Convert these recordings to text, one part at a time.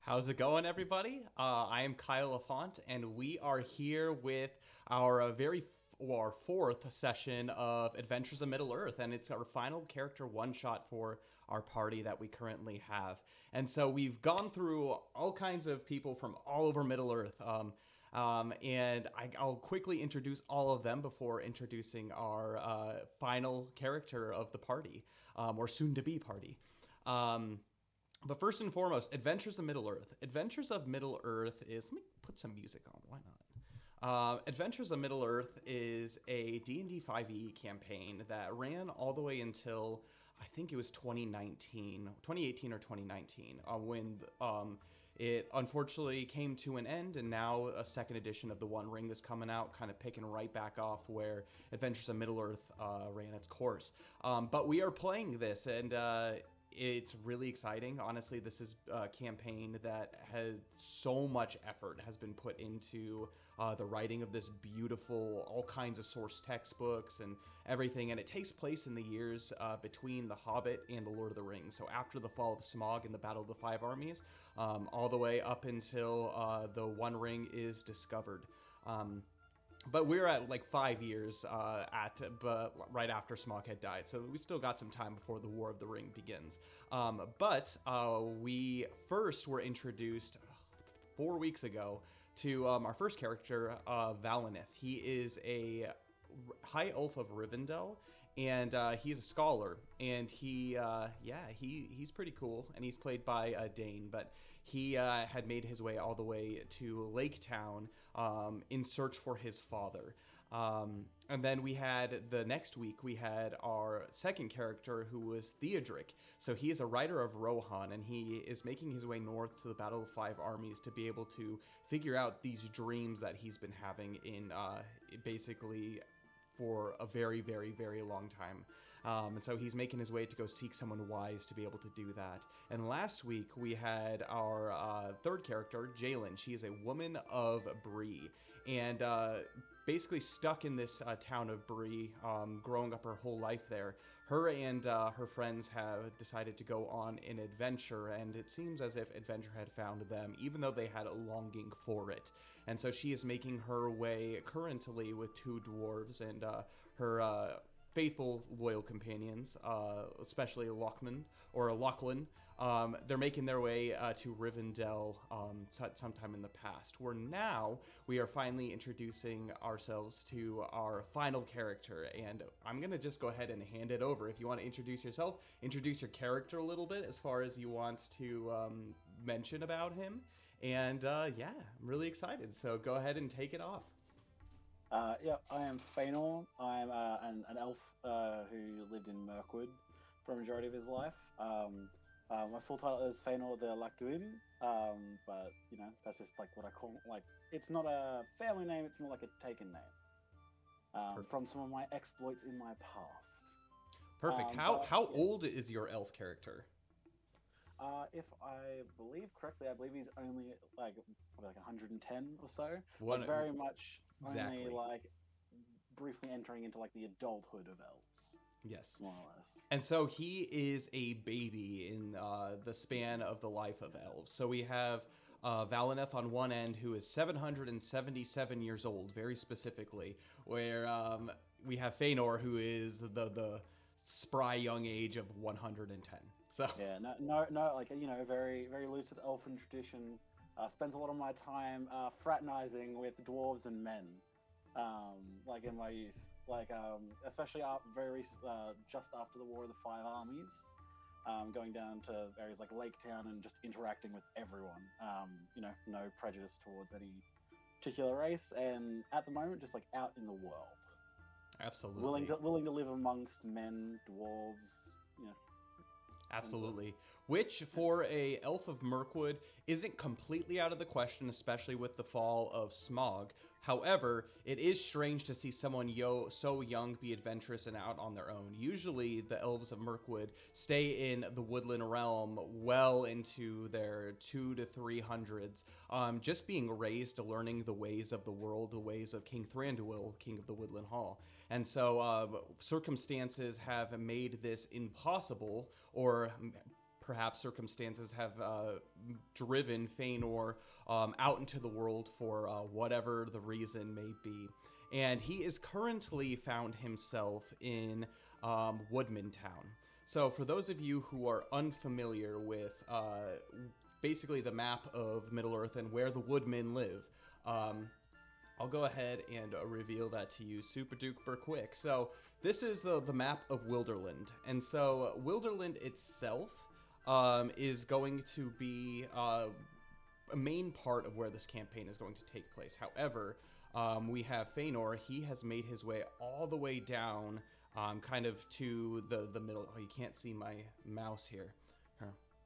How's it going, everybody? I am Kyle Lafont, and we are here with our our fourth session of Adventures of Middle Earth, and it's our final character one shot for our party that we currently have. And so we've gone through all kinds of people from all over Middle Earth. I'll quickly introduce all of them before introducing our final character of the party, or soon to be party. But first and foremost, Adventures of Middle Earth. Adventures of Middle Earth is... Let me put some music on. Why not? Adventures of Middle Earth is a D&D 5e campaign that ran all the way until, I think it was 2018 or 2019, when it unfortunately came to an end, and now a second edition of the One Ring is coming out, kind of picking right back off where Adventures of Middle Earth ran its course. But we are playing this, and... it's really exciting. Honestly, this is a campaign that has so much effort has been put into the writing of this beautiful, all kinds of source textbooks and everything. And it takes place in the years between The Hobbit and The Lord of the Rings. So after the fall of Smaug and the Battle of the Five Armies, all the way up until the One Ring is discovered. But we're at like 5 years right after Smaug had died, so we still got some time before the War of the Ring begins. We first were introduced 4 weeks ago to our first character, Valineth. He is a high elf of Rivendell, and he's a scholar, and he's pretty cool, and he's played by Dain, but he had made his way all the way to Lake Town in search for his father. And then the next week, we had our second character, who was Theodric. So he is a writer of Rohan, and he is making his way north to the Battle of Five Armies to be able to figure out these dreams that he's been having in basically for a very, very, very long time. And so he's making his way to go seek someone wise to be able to do that. And last week, we had our third character, Jalen. She is a woman of Bree, and basically stuck in this town of Bree, growing up her whole life there. Her and her friends have decided to go on an adventure, and it seems as if adventure had found them, even though they had a longing for it. And so she is making her way currently with two dwarves and her faithful, loyal companions, especially Lachlan. They're making their way to Rivendell sometime in the past. We are finally introducing ourselves to our final character, and I'm going to just go ahead and hand it over. If you want to introduce yourself, introduce your character a little bit as far as you want to mention about him. And I'm really excited, so go ahead and take it off. I am Faenor. I'm an elf who lived in Mirkwood for a majority of his life. My full title is Faenor the Loch-duin, but that's just like what I call it. Like, it's not a family name; it's more like a taken name from some of my exploits in my past. Perfect. How old is your elf character? If I believe correctly, I believe he's only probably 110 or so. Very much exactly. only like briefly entering into like the adulthood of elves. Yes. More or less. And so he is a baby in the span of the life of elves. So we have Valineth on one end, who is 777 years old, very specifically, where we have Faenor, who is the spry young age of 110. So yeah, no, like very, very loose with elfin tradition. Spends a lot of my time fraternizing with dwarves and men, like in my youth. Especially just after the War of the Five Armies, going down to areas like Lake Town and just interacting with everyone. No prejudice towards any particular race, and at the moment, just like out in the world. Absolutely. Willing to live amongst men, dwarves, Absolutely. Which, for a elf of Mirkwood, isn't completely out of the question, especially with the fall of Smaug. However, it is strange to see someone so young be adventurous and out on their own. Usually, the elves of Mirkwood stay in the woodland realm well into their 200 to 300s, just being raised to learning the ways of the world, the ways of King Thranduil, King of the Woodland Hall. And so circumstances have made this impossible, or perhaps circumstances have driven Faenor out into the world for whatever the reason may be. And he is currently found himself in Woodman Town. So for those of you who are unfamiliar with basically the map of Middle-earth and where the Woodmen live, I'll go ahead and reveal that to you super duper quick. So this is the map of Wilderland. And so Wilderland itself is going to be a main part of where this campaign is going to take place. However, we have Faenor. He has made his way all the way down kind of to the middle. Oh, you can't see my mouse here.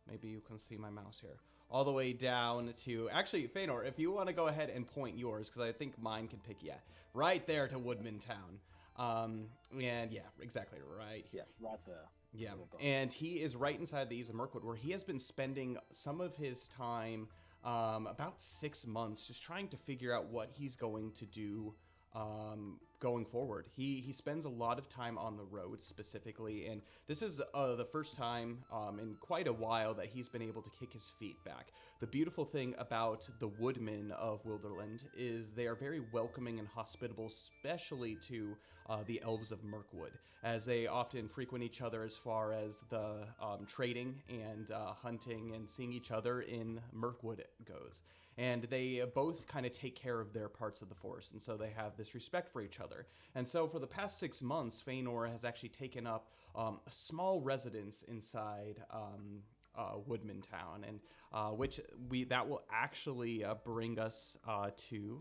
Maybe you can see my mouse here. All the way down to... Actually, Faenor, if you want to go ahead and point yours, because I think mine can pick... Yeah, right there to Woodman Town. And yeah, exactly right here. Yeah, right there. Yeah, and he is right inside the Eves of Mirkwood, where he has been spending some of his time, about 6 months, just trying to figure out what he's going to do going forward. He spends a lot of time on the road specifically, and this is the first time in quite a while that he's been able to kick his feet back. The beautiful thing about the Woodmen of Wilderland is they are very welcoming and hospitable, especially to the Elves of Mirkwood, as they often frequent each other as far as the trading and hunting and seeing each other in Mirkwood goes. And they both kind of take care of their parts of the forest, and so they have this respect for each other. And so for the past 6 months, Faenor has actually taken up a small residence inside Woodman Town, and that will actually bring us to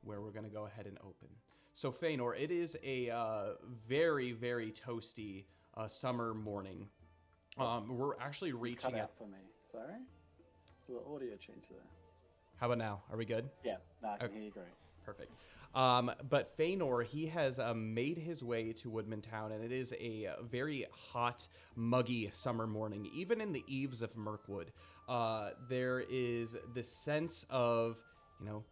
where we're going to go ahead and open. So Faenor, it is a very, very toasty summer morning. We're actually reaching cut out for me. Sorry? The audio change there. How about now? Are we good? Yeah, no, I can hear you great. Perfect. But Faenor, he has made his way to Woodman Town, and it is a very hot, muggy summer morning. Even in the Eves of Mirkwood, there is this sense of,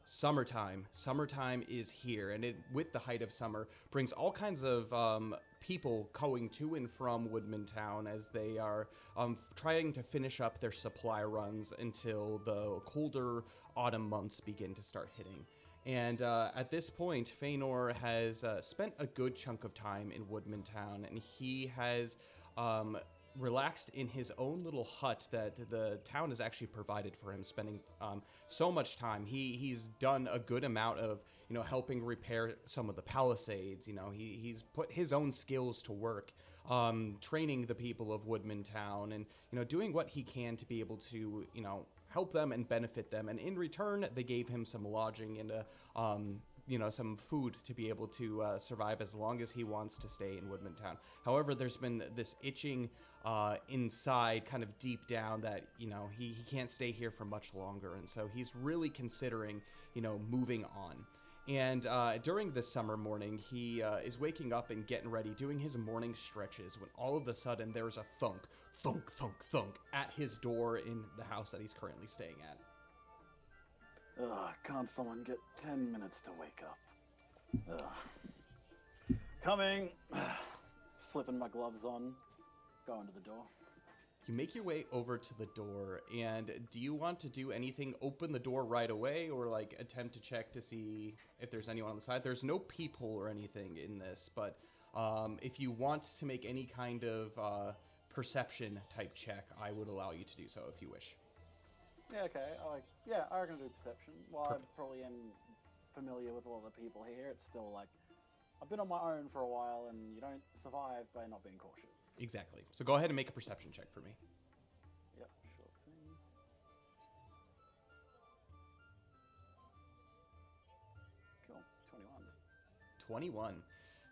summertime. Summertime is here, and it, with the height of summer, brings all kinds of people going to and from Woodman Town as they are trying to finish up their supply runs until the colder autumn months begin to start hitting. And at this point, Faenor has spent a good chunk of time in Woodman Town, and he has relaxed in his own little hut that the town has actually provided for him, spending so much time. He's done a good amount of, helping repair some of the palisades. He's put his own skills to work, training the people of Woodman Town, and, doing what he can to be able to, help them and benefit them. And in return, they gave him some lodging and some food to be able to survive as long as he wants to stay in Woodman Town. However, there's been this itching inside, kind of deep down, that, he can't stay here for much longer. And so he's really considering, moving on. And during this summer morning, he is waking up and getting ready, doing his morning stretches, when all of a sudden there's a thunk, thunk, thunk, thunk at his door in the house that he's currently staying at. Ugh, can't someone get 10 minutes to wake up? Ugh. Coming! Slipping my gloves on, going to the door. You make your way over to the door, and do you want to do anything, open the door right away, or attempt to check to see if there's anyone on the side? There's no peephole or anything in this, but if you want to make any kind of perception type check, I would allow you to do so if you wish. Yeah, okay. I reckon do perception. While Perfect. I probably am familiar with a lot of the people here, it's still I've been on my own for a while, and you don't survive by not being cautious. Exactly. So go ahead and make a perception check for me. Yep, sure thing. Cool. 21.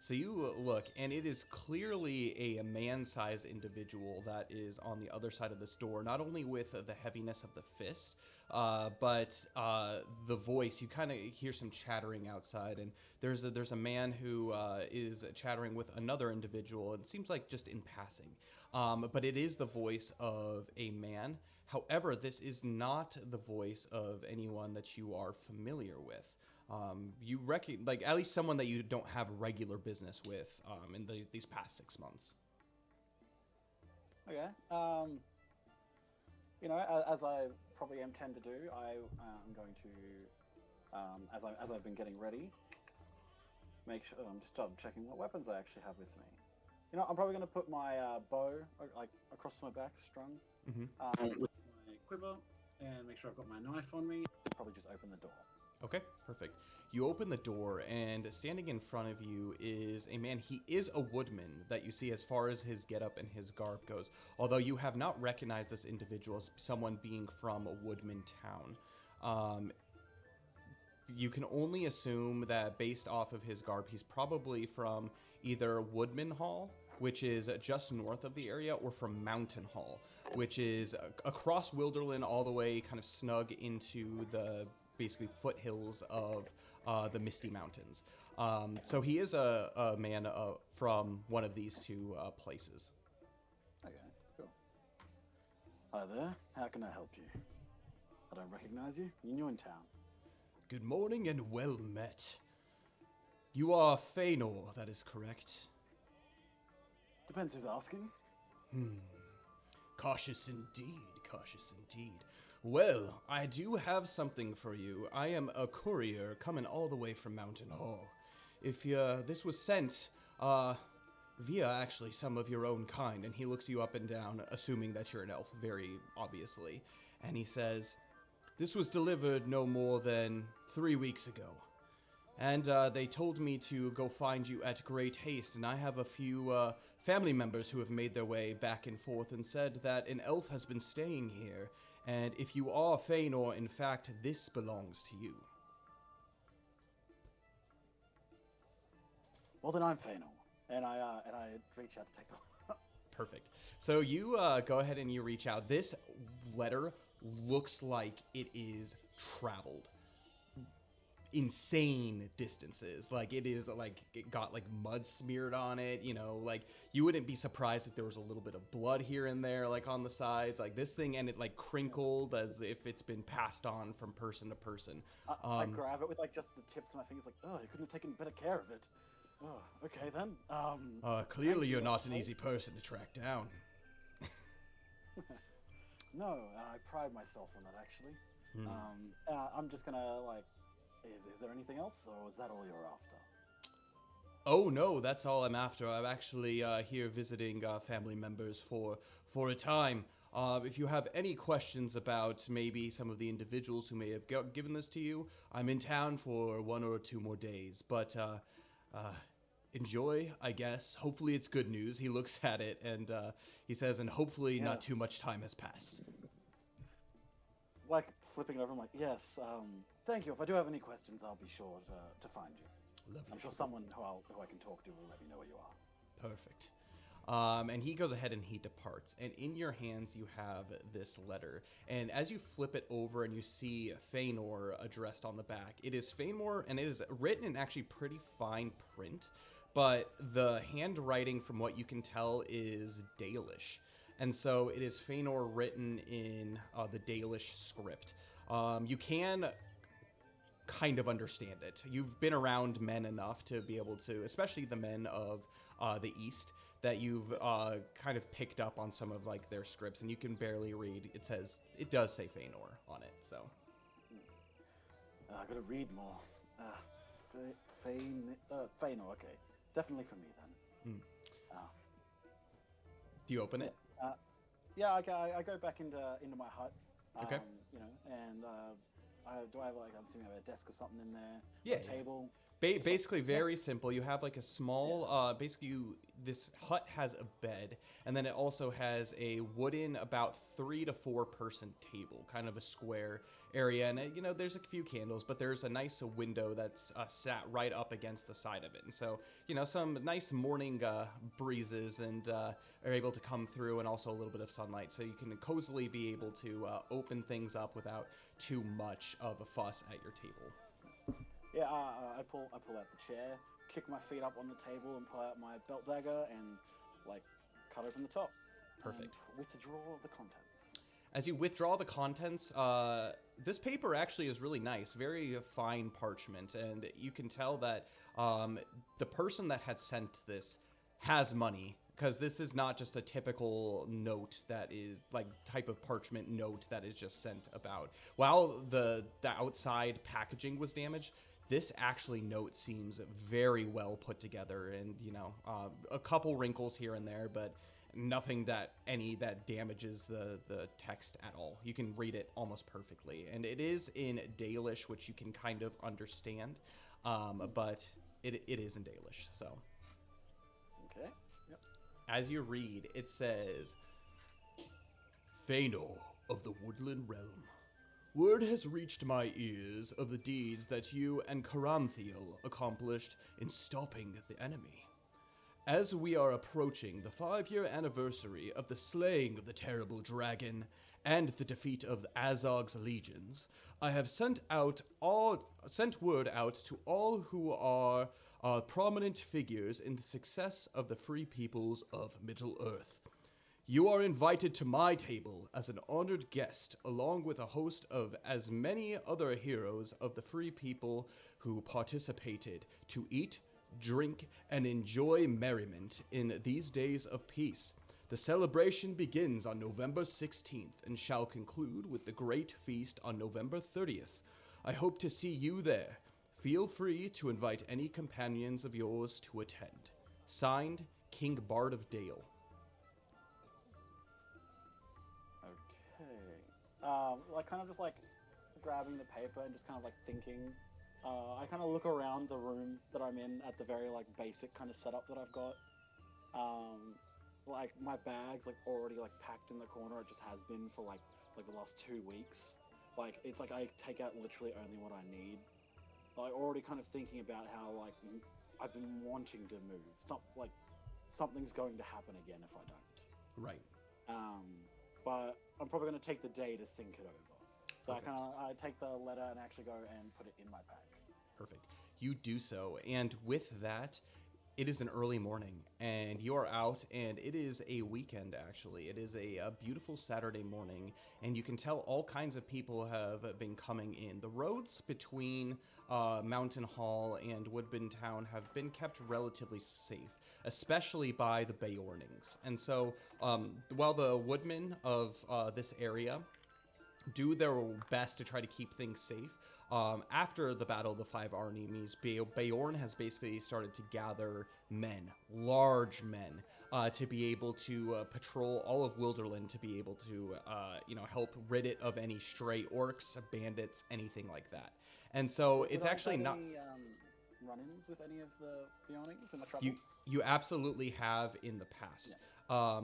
So you look, and it is clearly a man-sized individual that is on the other side of this door, not only with the heaviness of the fist, but the voice. You kind of hear some chattering outside, and there's a man who is chattering with another individual. It seems like just in passing, but it is the voice of a man. However, this is not the voice of anyone that you are familiar with. You reckon, at least someone that you don't have regular business with in these past 6 months. Okay. as I probably tend to do, I'm going to, as I've been getting ready, make sure I'm just double checking what weapons I actually have with me. I'm probably going to put my bow like across my back, strung, with my quiver, and make sure I've got my knife on me. Probably just open the door. Okay, perfect. You open the door, and standing in front of you is a man. He is a woodman that you see as far as his getup and his garb goes, although you have not recognized this individual as someone being from a woodman town. You can only assume that based off of his garb, he's probably from either Woodman Hall, which is just north of the area, or from Mountain Hall, which is across Wilderland all the way kind of snug into the basically foothills of the Misty Mountains. So he is a man from one of these two places. Okay, cool. Hi there. How can I help you? I don't recognize you. You're new in town. Good morning and well met. You are Faenor, that is correct. Depends who's asking. Cautious indeed, cautious indeed. Well, I do have something for you. I am a courier coming all the way from Mountain Hall. If this was sent via actually some of your own kind, and he looks you up and down, assuming that you're an elf, very obviously, and he says, this was delivered no more than 3 weeks ago. And they told me to go find you at great haste, and I have a few family members who have made their way back and forth and said that an elf has been staying here, and if you are Faenor, in fact, this belongs to you. Well, then I'm Faenor, and I reach out to take the... Perfect. So you go ahead and you reach out. This letter looks like it is traveled insane distances. Like it is like it got like mud smeared on it, like you wouldn't be surprised if there was a little bit of blood here and there, like on the sides, like this thing, and it like crinkled as if it's been passed on from person to person. I grab it with like just the tips of my fingers, like, oh, you couldn't have taken better care of it. Oh, okay then. Clearly you're not an easy person to track down. No, I pride myself on that actually. I'm just gonna like, is there anything else, or is that all you're after? Oh no, that's all I'm after. I'm actually here visiting family members for a time. If you have any questions about maybe some of the individuals who may have given this to you, I'm in town for 1 or 2 more days. But enjoy, I guess. Hopefully it's good news. He looks at it and he says, and hopefully not too much time has passed. Like flipping it over, I'm like, yes, thank you. If I do have any questions, I'll be sure to find you. Lovely. I'm sure someone who I can talk to will let me know where you are. Perfect. And he goes ahead and he departs. And in your hands, you have this letter. And as you flip it over and you see Faenor addressed on the back, it is Faenor, and it is written in actually pretty fine print. But the handwriting, from what you can tell, is Dalish. And so it is Faenor written in the Dalish script. You can kind of understand it. You've been around men enough to be able to, especially the men of the East, that you've kind of picked up on some of like their scripts, and you can barely read. It does say Faenor on it, so. I gotta read more. Faenor, okay. Definitely for me then. Do you open it? Yeah, I go back into my hut. Okay. And do I have like, I'm assuming I have a desk or something in there? Yeah. A table? Basically very simple. You have like a small, this hut has a bed, and then it also has a wooden about 3 to 4 person table, kind of a square area. And there's a few candles, but there's a nice window that's sat right up against the side of it. And so, some nice morning breezes and are able to come through, and also a little bit of sunlight. So you can cozily be able to open things up without too much of a fuss at your table. Yeah, I pull out the chair, kick my feet up on the table, and pull out my belt dagger and like cut open the top. Perfect. And withdraw the contents. As you withdraw the contents, this paper actually is really nice, very fine parchment, and you can tell that the person that had sent this has money because this is not just a typical note that is like type of parchment note that is just sent about. While the outside packaging was damaged, this actually note seems very well put together, and a couple wrinkles here and there, but nothing that damages the text at all. You can read it almost perfectly, and it is in Dalish, which you can kind of understand, but it is in Dalish. So Okay. Yep. as you read, it says, Faenor of the Woodland Realm. Word has reached my ears of the deeds that you and Caranthiel accomplished in stopping the enemy. As we are approaching the 5-year anniversary of the slaying of the terrible dragon and the defeat of Azog's legions, I have sent word out to all who are prominent figures in the success of the free peoples of Middle-earth. You are invited to my table as an honored guest, along with a host of as many other heroes of the free people who participated, to eat, drink, and enjoy merriment in these days of peace. The celebration begins on November 16th and shall conclude with the great feast on November 30th. I hope to see you there. Feel free to invite any companions of yours to attend. Signed, King Bard of Dale. Kind of just like grabbing the paper and just kind of like thinking. I kind of look around the room that I'm in at the very like basic kind of setup that I've got. Like my bag's like already like packed in the corner. It just has been for like the last 2 weeks. Like it's like I take out literally only what I need. Like already kind of thinking about how like I've been wanting to move. Something's going to happen again if I don't. Right. But I'm probably going to take the day to think it over. So Perfect. I take the letter and actually go and put it in my bag. Perfect. You do so, and with that, it is an early morning, and you are out, and it is a weekend, actually. It is a beautiful Saturday morning, and you can tell all kinds of people have been coming in. The roads between Mountain Hall and Woodbine Town have been kept relatively safe, especially by the Beornings. And so, while the woodmen of this area do their best to try to keep things safe, after the Battle of the Five Arnimes, Beorn has basically started to gather men, large men, to be able to patrol all of Wilderland, to be able to, help rid it of any stray orcs, bandits, anything like that. And so it's actually not... Any run-ins with any of the Beornings in my travels? You absolutely have in the past. Yeah.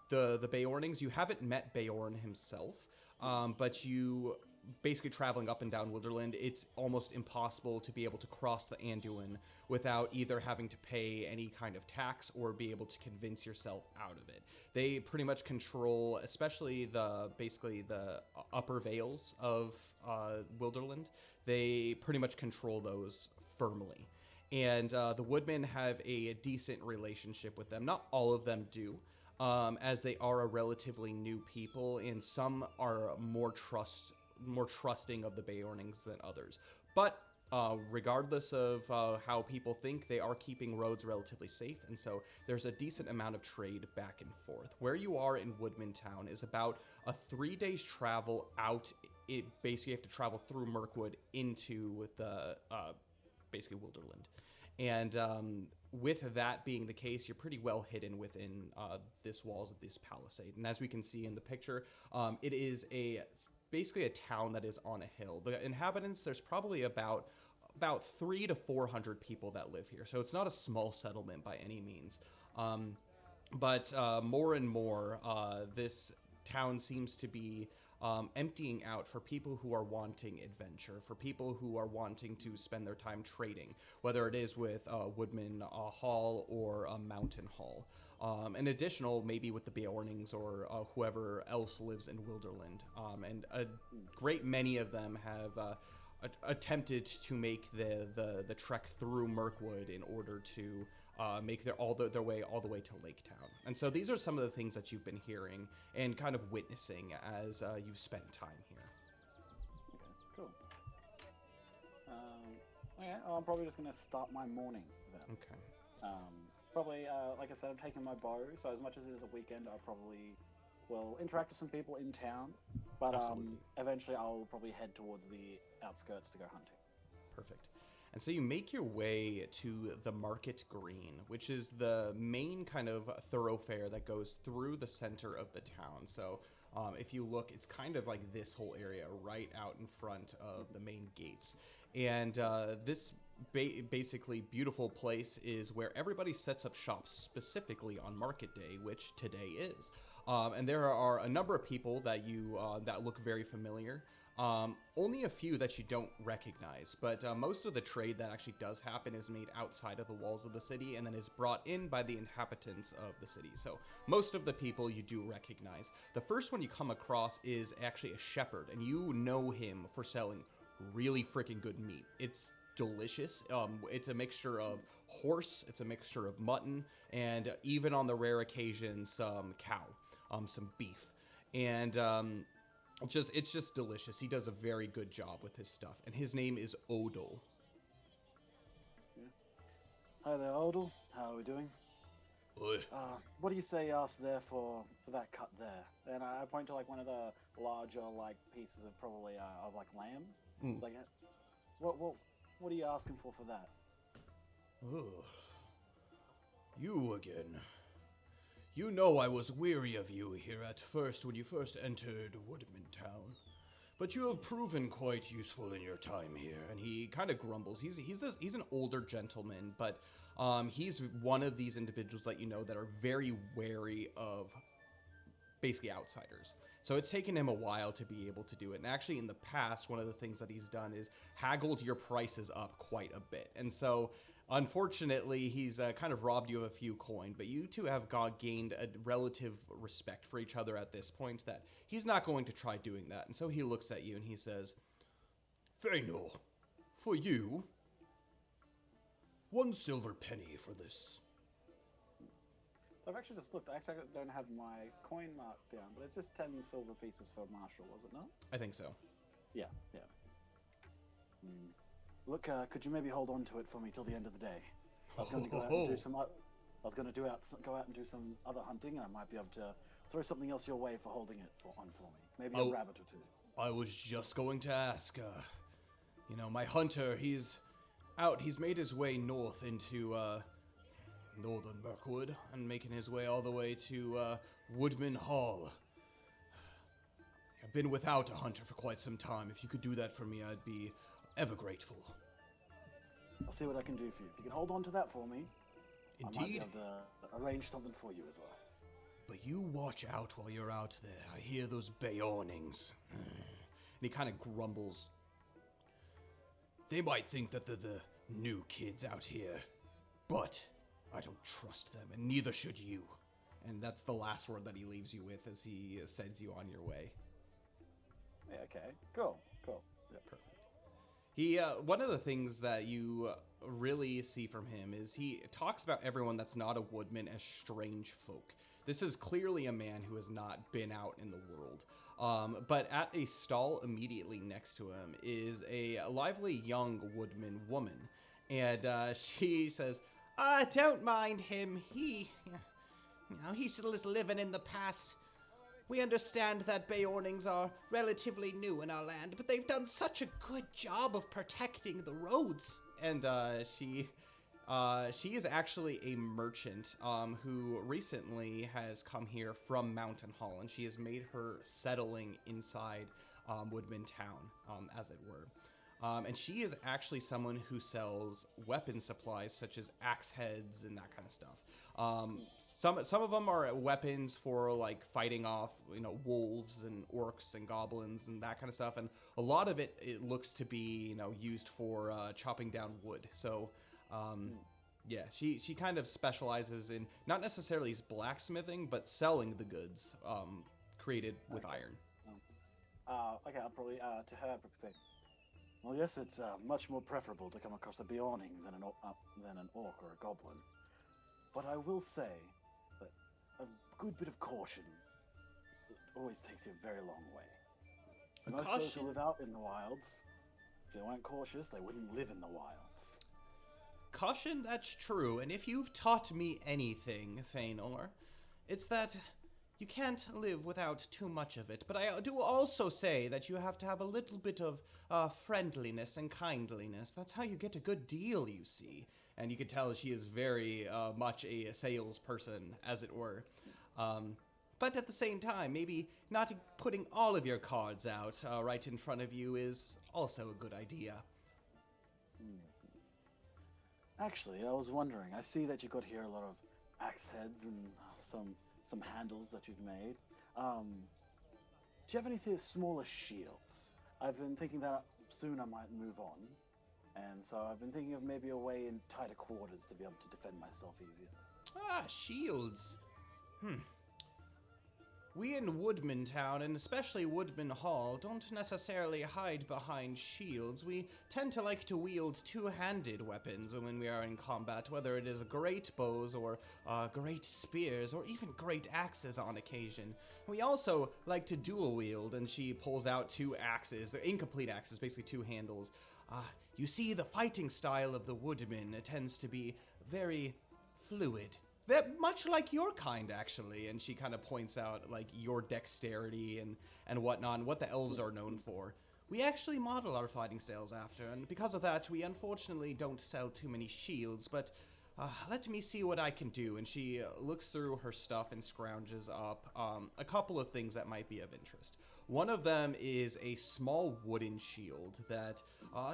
The Beornings, you haven't met Beorn himself, but you... basically traveling up and down Wilderland, it's almost impossible to be able to cross the Anduin without either having to pay any kind of tax or be able to convince yourself out of it. They pretty much control, especially the upper vales of Wilderland. They pretty much control those firmly. And the Woodmen have a decent relationship with them. Not all of them do. As they are a relatively new people, and some are more trusting of the Beornings than others. But regardless of how people think, they are keeping roads relatively safe, and so there's a decent amount of trade back and forth. Where you are in Woodman Town is about a 3 days travel out. It basically have to travel through Mirkwood into the basically Wilderland. And with that being the case, you're pretty well hidden within this walls of this palisade. And as we can see in the picture, it is basically a town that is on a hill. The inhabitants, there's probably about 300 to 400 people that live here. So it's not a small settlement by any means. But more and more, this town seems to be emptying out for people who are wanting adventure, for people who are wanting to spend their time trading, whether it is with Woodman Hall or Mountain Hall. And additional, maybe with the Beornings or whoever else lives in Wilderland. And a great many of them have attempted to make the trek through Mirkwood in order to make their way all the way to Lake Town. And so these are some of the things that you've been hearing and kind of witnessing as you've spent time here. Okay, cool. Okay, I'm probably just going to start my morning then. Okay. probably, like I said, I'm taking my bow, so as much as it is a weekend, I probably will interact with some people in town. But Absolutely. eventually, I'll probably head towards the outskirts to go hunting. Perfect. And so you make your way to the Market Green, which is the main kind of thoroughfare that goes through the center of the town. So if you look, it's kind of like this whole area right out in front of the main gates. And this basically beautiful place is where everybody sets up shop specifically on Market Day, which today is. And there are a number of people that that look very familiar. Only a few that you don't recognize, but most of the trade that actually does happen is made outside of the walls of the city and then is brought in by the inhabitants of the city. So most of the people you do recognize. The first one you come across is actually a shepherd, and you know him for selling really freaking good meat. It's delicious. It's a mixture of horse, it's a mixture of mutton, and even on the rare occasion, some cow, some beef. And it's just delicious. He does a very good job with his stuff, and his name is Odal. Yeah. Hi there, Odal. How are we doing? What do you say ask there for that cut there? And I point to like one of the larger like pieces of probably of like lamb. It's like, what are you asking for that? Oh, you again. You know I was weary of you here at first when you first entered Woodman Town, but you have proven quite useful in your time here. And he kind of grumbles. He's an older gentleman, but he's one of these individuals that you know that are very wary of basically outsiders. So it's taken him a while to be able to do it. And actually in the past, one of the things that he's done is haggled your prices up quite a bit. And so unfortunately, he's kind of robbed you of a few coin, but you two have gained a relative respect for each other at this point that he's not going to try doing that. And so he looks at you and he says, Faenor, for you, 1 silver penny for this. So I've actually just looked. I don't have my coin marked down, but it's just 10 silver pieces for Marshall, was it not? I think so. Yeah. Look, could you maybe hold on to it for me till the end of the day? I was going to go out and do some. I was going to go out and do some other hunting, and I might be able to throw something else your way for holding it on for me. Maybe a rabbit or two. I was just going to ask. My hunter, he's out. He's made his way north into northern Mirkwood and making his way all the way to Woodman Hall. I've been without a hunter for quite some time. If you could do that for me, I'd be ever grateful. I'll see what I can do for you. If you can hold on to that for me, Indeed. I might be able to arrange something for you as well. But you watch out while you're out there. I hear those Beornings. And he kind of grumbles. They might think that they're the new kids out here, but I don't trust them, and neither should you. And that's the last word that he leaves you with as he sends you on your way. Yeah, okay. Cool. Yeah. Perfect. He, one of the things that you really see from him is he talks about everyone that's not a woodman as strange folk. This is clearly a man who has not been out in the world. But at a stall immediately next to him is a lively young woodman woman. And she says, don't mind him. He's still living in the past. We understand that Beornings are relatively new in our land, but they've done such a good job of protecting the roads. And she is actually a merchant who recently has come here from Mountain Hall, and she has made her settling inside Woodman Town, as it were. And she is actually someone who sells weapon supplies such as axe heads and that kind of stuff. Some of them are weapons for like fighting off, wolves and orcs and goblins and that kind of stuff. And a lot of it looks to be, used for chopping down wood. So, yeah, she kind of specializes in not necessarily blacksmithing, but selling the goods created with iron. Okay, I'll probably to her say, well, yes, it's much more preferable to come across a Beorning than an orc or a goblin. But I will say that a good bit of caution always takes you a very long way. Most of those who live out in the wilds, if they weren't cautious, they wouldn't live in the wilds. caution, that's true, and if you've taught me anything, Faenor, it's that you can't live without too much of it. But I do also say that you have to have a little bit of friendliness and kindliness. That's how you get a good deal, you see. And you can tell she is very much a salesperson, as it were. But at the same time, maybe not putting all of your cards out right in front of you is also a good idea. Actually, I was wondering, I see that you got here a lot of axe heads and some handles that you've made. Do you have anything smaller shields? I've been thinking that soon I might move on, and so I've been thinking of maybe a way in tighter quarters to be able to defend myself easier. Ah, shields. We in Woodman Town, and especially Woodman Hall, don't necessarily hide behind shields. We tend to like to wield two-handed weapons when we are in combat, whether it is great bows or great spears or even great axes on occasion. We also like to dual wield, and she pulls out two axes, incomplete axes, basically two handles. You see, the fighting style of the Woodman tends to be very fluid. Much like your kind, actually, and she kind of points out, like, your dexterity and whatnot, and what the elves are known for. We actually model our fighting styles after, and because of that, we unfortunately don't sell too many shields, but let me see what I can do. And she looks through her stuff and scrounges up a couple of things that might be of interest. One of them is a small wooden shield that,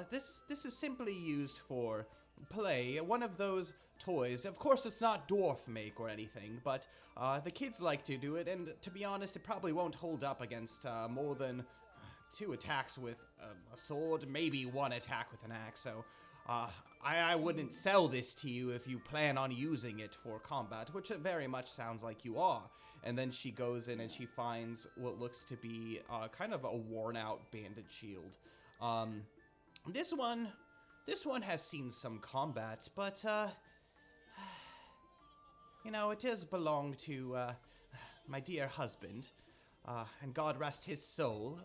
this is simply used for play. One of those toys. Of course, it's not dwarf make or anything, but the kids like to do it, and to be honest, it probably won't hold up against more than 2 attacks with a sword, maybe 1 attack with an axe, so I wouldn't sell this to you if you plan on using it for combat, which it very much sounds like you are. And then she goes in and she finds what looks to be kind of a worn-out banded shield. This one has seen some combat, but you know, it does belong to my dear husband, and God rest his soul.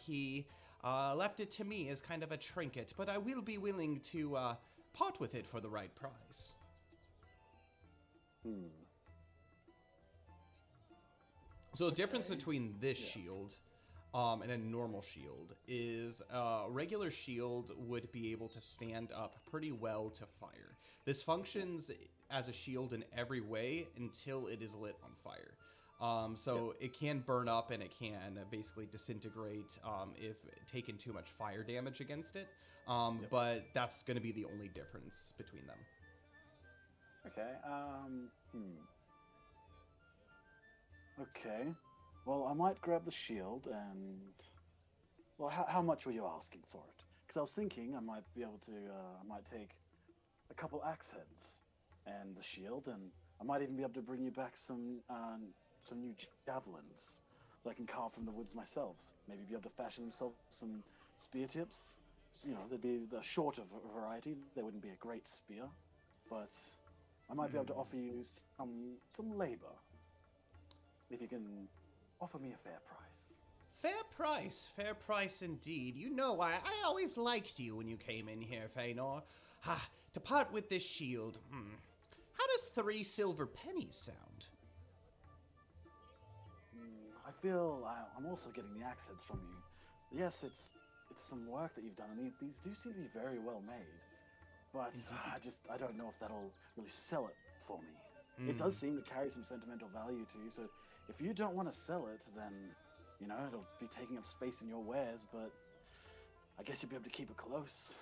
He left it to me as kind of a trinket, but I will be willing to part with it for the right price. So the difference between this shield and a normal shield is a regular shield would be able to stand up pretty well to fire. This functions as a shield in every way until it is lit on fire. So it can burn up and it can basically disintegrate if taken too much fire damage against it. But that's going to be the only difference between them. Okay. Okay. Well, I might grab the shield and... Well, how much were you asking for it? Because I was thinking I might be able to... I might take a couple axe heads and the shield, and I might even be able to bring you back some new javelins that I can carve from the woods myself. Maybe be able to fashion themselves some spear tips. You know, they'd be the shorter variety. They wouldn't be a great spear, but I might be able to offer you some labor if you can offer me a fair price. Fair price indeed. You know, I always liked you when you came in here, Faenor. To part with this shield, how does 3 silver pennies sound? I feel I'm also getting the axe heads from you. Yes, it's some work that you've done, and these do seem to be very well made. But I don't know if that'll really sell it for me. It does seem to carry some sentimental value to you, so if you don't want to sell it, then, you know, it'll be taking up space in your wares, but I guess you'll be able to keep it close.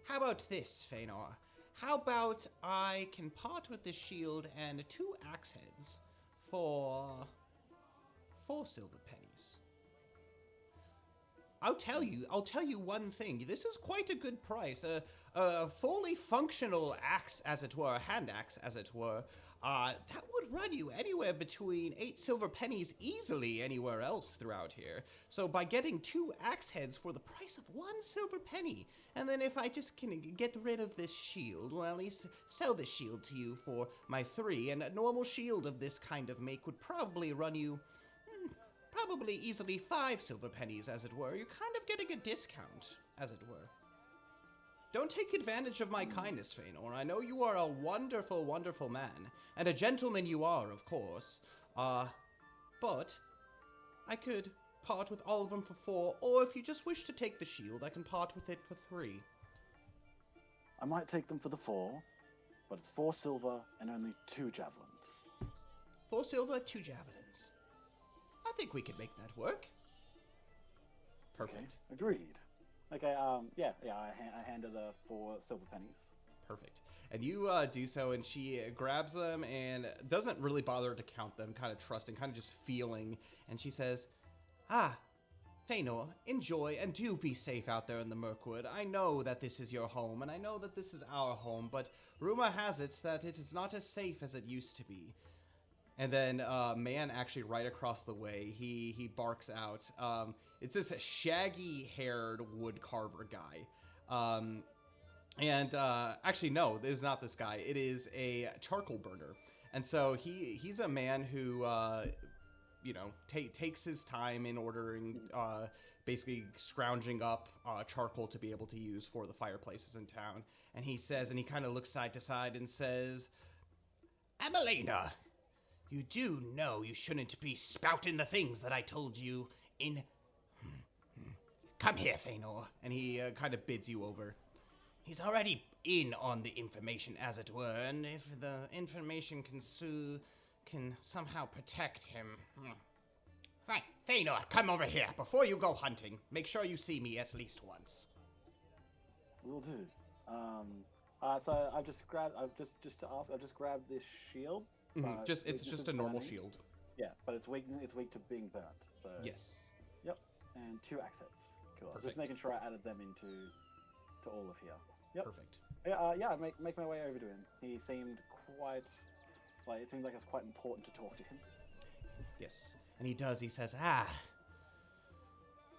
How about this, Faenor? How about I can part with this shield and 2 axe heads for 4 silver pennies? I'll tell you one thing. This is quite a good price. A fully functional axe, as it were, hand axe, as it were, that would run you anywhere between 8 silver pennies easily anywhere else throughout here. So by getting 2 axe heads for the price of 1 silver penny, and then if I just can get rid of this shield, well, at least sell this shield to you for my 3, and a normal shield of this kind of make would probably run you probably easily 5 silver pennies, as it were. You're kind of getting a discount, as it were. don't take advantage of my kindness, Faenor. I know you are a wonderful, wonderful man, and a gentleman you are, of course. But I could part with all of them for 4, or if you just wish to take the shield, I can part with it for 3. I might take them for the 4, but it's 4 silver and only 2 javelins. 4 silver, 2 javelins. I think we could make that work. Perfect. Okay, agreed. Okay, I hand her the 4 silver pennies. Perfect. And you do so, and she grabs them and doesn't really bother to count them, kind of trusting, kind of just feeling. And she says, Faenor, enjoy and do be safe out there in the Mirkwood. I know that this is your home, and I know that this is our home, but rumor has it that it is not as safe as it used to be. And then man actually right across the way, he barks out. It's this shaggy-haired woodcarver guy. Actually, no, it is not this guy. It is a charcoal burner. And so he's a man who, takes his time in ordering, basically scrounging up charcoal to be able to use for the fireplaces in town. And he says, and he kind of looks side to side and says, Amelina, you do know you shouldn't be spouting the things that I told you in... Come here, Faenor. And he kind of bids you over. He's already in on the information, as it were, and if the information can somehow protect him... Fine, Faenor, come over here. Before you go hunting, make sure you see me at least once. Will do. So I've just grabbed this shield. It's just a normal shield. Yeah, but it's weak to being burnt. So yes. Yep. And 2 axes. Cool. Perfect. Just making sure I added them to all of here. Yep. Perfect. I make my way over to him. He seemed it seemed like it's quite important to talk to him. Yes. And he does. He says,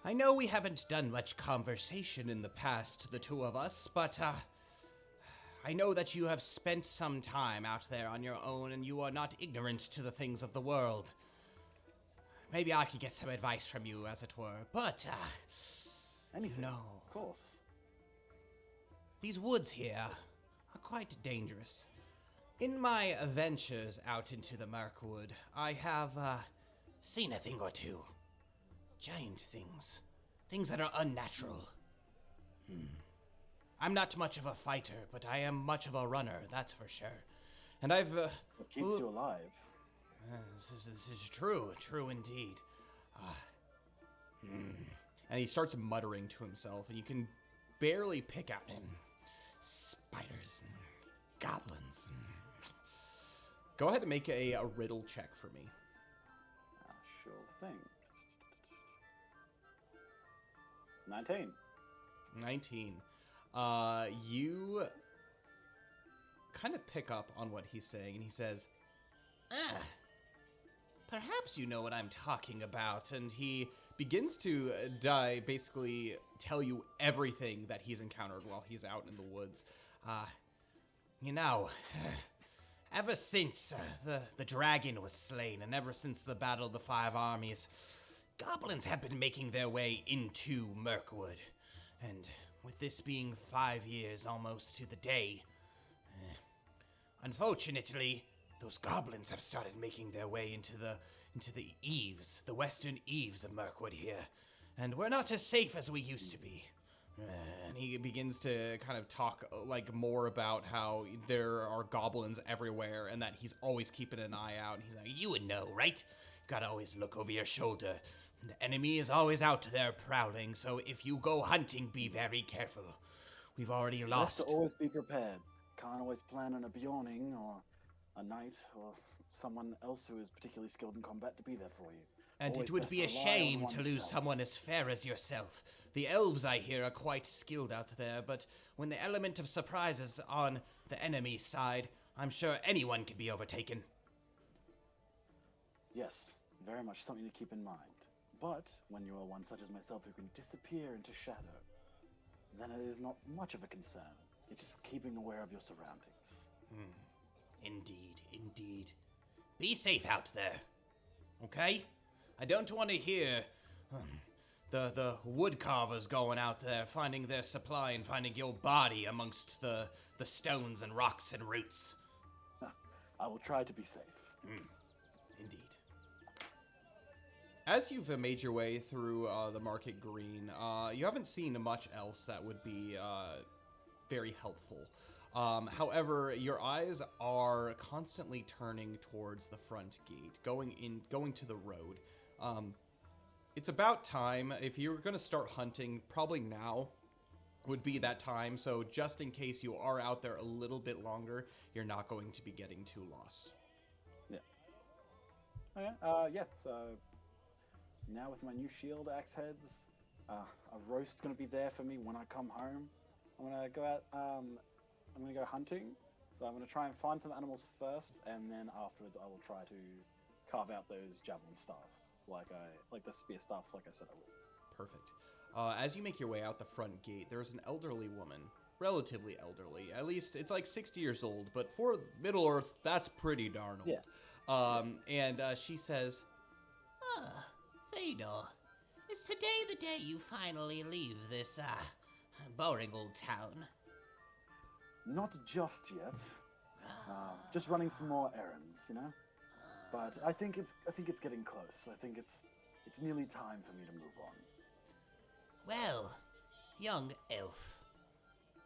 I know we haven't done much conversation in the past, the two of us, but I know that you have spent some time out there on your own and you are not ignorant to the things of the world. Maybe I could get some advice from you, as it were, but, anything. No. Of course. These woods here are quite dangerous. In my ventures out into the Mirkwood, I have, seen a thing or two. Giant things. Things that are unnatural. I'm not much of a fighter, but I am much of a runner, that's for sure. And I've, What keeps you alive? This is true indeed. And he starts muttering to himself, and you can barely pick out him. Spiders and goblins. Go ahead and make a riddle check for me. Sure thing. 19. 19. You kind of pick up on what he's saying, and he says, perhaps you know what I'm talking about. And he begins to basically tell you everything that he's encountered while he's out in the woods. Ever since the dragon was slain, and ever since the Battle of the 5 Armies, goblins have been making their way into Mirkwood. And with this being 5 years almost to the day, unfortunately, those goblins have started making their way into the eaves, the western eaves of Mirkwood here. And we're not as safe as we used to be. And he begins to kind of talk more about how there are goblins everywhere and that he's always keeping an eye out. And he's like, you would know, right? You gotta always look over your shoulder. The enemy is always out there prowling, so if you go hunting, be very careful. We've already lost. Best to always be prepared. Can't always plan on a Bjorning or a knight or someone else who is particularly skilled in combat to be there for you. And always it would best be a rely on shame to lose oneself. someone as fair as yourself. The elves, I hear, are quite skilled out there, but when the element of surprise is on the enemy's side, I'm sure anyone can be overtaken. Yes, very much something to keep in mind. But when you are one such as myself who can disappear into shadow, then it is not much of a concern. It's just keeping aware of your surroundings. Indeed. Be safe out there. Okay? I don't want to hear the wood carvers going out there, finding their supply and finding your body amongst the stones and rocks and roots. I will try to be safe. Indeed. As you've made your way through the market green, you haven't seen much else that would be very helpful. However, your eyes are constantly turning towards the front gate, going to the road. It's about time. If you were going to start hunting, probably now would be that time. So just in case you are out there a little bit longer, you're not going to be getting too lost. Yeah. Okay. Yeah. So now with my new shield axe heads, a roast gonna be there for me when I come home. I'm gonna go out. I'm gonna go hunting. So I'm gonna try and find some animals first, and then afterwards I will try to carve out those javelin staffs, like the spear staffs, like I said I would. Perfect. As you make your way out the front gate, there's an elderly woman. Relatively elderly. At least it's like 60 years old, but for Middle Earth, that's pretty darn old. Yeah. And she says, Faenor, is today the day you finally leave this, boring old town? Not just yet. Just running some more errands, you know. But I think it's getting close. I think it's nearly time for me to move on. Well, young elf,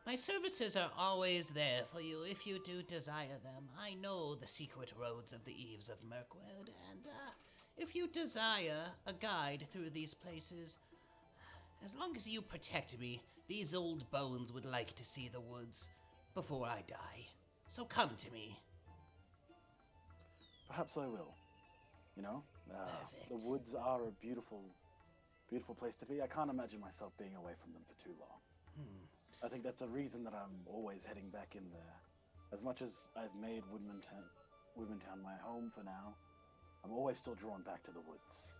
my services are always there for you if you do desire them. I know the secret roads of the Eves of Mirkwood, and if you desire a guide through these places, as long as you protect me, these old bones would like to see the woods before I die. So come to me. Perhaps I will. You know, the Perfect. woods are a beautiful, beautiful place to be. I can't imagine myself being away from them for too long. I think that's a reason that I'm always heading back in there. As much as I've made Woodmantown my home for now, I'm always still drawn back to the woods.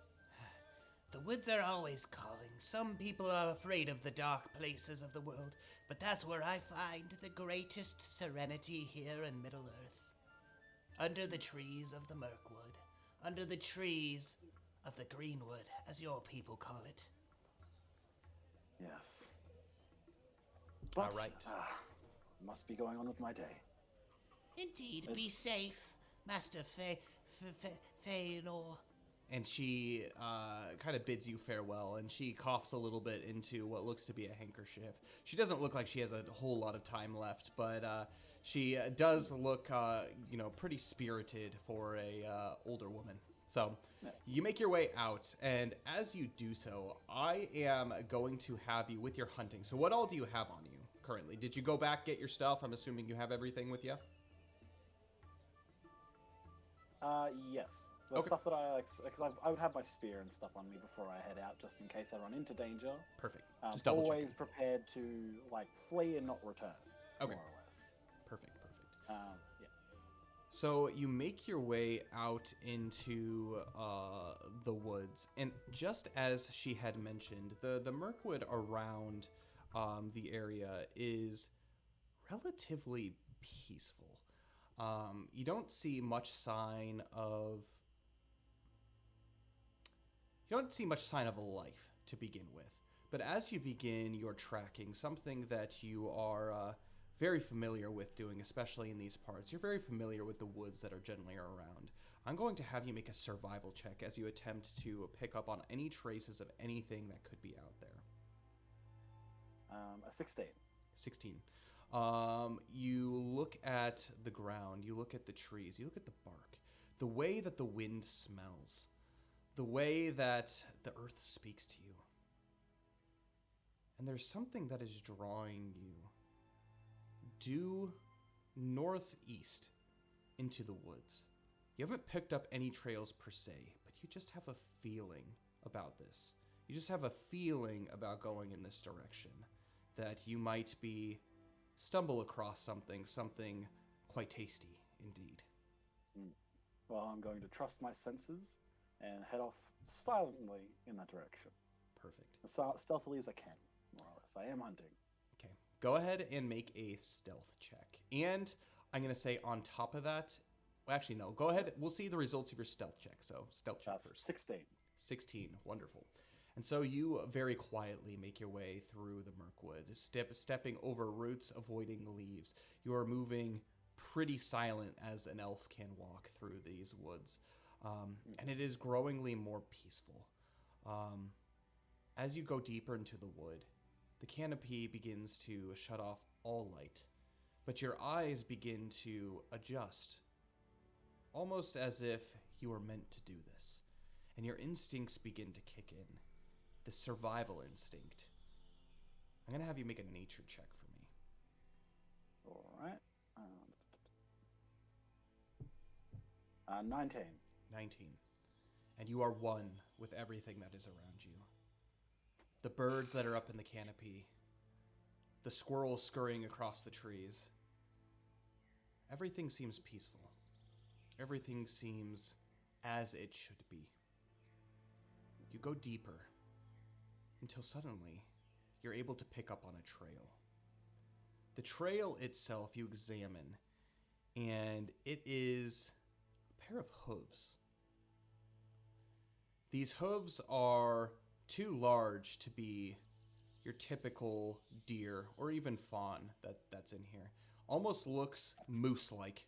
The woods are always calling. Some people are afraid of the dark places of the world, but that's where I find the greatest serenity here in Middle-earth. Under the trees of the Mirkwood, under the trees of the Greenwood, as your people call it. Yes. But, All right. Must be going on with my day. Indeed, be safe, Master Faenor. and she kind of bids you farewell, and she coughs a little bit into what looks to be a handkerchief. She doesn't look like she has a whole lot of time left, but she does look, pretty spirited for a older woman. So you make your way out, and as you do so, I am going to have you with your hunting. So what all do you have on you currently? Did you go back, get your stuff? I'm assuming you have everything with you? Yes. The Okay. stuff that because I would have my spear and stuff on me before I head out, just in case I run into danger. Perfect. Just double Always check. prepared to flee and not return. Okay. More or less. Perfect. Yeah. So you make your way out into the woods, and just as she had mentioned, the Mirkwood around the area is relatively peaceful. You don't see much sign of life to begin with. But as you begin your tracking, something that you are very familiar with doing, especially in these parts, you're very familiar with the woods that are generally around. I'm going to have you make a survival check as you attempt to pick up on any traces of anything that could be out there. A 16. 16. You look at the ground, you look at the trees, you look at the bark, the way that the wind smells, the way that the earth speaks to you. And there's something that is drawing you due northeast into the woods. You haven't picked up any trails per se, but you just have a feeling about this. You just have a feeling about going in this direction, that you might stumble across something quite tasty indeed. Well, I'm going to trust my senses and head off silently in that direction. Perfect. As stealthily as I can, more or less. I am hunting. Okay. Go ahead and make a stealth check. And I'm going to say on top of that, well, actually, no. Go ahead. We'll see the results of your stealth check. So stealth check first. 16. 16. Wonderful. And so you very quietly make your way through the Mirkwood, stepping over roots, avoiding leaves. You are moving pretty silent as an elf can walk through these woods. And it is growingly more peaceful. As you go deeper into the wood, the canopy begins to shut off all light, but your eyes begin to adjust, almost as if you were meant to do this, and your instincts begin to kick in, the survival instinct. I'm going to have you make a nature check for me. All right. 19. 19. And you are one with everything that is around you. The birds that are up in the canopy, the squirrels scurrying across the trees. Everything seems peaceful. Everything seems as it should be. You go deeper until suddenly you're able to pick up on a trail. The trail itself you examine, and it is a pair of hooves. These hooves are too large to be your typical deer or even fawn that's in here. Almost looks moose-like.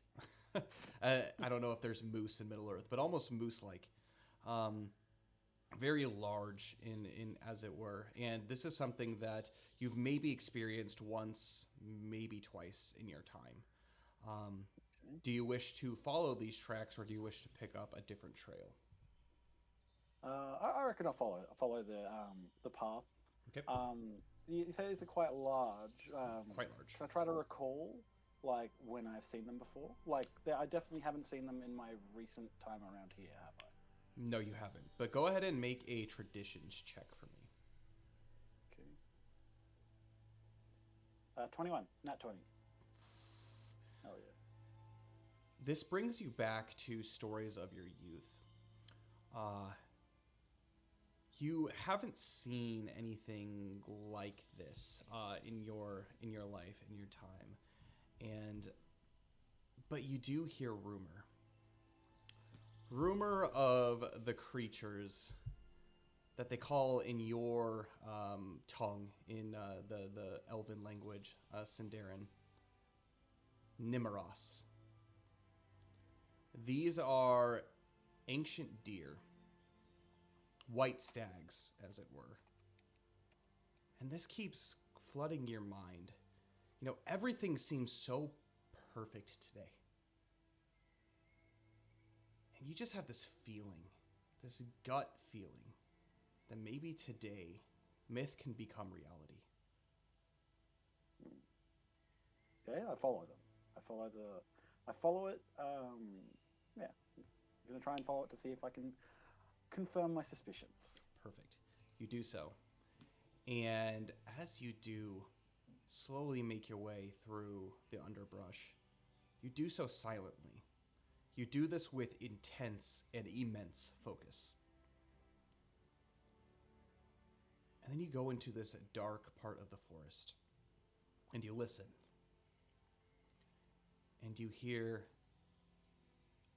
I don't know if there's moose in Middle-earth, but almost moose-like. Very large in as it were. And this is something that you've maybe experienced once, maybe twice in your time. Do you wish to follow these tracks, or do you wish to pick up a different trail? I reckon I'll follow the path. Okay. You say these are quite large. Quite large. Can I try to recall, like, when I've seen them before? Like, I definitely haven't seen them in my recent time around here, have I? No, you haven't. But go ahead and make a traditions check for me. Okay. 21. Nat 20. Oh, yeah. This brings you back to stories of your youth. You haven't seen anything like this in your life, in your time, but you do hear rumor of the creatures that they call in your tongue, in the Elven language, Sindarin, Nimeros. These are ancient deer. White stags, as it were. And this keeps flooding your mind. You know, everything seems so perfect today. And you just have this feeling, this gut feeling, that maybe today, myth can become reality. Okay, I follow them. I follow it. Yeah, I'm gonna try and follow it to see if I can confirm my suspicions. Perfect. You do so. And as you do slowly make your way through the underbrush, you do so silently. You do this with intense and immense focus. And then you go into this dark part of the forest, and you listen. And you hear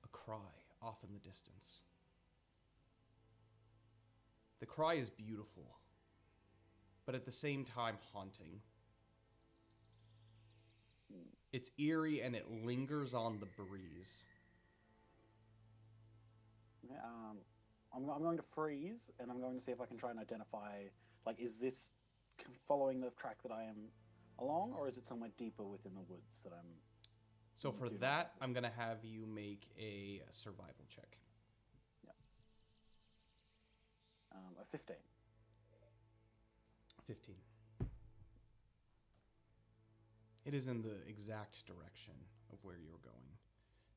a cry off in the distance. The cry is beautiful, but at the same time haunting. It's eerie and it lingers on the breeze. Yeah, I'm going to freeze, and I'm going to see if I can try and identify, like, is this following the track that I am along, or is it somewhere deeper within the woods that I'm... So for that, I'm going to have you make a survival check. A 15. 15. It is in the exact direction of where you're going.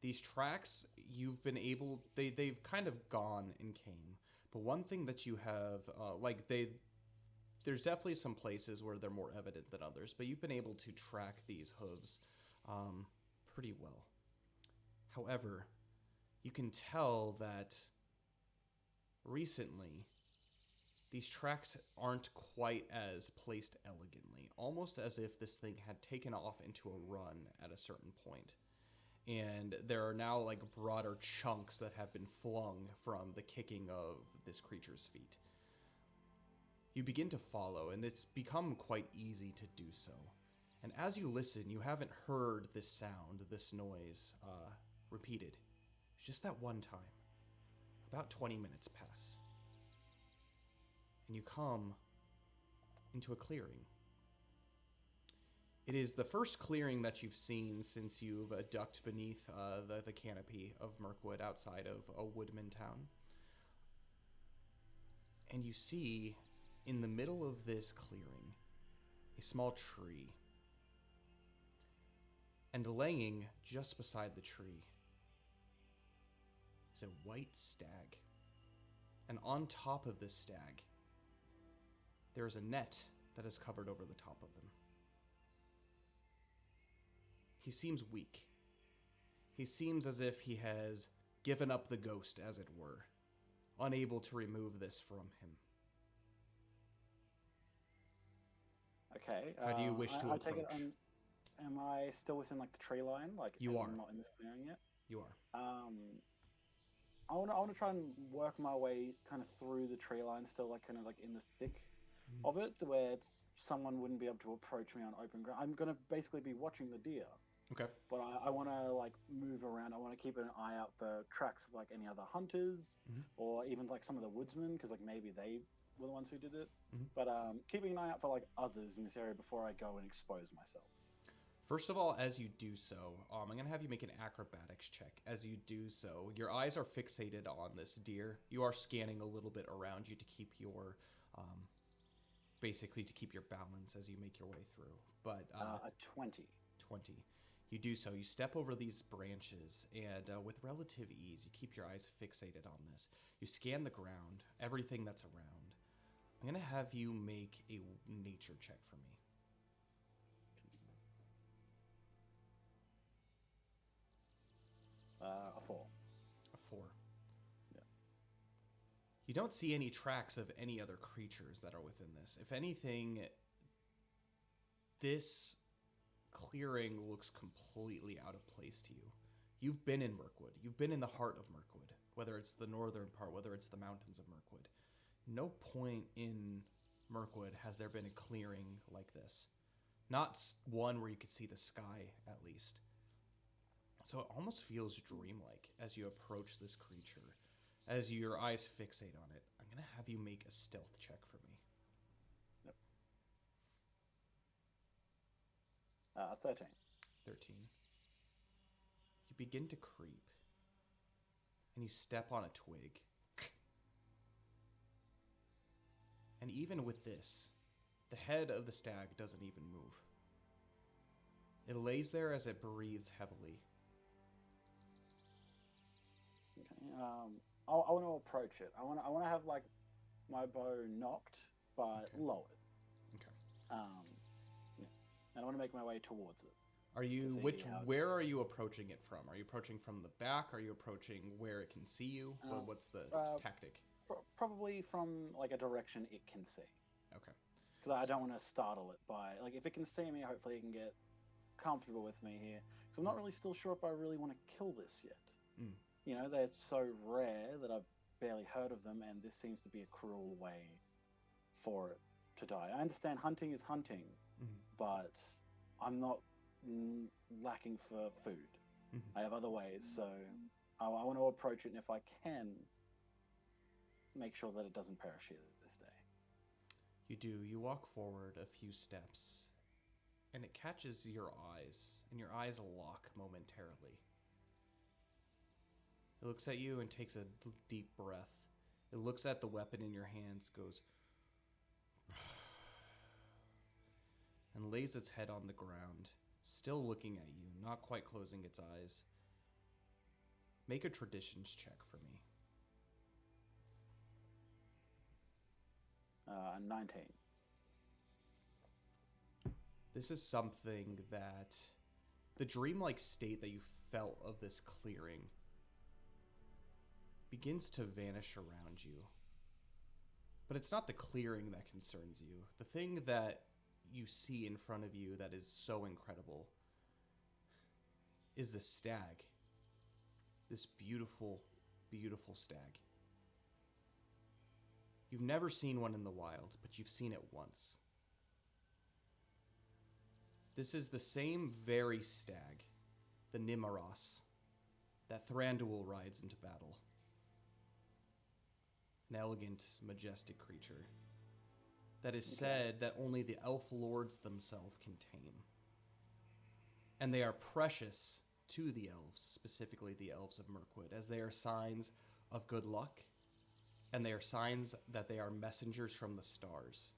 These tracks, you've been able... They've kind of gone and came. But one thing that you have... There's definitely some places where they're more evident than others, but you've been able to track these hooves pretty well. However, you can tell that recently... these tracks aren't quite as placed elegantly, almost as if this thing had taken off into a run at a certain point. And there are now like broader chunks that have been flung from the kicking of this creature's feet. You begin to follow, and it's become quite easy to do so. And as you listen, you haven't heard this sound, this noise, repeated. It's just that one time. About 20 minutes pass. And you come into a clearing. It is the first clearing that you've seen since you've ducked beneath the canopy of Mirkwood outside of a woodman town. And you see, in the middle of this clearing, a small tree. And laying just beside the tree is a white stag. And on top of this stag, there is a net that is covered over the top of him. He seems weak. He seems as if he has given up the ghost, as it were, unable to remove this from him. Okay. How do you wish to I approach? take it, am I still within like the tree line? Like You are. I'm not in this clearing yet. You are. I want to try and work my way kind of through the tree line, still like kind of like in the thick of it, where someone wouldn't be able to approach me on open ground. I'm gonna basically be watching the deer. Okay. But I want to like move around. I want to keep an eye out for tracks of like any other hunters, or even like some of the woodsmen, because like maybe they were the ones who did it. But keeping an eye out for like others in this area before I go and expose myself. First of all, as you do so, I'm going to have you make an acrobatics check. As you do so, your eyes are fixated on this deer. You are scanning a little bit around you to keep your, basically to keep your balance as you make your way through. But a 20. 20. You do so. You step over these branches, and with relative ease, you keep your eyes fixated on this. You scan the ground, everything that's around. I'm going to have you make a nature check for me. A 4. A 4. Yeah. You don't see any tracks of any other creatures that are within this. If anything, this clearing looks completely out of place to you. You've been in Mirkwood. You've been in the heart of Mirkwood, whether it's the northern part, whether it's the mountains of Mirkwood. No point in Mirkwood has there been a clearing like this. Not one where you could see the sky, at least. So it almost feels dreamlike as you approach this creature. As your eyes fixate on it, I'm going to have you make a stealth check for me. Yep. 13. 13. You begin to creep, and you step on a twig. And even with this, the head of the stag doesn't even move. It lays there as it breathes heavily. Okay. I want to approach it. I want to have like my bow knocked, but lowered. Okay. Yeah. And I want to make my way towards it. Are you where are you approaching it from? Are you approaching from the back? Are you approaching where it can see you? What's the tactic? Probably from like a direction it can see. Okay. Because I don't want to startle it by like if it can see me, hopefully it can get comfortable with me here. Because I'm not really still sure if I really want to kill this yet. You know, they're so rare that I've barely heard of them, and this seems to be a cruel way for it to die. I understand hunting is hunting, but I'm not lacking for food. I have other ways, so I want to approach it, and if I can, make sure that it doesn't perish here this day. You do. You walk forward a few steps, and it catches your eyes, and your eyes lock momentarily. It looks at you and takes a deep breath. It looks at the weapon in your hands, goes, and lays its head on the ground, still looking at you, not quite closing its eyes. Make a traditions check for me. 19. This is something that the dreamlike state that you felt of this clearing begins to vanish around you. But it's not the clearing that concerns you. The thing that you see in front of you that is so incredible is the stag. This beautiful, beautiful stag. You've never seen one in the wild, but you've seen it once. This is the same very stag, the Nimaros, that Thranduil rides into battle. An elegant, majestic creature that is said that only the elf lords themselves can tame. And they are precious to the elves, specifically the elves of Mirkwood, as they are signs of good luck, and they are signs that they are messengers from the stars.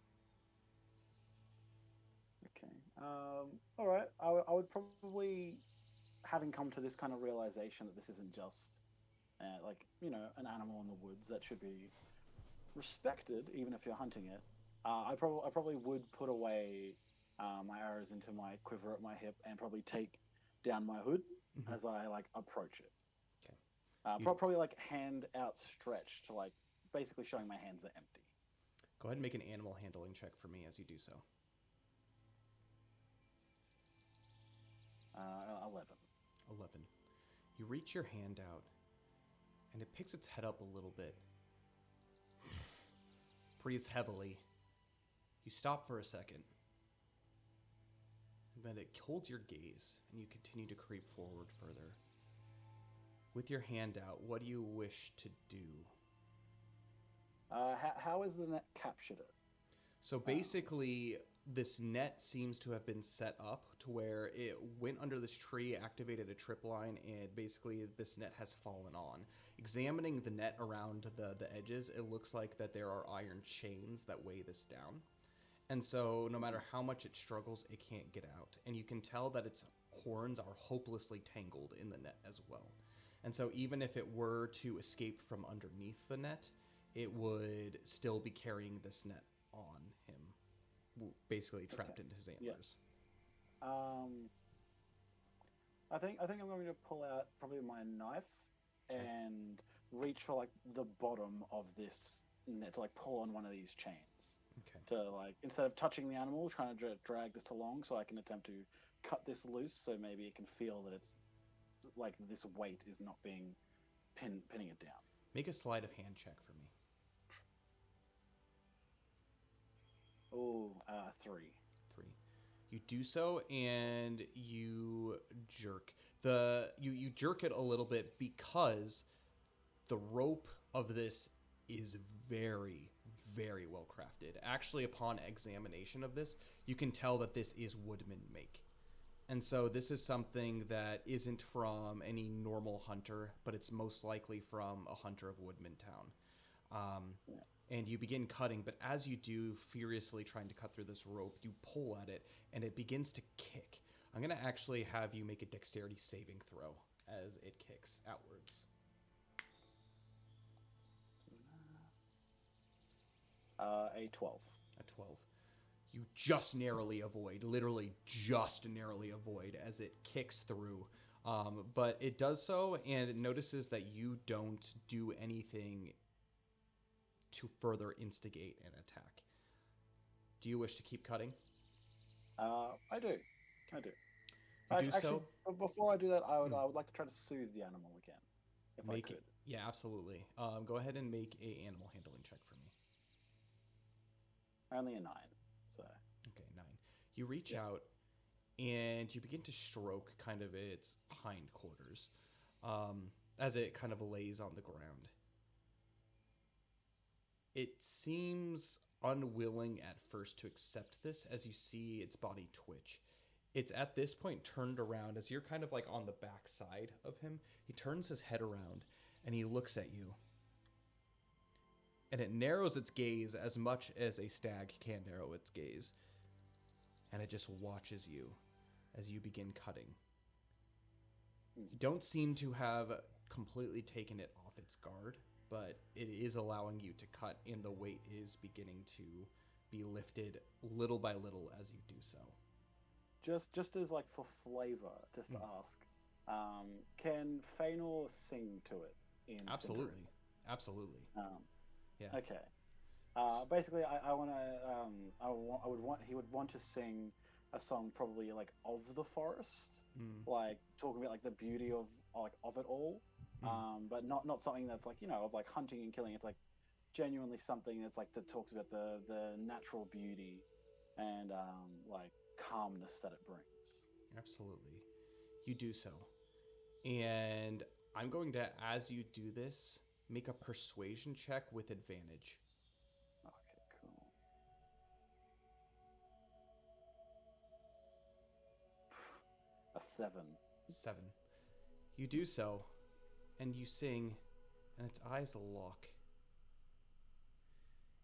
Okay. All right. I would probably, having come to this kind of realization that this isn't just like, an animal in the woods that should be respected, even if you're hunting it. I probably would put away my arrows into my quiver at my hip and probably take down my hood as I approach it. Okay. Probably hand outstretched to basically showing my hands are empty. Go ahead and make an animal handling check for me as you do so. 11. 11. You reach your hand out, and it picks its head up a little bit. Breathes heavily. You stop for a second. But it holds your gaze, and you continue to creep forward further. With your hand out, what do you wish to do? How has the net captured it? So basically, this net seems to have been set up to where it went under this tree, activated a trip line, and basically this net has fallen on. Examining the net around the edges, it looks like that there are iron chains that weigh this down. And so no matter how much it struggles, it can't get out. And you can tell that its horns are hopelessly tangled in the net as well. And so even if it were to escape from underneath the net, it would still be carrying this net on him, basically trapped into his antlers. Yeah. I think I'm going to pull out probably my knife and reach for the bottom of this net to pull on one of these chains. Okay. To instead of touching the animal, trying to drag this along so I can attempt to cut this loose so maybe it can feel that it's this weight is not being pinning it down. Make a sleight of hand check for me. Oh, 3. 3. You do so, and you jerk. You jerk it a little bit because the rope of this is very, very well crafted. Actually, upon examination of this, you can tell that this is woodman make. And so this is something that isn't from any normal hunter, but it's most likely from a hunter of Woodman Town. And you begin cutting, but as you do, furiously trying to cut through this rope, you pull at it, and it begins to kick. I'm going to actually have you make a dexterity saving throw as it kicks outwards. A 12. A 12. You just narrowly avoid, literally just narrowly avoid as it kicks through. But it does so, and it notices that you don't do anything to further instigate an attack. Do you wish to keep cutting? I do. You do so? Before I do that, I would like to try to soothe the animal again, if I could. Yeah, absolutely. Go ahead and make a animal handling check for me. Only a 9. So. Okay, 9. You reach out, and you begin to stroke kind of its hindquarters as it kind of lays on the ground. It seems unwilling at first to accept this as you see its body twitch. It's at this point turned around as you're kind of on the back side of him. He turns his head around and he looks at you. And it narrows its gaze as much as a stag can narrow its gaze. And it just watches you as you begin cutting. You don't seem to have completely taken it off its guard, but it is allowing you to cut, and the weight is beginning to be lifted little by little as you do so. Just as for flavor, just to ask, can Faenor sing to it? Absolutely. Yeah. Okay. Basically, I want to. He would want to sing a song, probably of the forest, talking about the beauty of it all. But not something that's of hunting and killing. It's genuinely something that's like that talks about the natural beauty and like calmness that it brings. Absolutely. You do so. And I'm going to, as you do this, make a persuasion check with advantage. Okay, cool. A 7. 7. You do so, and you sing, and its eyes lock.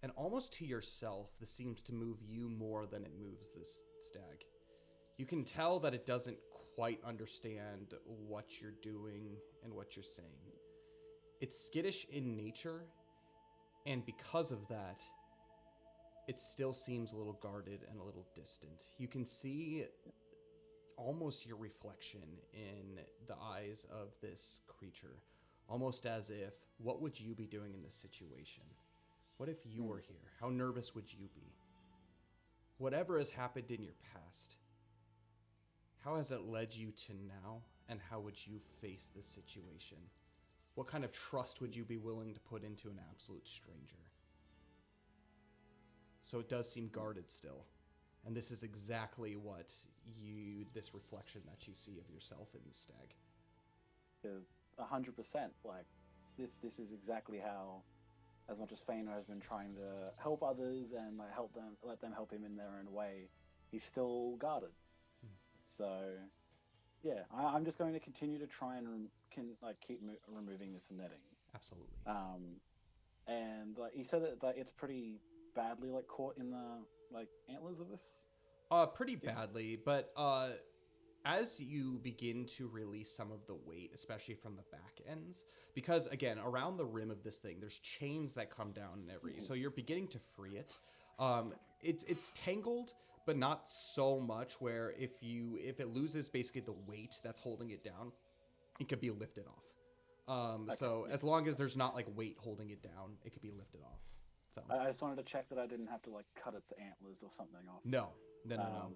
And almost to yourself, this seems to move you more than it moves this stag. You can tell that it doesn't quite understand what you're doing and what you're saying. It's skittish in nature, and because of that, it still seems a little guarded and a little distant. You can see almost your reflection in the eyes of this creature, almost as if, what would you be doing in this situation? What if you were here? How nervous would you be? Whatever has happened in your past, how has it led you to now, and how would you face this situation? What kind of trust would you be willing to put into an absolute stranger? So it does seem guarded still. And this is exactly what this reflection that you see of yourself in the stag. Is 100%. Like, this is exactly how, as much as Faenor has been trying to help others and like let them help him in their own way, he's still guarded. So, yeah, I'm just going to continue to try and keep removing this netting. Absolutely. And like you said that it's pretty badly like caught in the like antlers of this. Pretty badly, but as you begin to release some of the weight, especially from the back ends, because again, around the rim of this thing, there's chains that come down and so you're beginning to free it. It's tangled, but not so much where if it loses basically the weight that's holding it down, it could be lifted off. So as long as there's not like weight holding it down, it could be lifted off. So I just wanted to check that I didn't have to like cut its antlers or something off. No.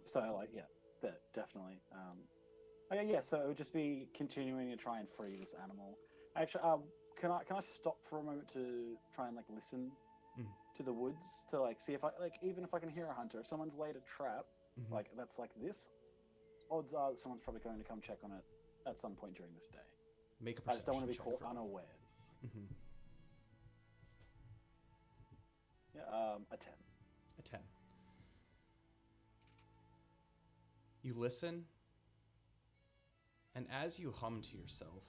So like, yeah, that definitely. Okay, yeah. So it would just be continuing to try and free this animal. Actually, can I stop for a moment to try and like listen to the woods to like see if even if I can hear a hunter, if someone's laid a trap, like that's like this, odds are that someone's probably going to come check on it at some point during this day. Make a perception. I just don't want to be check caught for unawares. Yeah, a 10. A 10. You listen, and as you hum to yourself,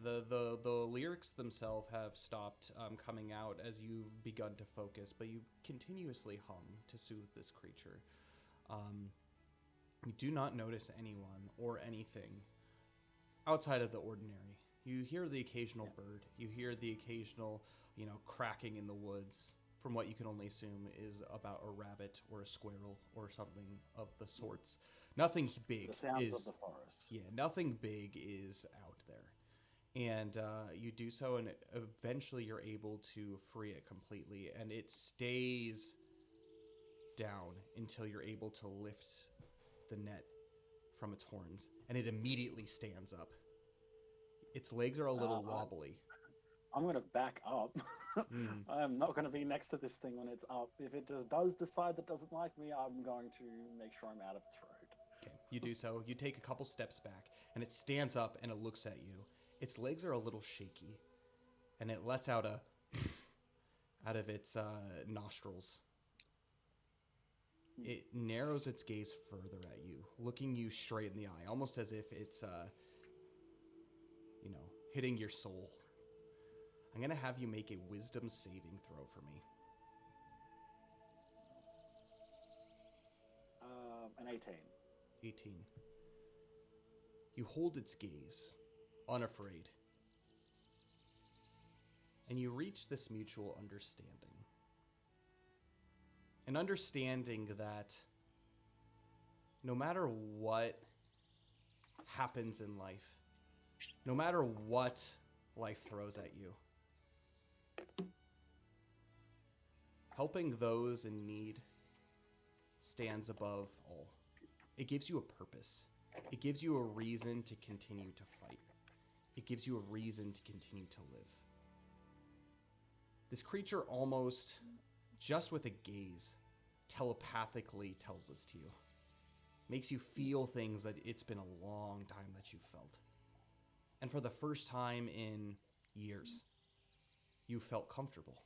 the lyrics themselves have stopped coming out as you've begun to focus, but you continuously hum to soothe this creature. You do not notice anyone or anything outside of the ordinary. You hear the occasional bird. You hear the occasional, cracking in the woods, from what you can only assume is about a rabbit or a squirrel or something of the sorts. Nothing big. The sounds of the forest. Yeah, nothing big is out there. And you do so, and eventually you're able to free it completely, and it stays down until you're able to lift the net from its horns, and it immediately stands up. Its legs are a little wobbly. I'm going to back up. I'm not going to be next to this thing when it's up. If it does decide that doesn't like me, I'm going to make sure I'm out of its road. Okay, you do so. You take a couple steps back, and it stands up, and it looks at you. Its legs are a little shaky, and it lets out a out of its nostrils. It narrows its gaze further at you, looking you straight in the eye, almost as if it's, hitting your soul. I'm going to have you make a wisdom saving throw for me. An 18. 18. You hold its gaze, unafraid. And you reach this mutual understanding. An understanding that no matter what happens in life, no matter what life throws at you, helping those in need stands above all. It gives you a purpose. It gives you a reason to continue to fight. It gives you a reason to continue to live. This creature almost, just with a gaze, telepathically tells this to you. Makes you feel things that it's been a long time that you've felt. And for the first time in years, you felt comfortable.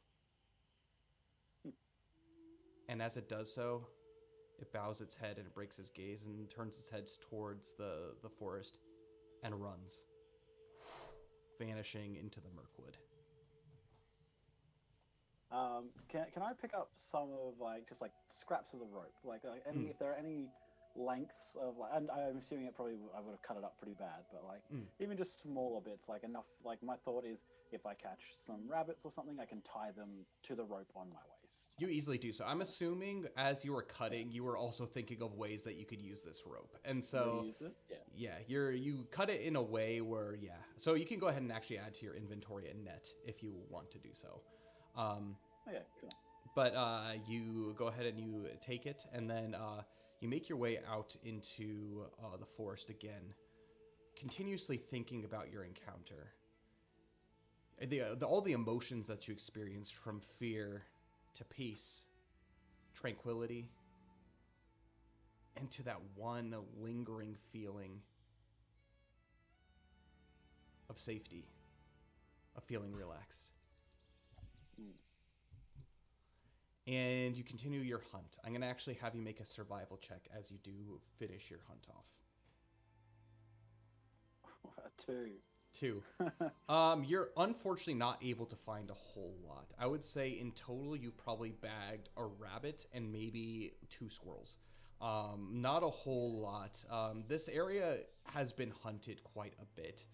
And as it does so, it bows its head and it breaks its gaze and turns its head towards the forest and runs, vanishing into the Mirkwood. Can I pick up some of just scraps of the rope? Any if there are any lengths of and I'm assuming I would have cut it up pretty bad, but even just smaller bits, enough. My thought is if I catch some rabbits or something, I can tie them to the rope on my waist. You easily do so. I'm assuming as you were cutting, you were also thinking of ways that you could use this rope, and so use it? Yeah, you cut it in a way where so you can go ahead and actually add to your inventory a net if you want to do so. Okay, cool. But you go ahead and you take it, and then you make your way out into the forest again, continuously thinking about your encounter. All the emotions that you experienced, from fear to peace, tranquility, and to that one lingering feeling of safety, of feeling relaxed. And you continue your hunt. I'm going to actually have you make a survival check as you do finish your hunt off. 2. You're unfortunately not able to find a whole lot. I would say in total you've probably bagged a rabbit and maybe 2 squirrels. Not a whole lot. This area has been hunted quite a bit,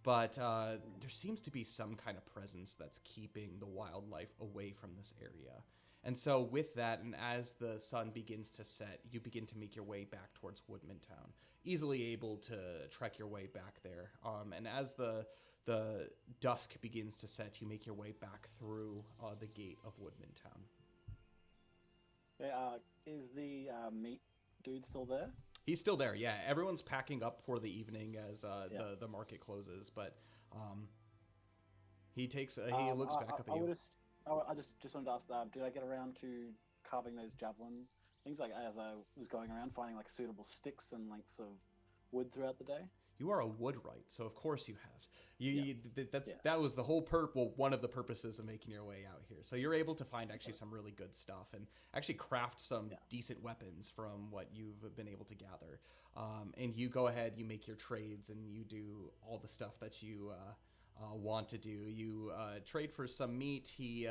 but there seems to be some kind of presence that's keeping the wildlife away from this area. And so with that, and as the sun begins to set, you begin to make your way back towards Woodman Town, easily able to trek your way back there. And as the dusk begins to set, you make your way back through the gate of Woodman Town. Is the meat dude still there? He's still there, yeah. Everyone's packing up for the evening as the market closes, but he looks back up at you. I just wanted to ask, did I get around to carving those javelin things? As I was going around, finding suitable sticks and lengths of wood throughout the day. You are a woodwright, so of course you have. That was the whole one of the purposes of making your way out here. So you're able to find actually some really good stuff and actually craft some decent weapons from what you've been able to gather. And you go ahead, you make your trades, and you do all the stuff that you want to do. You trade for some meat. He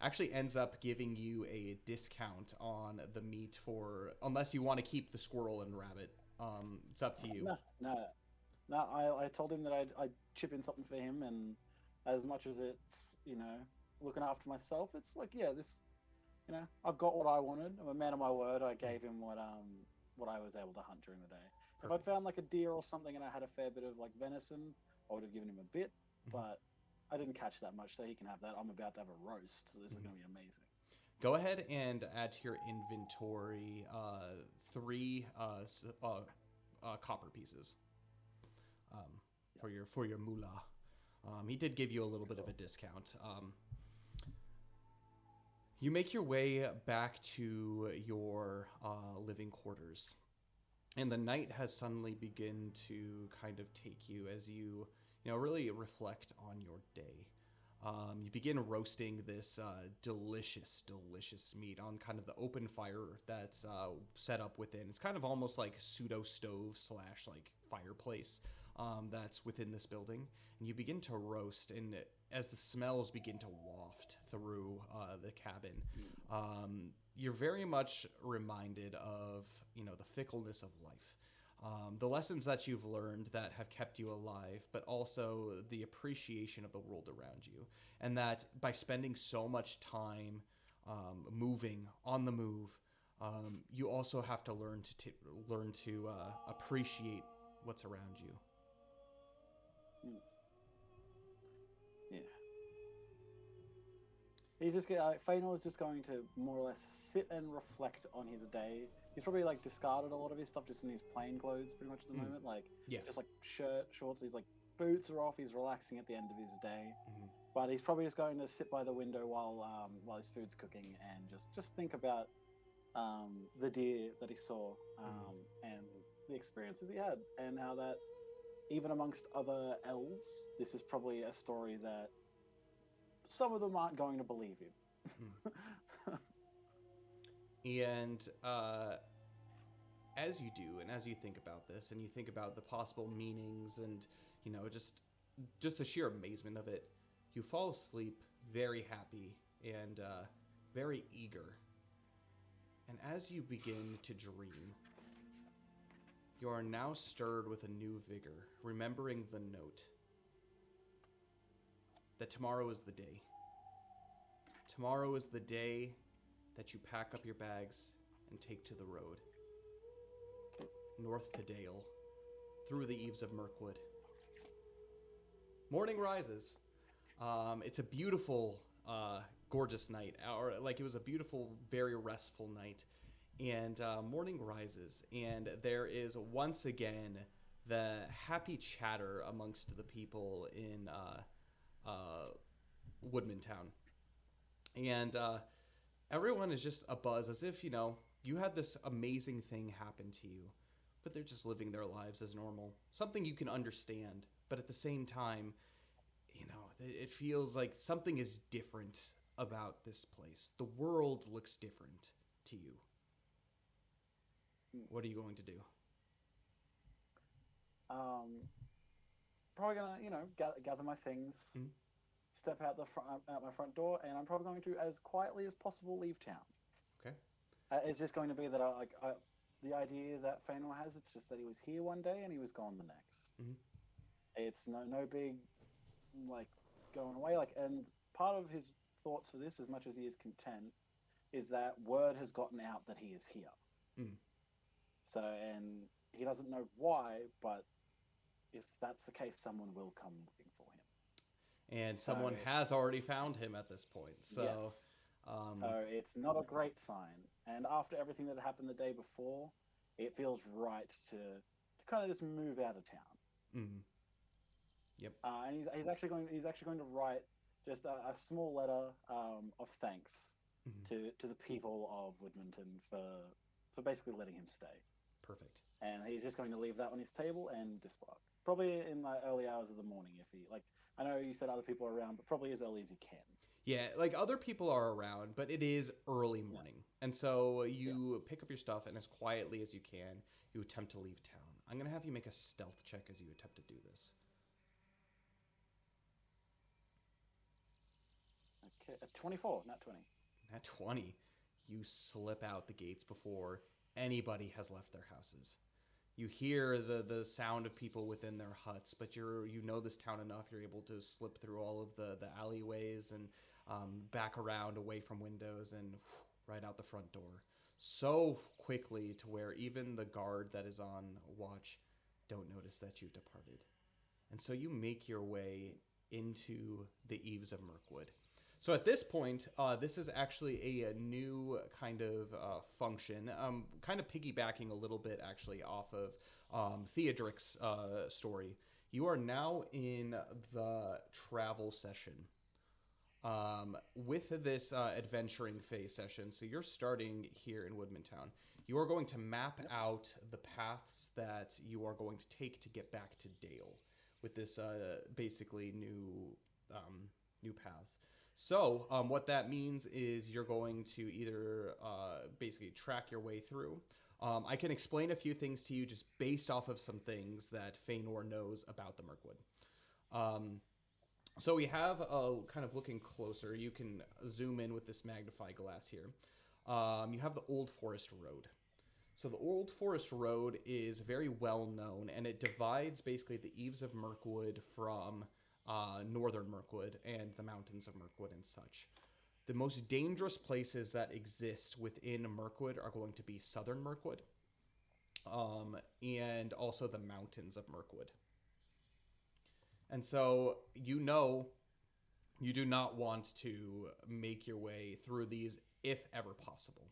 actually ends up giving you a discount on the meat unless you want to keep the squirrel and rabbit. It's up to you. No. I told him that I'd chip in something for him, and as much as it's looking after myself, it's this. I've got what I wanted. I'm a man of my word. I gave him what I was able to hunt during the day. Perfect. If I'd found a deer or something and I had a fair bit of venison, I would have given him a bit. But I didn't catch that much, so he can have that. I'm about to have a roast, so this is going to be amazing. Go ahead and add to your inventory 3 copper pieces for your moolah. He did give you a little bit of a discount. You make your way back to your living quarters, and the night has suddenly begun to kind of take you as you really reflect on your day. You begin roasting this delicious meat on kind of the open fire that's set up within. It's kind of almost like pseudo stove / fireplace that's within this building. And you begin to roast, and as the smells begin to waft through the cabin, you're very much reminded of the fickleness of life. The lessons that you've learned that have kept you alive, but also the appreciation of the world around you. And that by spending so much time moving, on the move, you also have to learn to appreciate what's around you. Yeah. Faenor is just going to more or less sit and reflect on his day. He's probably discarded a lot of his stuff just in his plain clothes pretty much at the moment. Just shirt, shorts. He's boots are off. He's relaxing at the end of his day, but he's probably just going to sit by the window while his food's cooking and just think about the deer that he saw and the experiences he had, and how that even amongst other elves, this is probably a story that some of them aren't going to believe in. And as you do, and as you think about this, and you think about the possible meanings, and just the sheer amazement of it, you fall asleep very happy and very eager. And as you begin to dream, you are now stirred with a new vigor, remembering the note that tomorrow is the day. Tomorrow is the day that you pack up your bags and take to the road. North to Dale, through the eaves of Mirkwood. Morning rises. It's a beautiful, gorgeous night. It was a beautiful, very restful night. And morning rises, and there is once again the happy chatter amongst the people in Woodman Town. And everyone is just abuzz, as if, you had this amazing thing happen to you, but they're just living their lives as normal. Something you can understand, but at the same time, it feels like something is different about this place. The world looks different to you. What are you going to do? Probably gonna, gather my things, step out my front door, and I'm probably going to, as quietly as possible, leave town. Okay. It's just going to be that the idea that Faenor has, it's just that he was here one day and he was gone the next. It's no big going away. And part of his thoughts for this, as much as he is content, is that word has gotten out that he is here. So, and he doesn't know why, but if that's the case, someone will come looking for him. And someone has already found him at this point. So, yes. So it's not a great sign. And after everything that happened the day before, it feels right to kind of just move out of town. Yep. And he's actually going to write just a small letter of thanks to the people of Woodmanton for basically letting him stay. Perfect. And he's just going to leave that on his table and disembark. Probably in the early hours of the morning, if he I know you said other people are around, but probably as early as he can. Yeah, other people are around, but it is early morning. And so you pick up your stuff, and as quietly as you can, you attempt to leave town. I'm going to have you make a stealth check as you attempt to do this. Okay, 24, not 20. At 20, you slip out the gates before anybody has left their houses. You hear the sound of people within their huts, but you know this town enough. You're able to slip through all of the alleyways and back around away from windows and right out the front door. So quickly to where even the guard that is on watch don't notice that you've departed. And so you make your way into the eaves of Mirkwood. So at this point, this is actually a new kind of function, kind of piggybacking a little bit actually off of Theodric's story. You are now in the travel session with this adventuring phase session. So you're starting here in Woodman Town. You are going to map out the paths that you are going to take to get back to Dale with this basically new paths. So what that means is you're going to either basically track your way through. I can explain a few things to you just based off of some things that Faenor knows about the Mirkwood. So we have kind of looking closer. You can zoom in with this magnify glass here. You have the Old Forest Road. So the Old Forest Road is very well known, and it divides basically the eaves of Mirkwood from northern Mirkwood and the mountains of Mirkwood and such. The most dangerous places that exist within Mirkwood are going to be southern Mirkwood and also the mountains of Mirkwood. And so you do not want to make your way through these if ever possible.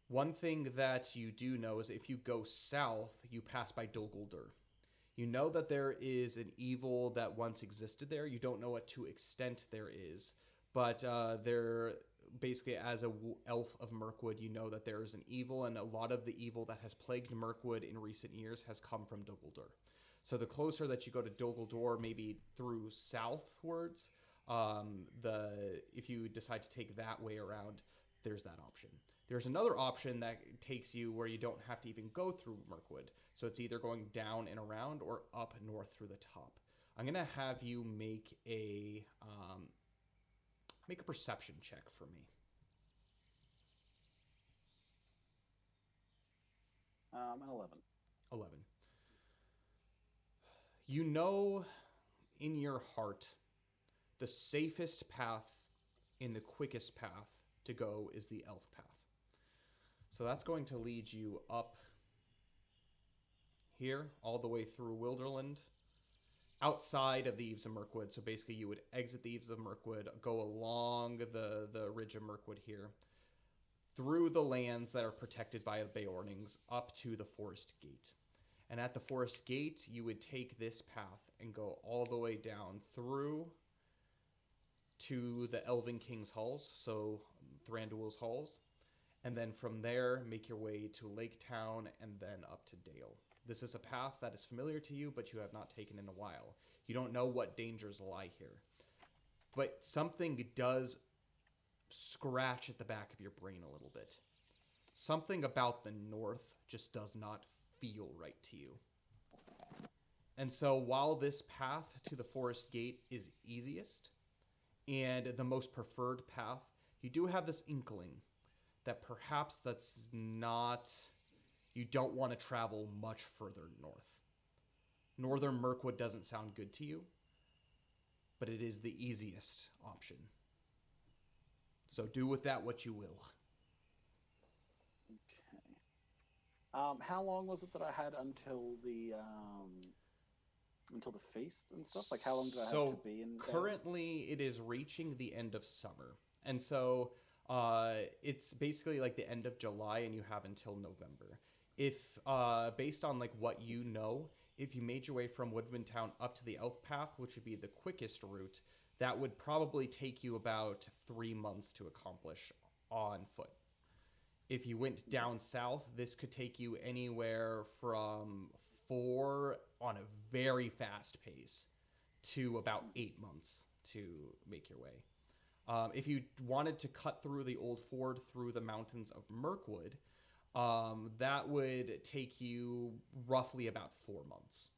One thing that you do know is if you go south, you pass by Dol Guldur. You know that there is an evil that once existed there. You don't know what to extent there is, but there basically, as a elf of Mirkwood, you know that there is an evil, and a lot of the evil that has plagued Mirkwood in recent years has come from Dol Guldur. So the closer that you go to Dol Guldur, maybe through southwards, if you decide to take that way around, there's that option. There's another option that takes you where you don't have to even go through Mirkwood. So it's either going down and around or up north through the top. I'm going to have you make a perception check for me. An 11. 11. You know in your heart the safest path and the quickest path to go is the elf path. So that's going to lead you up here, all the way through Wilderland, outside of the Eaves of Mirkwood. So basically you would exit the Eaves of Mirkwood, go along the ridge of Mirkwood here, through the lands that are protected by the Beornings, up to the Forest Gate. And at the Forest Gate, you would take this path and go all the way down through to the Elven King's Halls, so Thranduil's Halls. And then from there, make your way to Lake Town and then up to Dale. This is a path that is familiar to you, but you have not taken in a while. You don't know what dangers lie here. But something does scratch at the back of your brain a little bit. Something about the north just does not feel right to you. And so while this path to the Forest Gate is easiest and the most preferred path, you do have this inkling that perhaps that's not... You don't want to travel much further north. Northern Mirkwood doesn't sound good to you, but it is the easiest option. So do with that what you will. Okay. How long was it that I had until the feast and stuff? Like, how long do I have to be in there? Currently, it is reaching the end of summer, and so it's basically like the end of July, and you have until November. If based on like what you know, if you made your way from Woodman Town up to the Elf Path, which would be the quickest route, that would probably take you about 3 months to accomplish on foot. If you went down south, this could take you anywhere from 4 on a very fast pace to about 8 months to make your way. If you wanted to cut through the Old Ford through the mountains of Mirkwood, that would take you roughly about 4 months.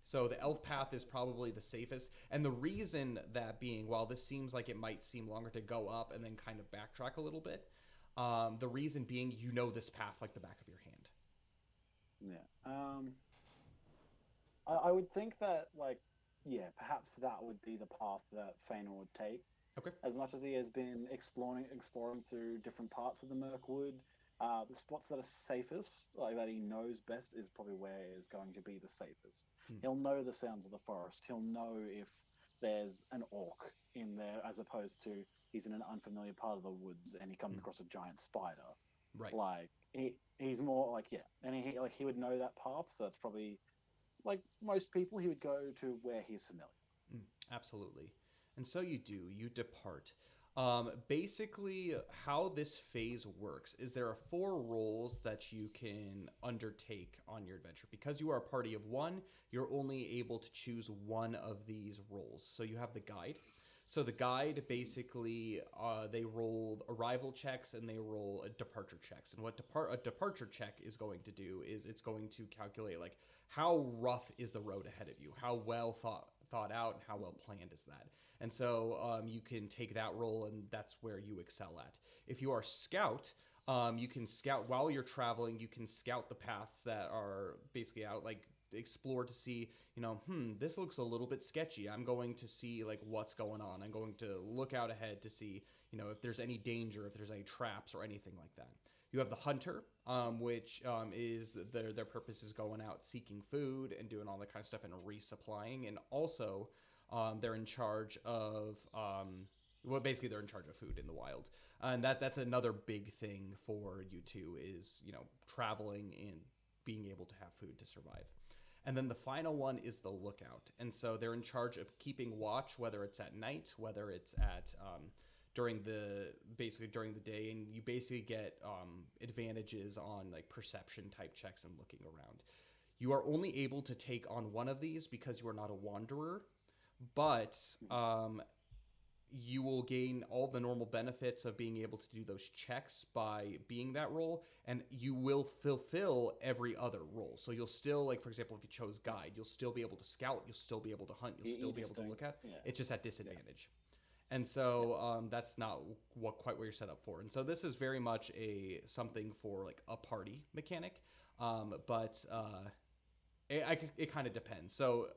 So the Elf Path is probably the safest. And the reason that being, while this seems like it might seem longer to go up and then kind of backtrack a little bit, the reason being you know this path like the back of your hand. Yeah. I would think that, like, yeah, perhaps that would be the path that Faenor would take. Okay. As much as he has been exploring through different parts of the Mirkwood, the spots that are safest, like that he knows best, is probably where is going to be the safest. He'll know the sounds of the forest. He'll know if there's an orc in there, as opposed to he's in an unfamiliar part of the woods and he comes across a giant spider. Right. Like he's more like, yeah, and he would know that path. So it's probably, like most people, he would go to where he's familiar. Absolutely. And so you depart. Basically, how this phase works is there are 4 roles that you can undertake on your adventure. Because you are a party of 1, you're only able to choose one of these roles. So you have the guide. So the guide, basically, they roll arrival checks and they roll departure checks. And what a departure check is going to do is it's going to calculate, like, how rough is the road ahead of you? How well thought out and how well planned is that? And so you can take that role, and that's where you excel at. If you are scout, you can scout while you're traveling. You can scout the paths that are basically out, like explore to see, this looks a little bit sketchy. I'm going to see like what's going on. I'm going to look out ahead to see, if there's any danger, if there's any traps or anything like that. You have the hunter, which is their purpose is going out seeking food and doing all that kind of stuff and resupplying, and also they're in charge of basically they're in charge of food in the wild, and that's another big thing for you two is traveling and being able to have food to survive. And then the final one is the lookout. And so they're in charge of keeping watch, whether it's at night, whether it's at during the day, and you basically get advantages on like perception type checks and looking around. You are only able to take on one of these because you are not a wanderer, but you will gain all the normal benefits of being able to do those checks by being that role, and you will fulfill every other role. So you'll still, like, for example, if you chose guide, you'll still be able to scout, you'll still be able to hunt, you'll still be able to look at. Yeah. It's just at disadvantage. Yeah. And so that's not quite what you're set up for. And so this is very much something for like a party mechanic, but it kind of depends. So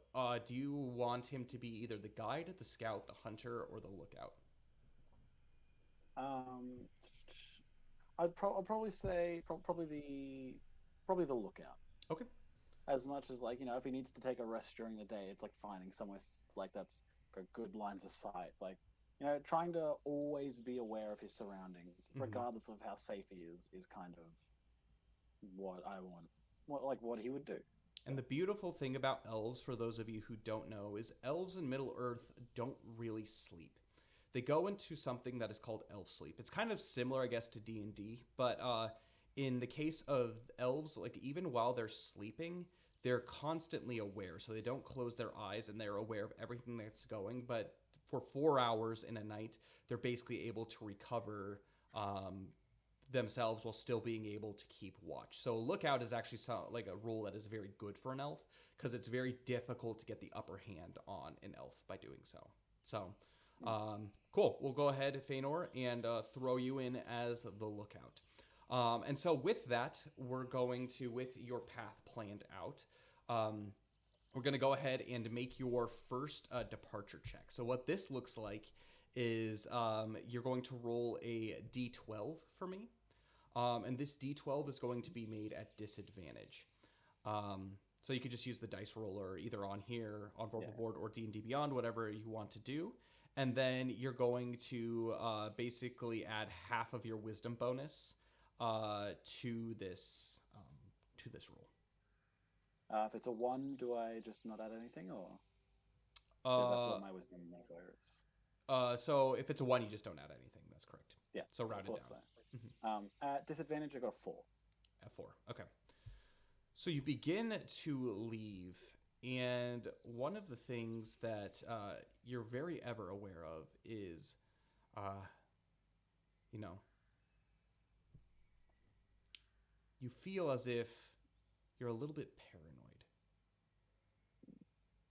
do you want him to be either the guide, the scout, the hunter, or the lookout? I'll probably say probably the lookout. Okay. As much as, like, if he needs to take a rest during the day, it's like finding somewhere like that's got good lines of sight. Like, trying to always be aware of his surroundings, regardless of how safe he is kind of what I want, what he would do. And the beautiful thing about elves, for those of you who don't know, is elves in Middle-earth don't really sleep. They go into something that is called elf sleep. It's kind of similar, I guess, to D&D, but in the case of elves, like, even while they're sleeping, they're constantly aware. So they don't close their eyes, and they're aware of everything that's going. But for 4 hours in a night, they're basically able to recover themselves while still being able to keep watch. So lookout is actually like a role that is very good for an elf, because it's very difficult to get the upper hand on an elf by doing so. So cool. We'll go ahead, Faenor, and throw you in as the lookout. And so with that, we're going to, with your path planned out, we're going to go ahead and make your first departure check. So what this looks like is you're going to roll a D12 for me. And this D12 is going to be made at disadvantage. So you could just use the dice roller either on here, on Verbal Board, or D&D Beyond, whatever you want to do. And then you're going to basically add half of your wisdom bonus to this roll. If it's a 1, do I just not add anything, or? That's what my wisdom modifier is. So if it's a 1, you just don't add anything. That's correct. Yeah. So round it down. So. At disadvantage, I got a 4. At 4. Okay. So you begin to leave, and one of the things that you're very ever aware of is, you feel as if you're a little bit paranoid.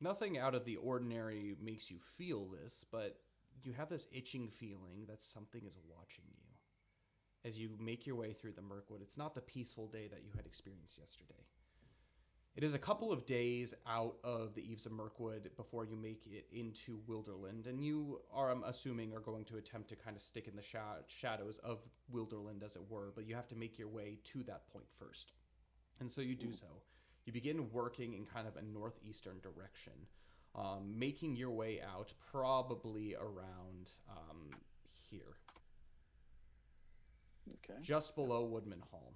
Nothing out of the ordinary makes you feel this, but you have this itching feeling that something is watching you as you make your way through the Mirkwood. It's not the peaceful day that you had experienced yesterday. It is a couple of days out of the Eaves of Mirkwood before you make it into Wilderland, and you are, I'm assuming, are going to attempt to kind of stick in the shadows of Wilderland, as it were, but you have to make your way to that point first. And so you do so. You begin working in kind of a northeastern direction, making your way out probably around here. Okay. Just below Woodman Hall.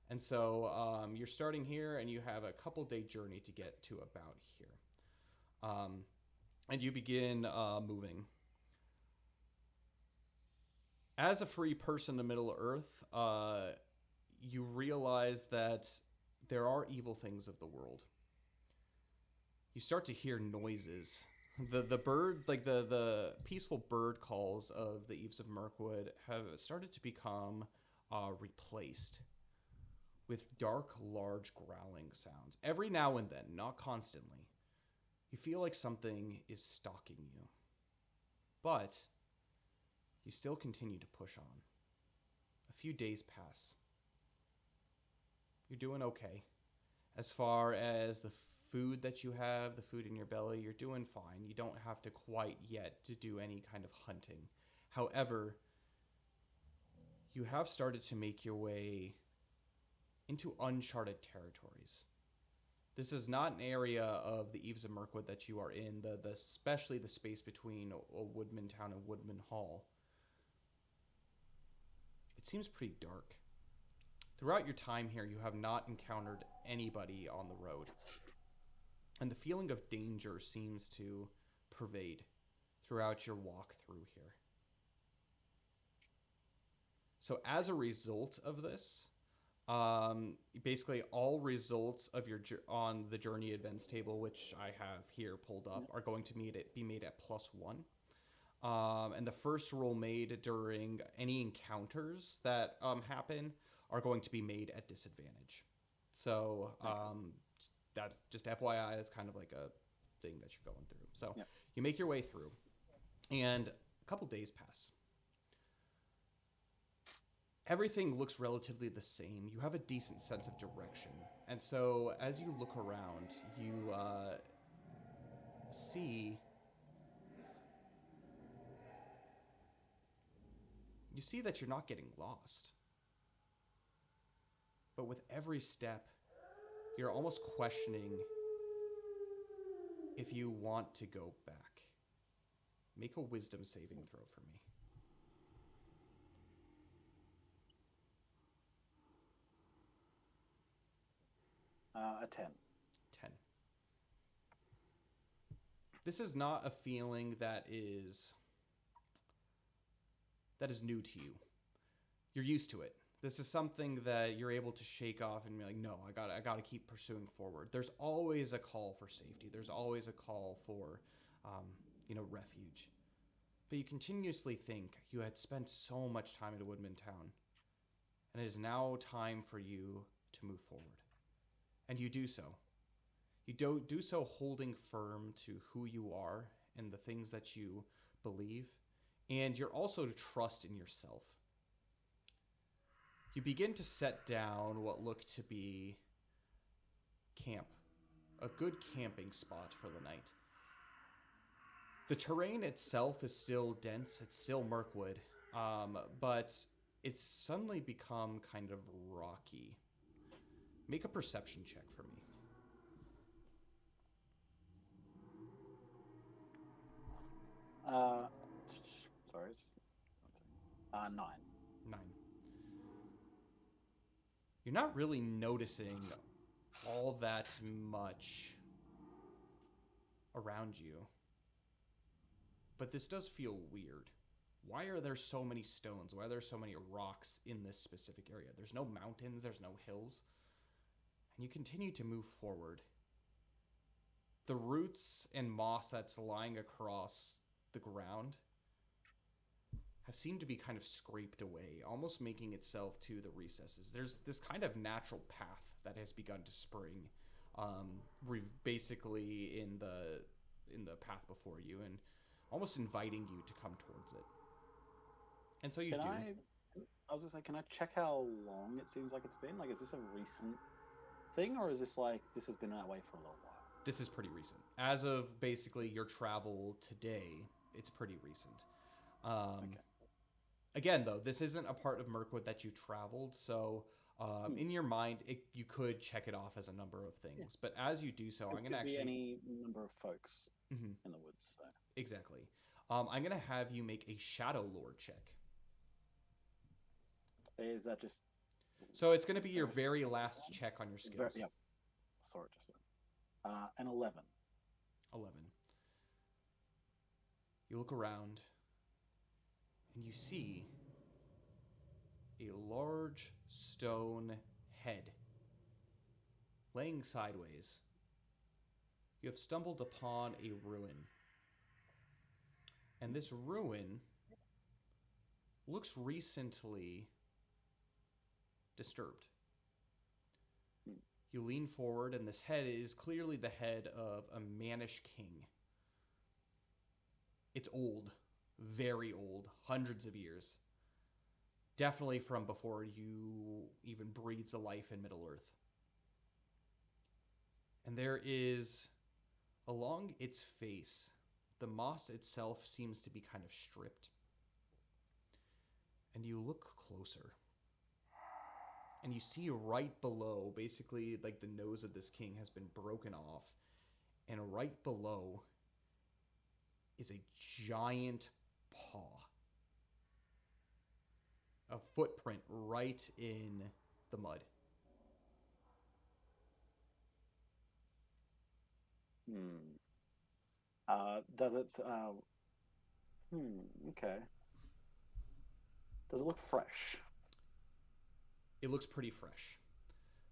And so you're starting here, and you have a couple-day journey to get to about here. And you begin moving. As a free person in Middle-earth, you realize that there are evil things of the world. You start to hear noises. The bird, like the peaceful bird calls of the Eaves of Mirkwood have started to become replaced with dark, large growling sounds. Every now and then, not constantly, you feel like something is stalking you. But you still continue to push on. A few days pass. You're doing okay. As far as the food that you have, the food in your belly, you're doing fine. You don't have to quite yet to do any kind of hunting. However, you have started to make your way into uncharted territories. This is not an area of the Eaves of Mirkwood that you are in, especially the space between Woodman Town and Woodman Hall. It seems pretty dark. Throughout your time here, you have not encountered anybody on the road. And the feeling of danger seems to pervade throughout your walk through here. So as a result of this, basically all results of your on the journey events table, which I have here pulled up, are going to be made at +1. And the first roll made during any encounters that happen are going to be made at disadvantage. So that just FYI, it's kind of like a thing that you're going through. So you make your way through, and a couple days pass. Everything looks relatively the same. You have a decent sense of direction. And so as you look around, you see that you're not getting lost. But with every step, you're almost questioning if you want to go back. Make a wisdom saving throw for me. A 10. 10. This is not a feeling that is new to you. You're used to it. This is something that you're able to shake off and be like, no, I gotta keep pursuing forward. There's always a call for safety. There's always a call for, refuge. But you continuously think you had spent so much time at Woodman Town, and it is now time for you to move forward. And you do so. You do so holding firm to who you are and the things that you believe, and you're also to trust in yourself. You begin to set down what look to be camp, a good camping spot for the night. The terrain itself is still dense, it's still Mirkwood, but it's suddenly become kind of rocky. Make a perception check for me. Sorry, it's just 9. 9. You're not really noticing all that much around you, but this does feel weird. Why are there so many stones? Why are there so many rocks in this specific area? There's no mountains, there's no hills. And you continue to move forward. The roots and moss that's lying across the ground have seemed to be kind of scraped away, almost making itself to the recesses. There's this kind of natural path that has begun to spring, basically in the path before you, and almost inviting you to come towards it. And so you do. I was gonna say, can I check how long it seems like it's been? Like, is this a recent thing, or is this like this has been that way for a little while? This is pretty recent. As of basically your travel today, it's pretty recent. Okay. Again, though, this isn't a part of Mirkwood that you traveled, so in your mind, you could check it off as a number of things. Yeah. But as you do so, I'm going to actually... It could be any number of folks in the woods. So. Exactly. I'm going to have you make a Shadow Lore check. Is that just... So it's going to be your very last check on your skills. Yep. Sorry, just an 11. 11. You look around, and you see a large stone head laying sideways. You have stumbled upon a ruin. And this ruin looks recently disturbed. You lean forward, and this head is clearly the head of a mannish king. It's old, very old, hundreds of years. Definitely from before you even breathed the life in Middle-earth. And there is, along its face, the moss itself seems to be kind of stripped. And you look closer. And you see right below, basically like the nose of this king has been broken off. And right below is a giant paw. A footprint right in the mud. Does it? Okay. Does it look fresh? It looks pretty fresh.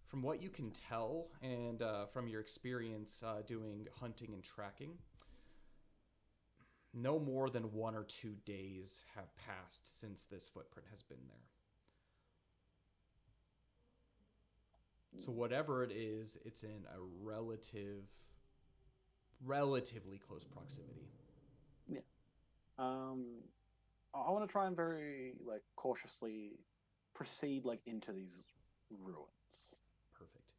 From what you can tell, and from your experience doing hunting and tracking, no more than 1 or 2 days have passed since this footprint has been there. So whatever it is, it's in a relatively close proximity. Yeah. I want to try and very cautiously proceed into these ruins. Perfect.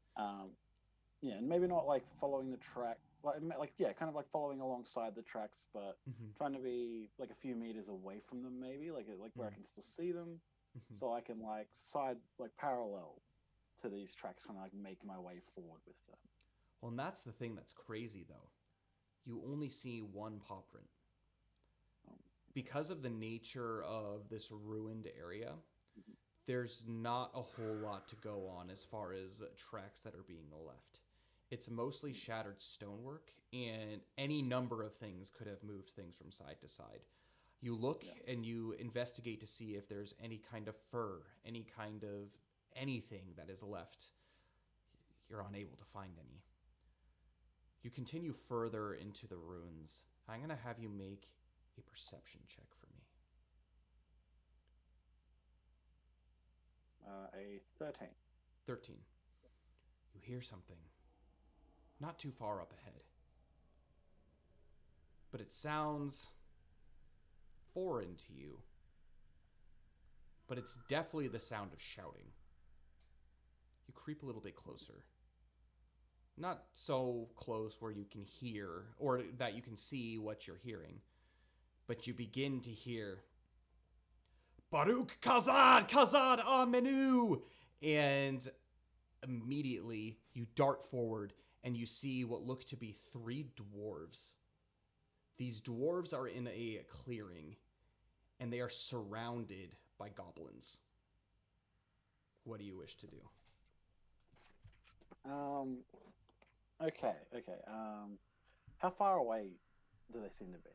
Yeah, and maybe not following the track, kind of following alongside the tracks, but trying to be a few meters away from them, maybe where I can still see them, so I can side parallel to these tracks, kind of make my way forward with them. Well, and that's the thing that's crazy though. You only see one paw print. Because of the nature of this ruined area, there's not a whole lot to go on as far as tracks that are being left. It's mostly shattered stonework, and any number of things could have moved things from side to side. You look and you investigate to see if there's any kind of fur, any kind of anything that is left. You're unable to find any. You continue further into the ruins. I'm going to have you make a perception check for me. A 13. 13. You hear something not too far up ahead, but it sounds foreign to you, but it's definitely the sound of shouting. You creep a little bit closer. Not so close where you can hear or that you can see what you're hearing, but you begin to hear Baruch Kazad, Kazad Anew, and immediately you dart forward and you see what look to be 3 dwarves. These dwarves are in a clearing and they are surrounded by goblins. What do you wish to do? Okay. How far away do they seem to be?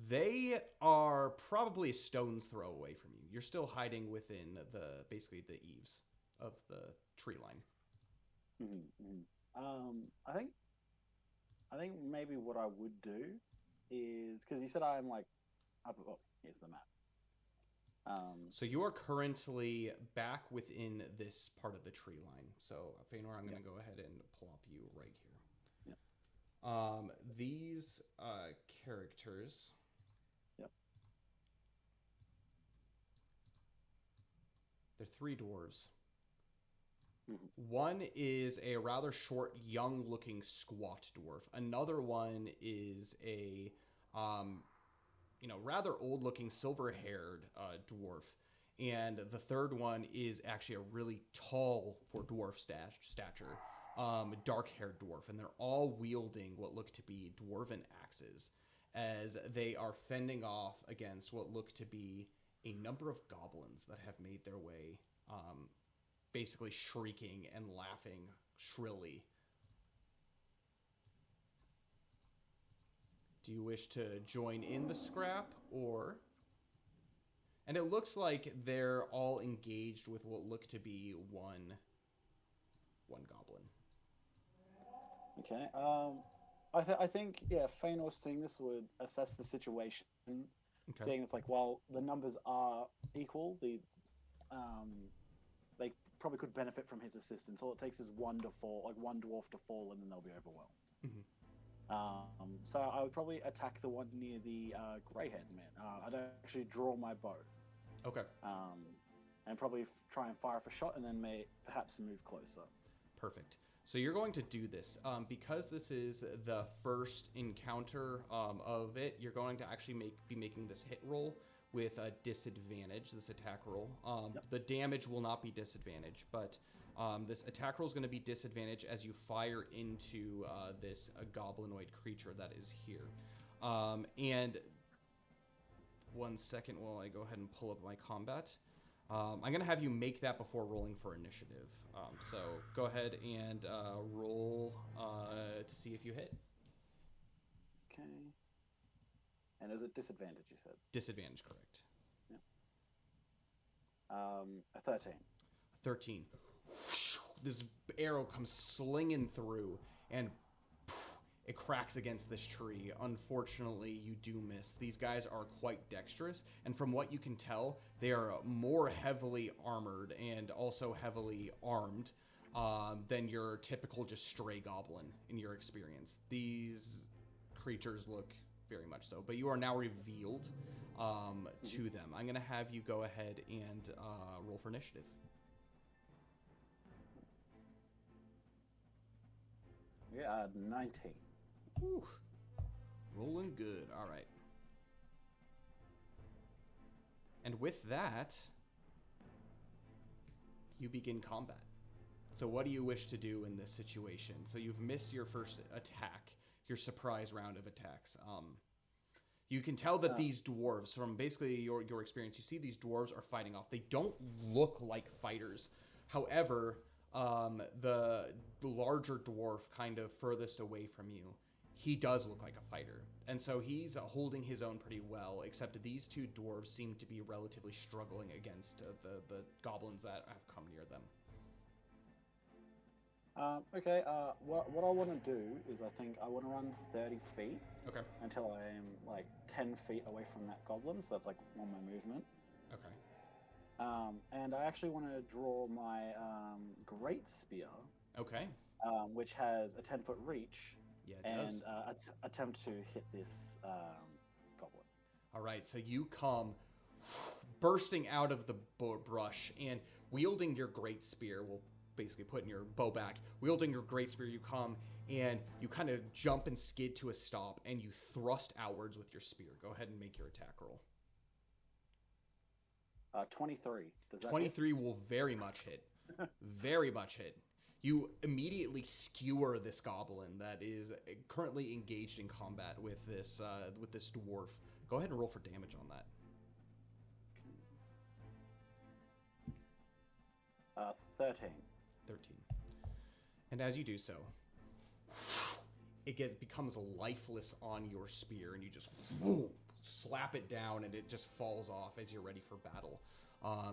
They are probably a stone's throw away from you. You're still hiding within basically the eaves of the tree line. I think maybe what I would do is, because you said I'm up. Oh, here's the map. So you are currently back within this part of the tree line. So Faenor, I'm going to go ahead and plop you right here. Yeah. These characters. Yep. They're 3 dwarves. One is a rather short, young-looking squat dwarf. Another one is a, rather old-looking, silver-haired dwarf. And the third one is actually a really tall, for dwarf stature, dark-haired dwarf. And they're all wielding what look to be dwarven axes as they are fending off against what look to be a number of goblins that have made their way basically shrieking and laughing shrilly. Do you wish to join in the scrap, or... And it looks like they're all engaged with what look to be one goblin. Okay. I think Faenor seeing this would assess the situation, seeing it's while the numbers are equal, they probably could benefit from his assistance. All it takes is one dwarf to fall, and then they'll be overwhelmed. So I would probably attack the one near the grey-haired man. I'd actually draw my bow. Okay. And probably try and fire off a shot, and then perhaps move closer. Perfect. So you're going to do this. Because this is the first encounter of it, you're going to actually be making this hit roll with a disadvantage, this attack roll. The damage will not be disadvantage, but this attack roll is going to be disadvantage as you fire into this goblinoid creature that is here. And 1 second while I go ahead and pull up my combat. I'm going to have you make that before rolling for initiative. So go ahead and roll to see if you hit. Okay. And is it disadvantage, you said? Disadvantage, correct. Yeah. A 13. 13. This arrow comes slinging through, and it cracks against this tree. Unfortunately, you do miss. These guys are quite dexterous, and from what you can tell, they are more heavily armored and also heavily armed than your typical just stray goblin in your experience. These creatures look very much so, but you are now revealed to them. I'm going to have you go ahead and roll for initiative. Yeah, 19. Whew. Rolling good. All right. And with that, you begin combat. So what do you wish to do in this situation? So you've missed your first attack, your surprise round of attacks. You can tell that these dwarves, from basically your experience, you see these dwarves are fighting off. They don't look like fighters. However, the larger dwarf kind of furthest away from you, he does look like a fighter. And so he's holding his own pretty well, except these two dwarves seem to be relatively struggling against the goblins that have come near them. Okay, what I want to do is I think I want to run 30 feet. Okay. Until I am like 10 feet away from that goblin, so that's like on my movement. Okay. And I actually want to draw my great spear. Okay. Which has a 10-foot reach. Yeah, it does. And attempt to hit this goblin. All right, so you come bursting out of the brush and wielding your great spear. We'll basically put in your bow back. Wielding your great spear, you come and you kind of jump and skid to a stop, and you thrust outwards with your spear. Go ahead and make your attack roll. 23. Does that 23 hit? will very much hit. Very much hit. You immediately skewer this goblin that is currently engaged in combat with this dwarf. Go ahead and roll for damage on that. 13. 13. And as you do so, it becomes lifeless on your spear, and you just slap it down, and it just falls off as you're ready for battle.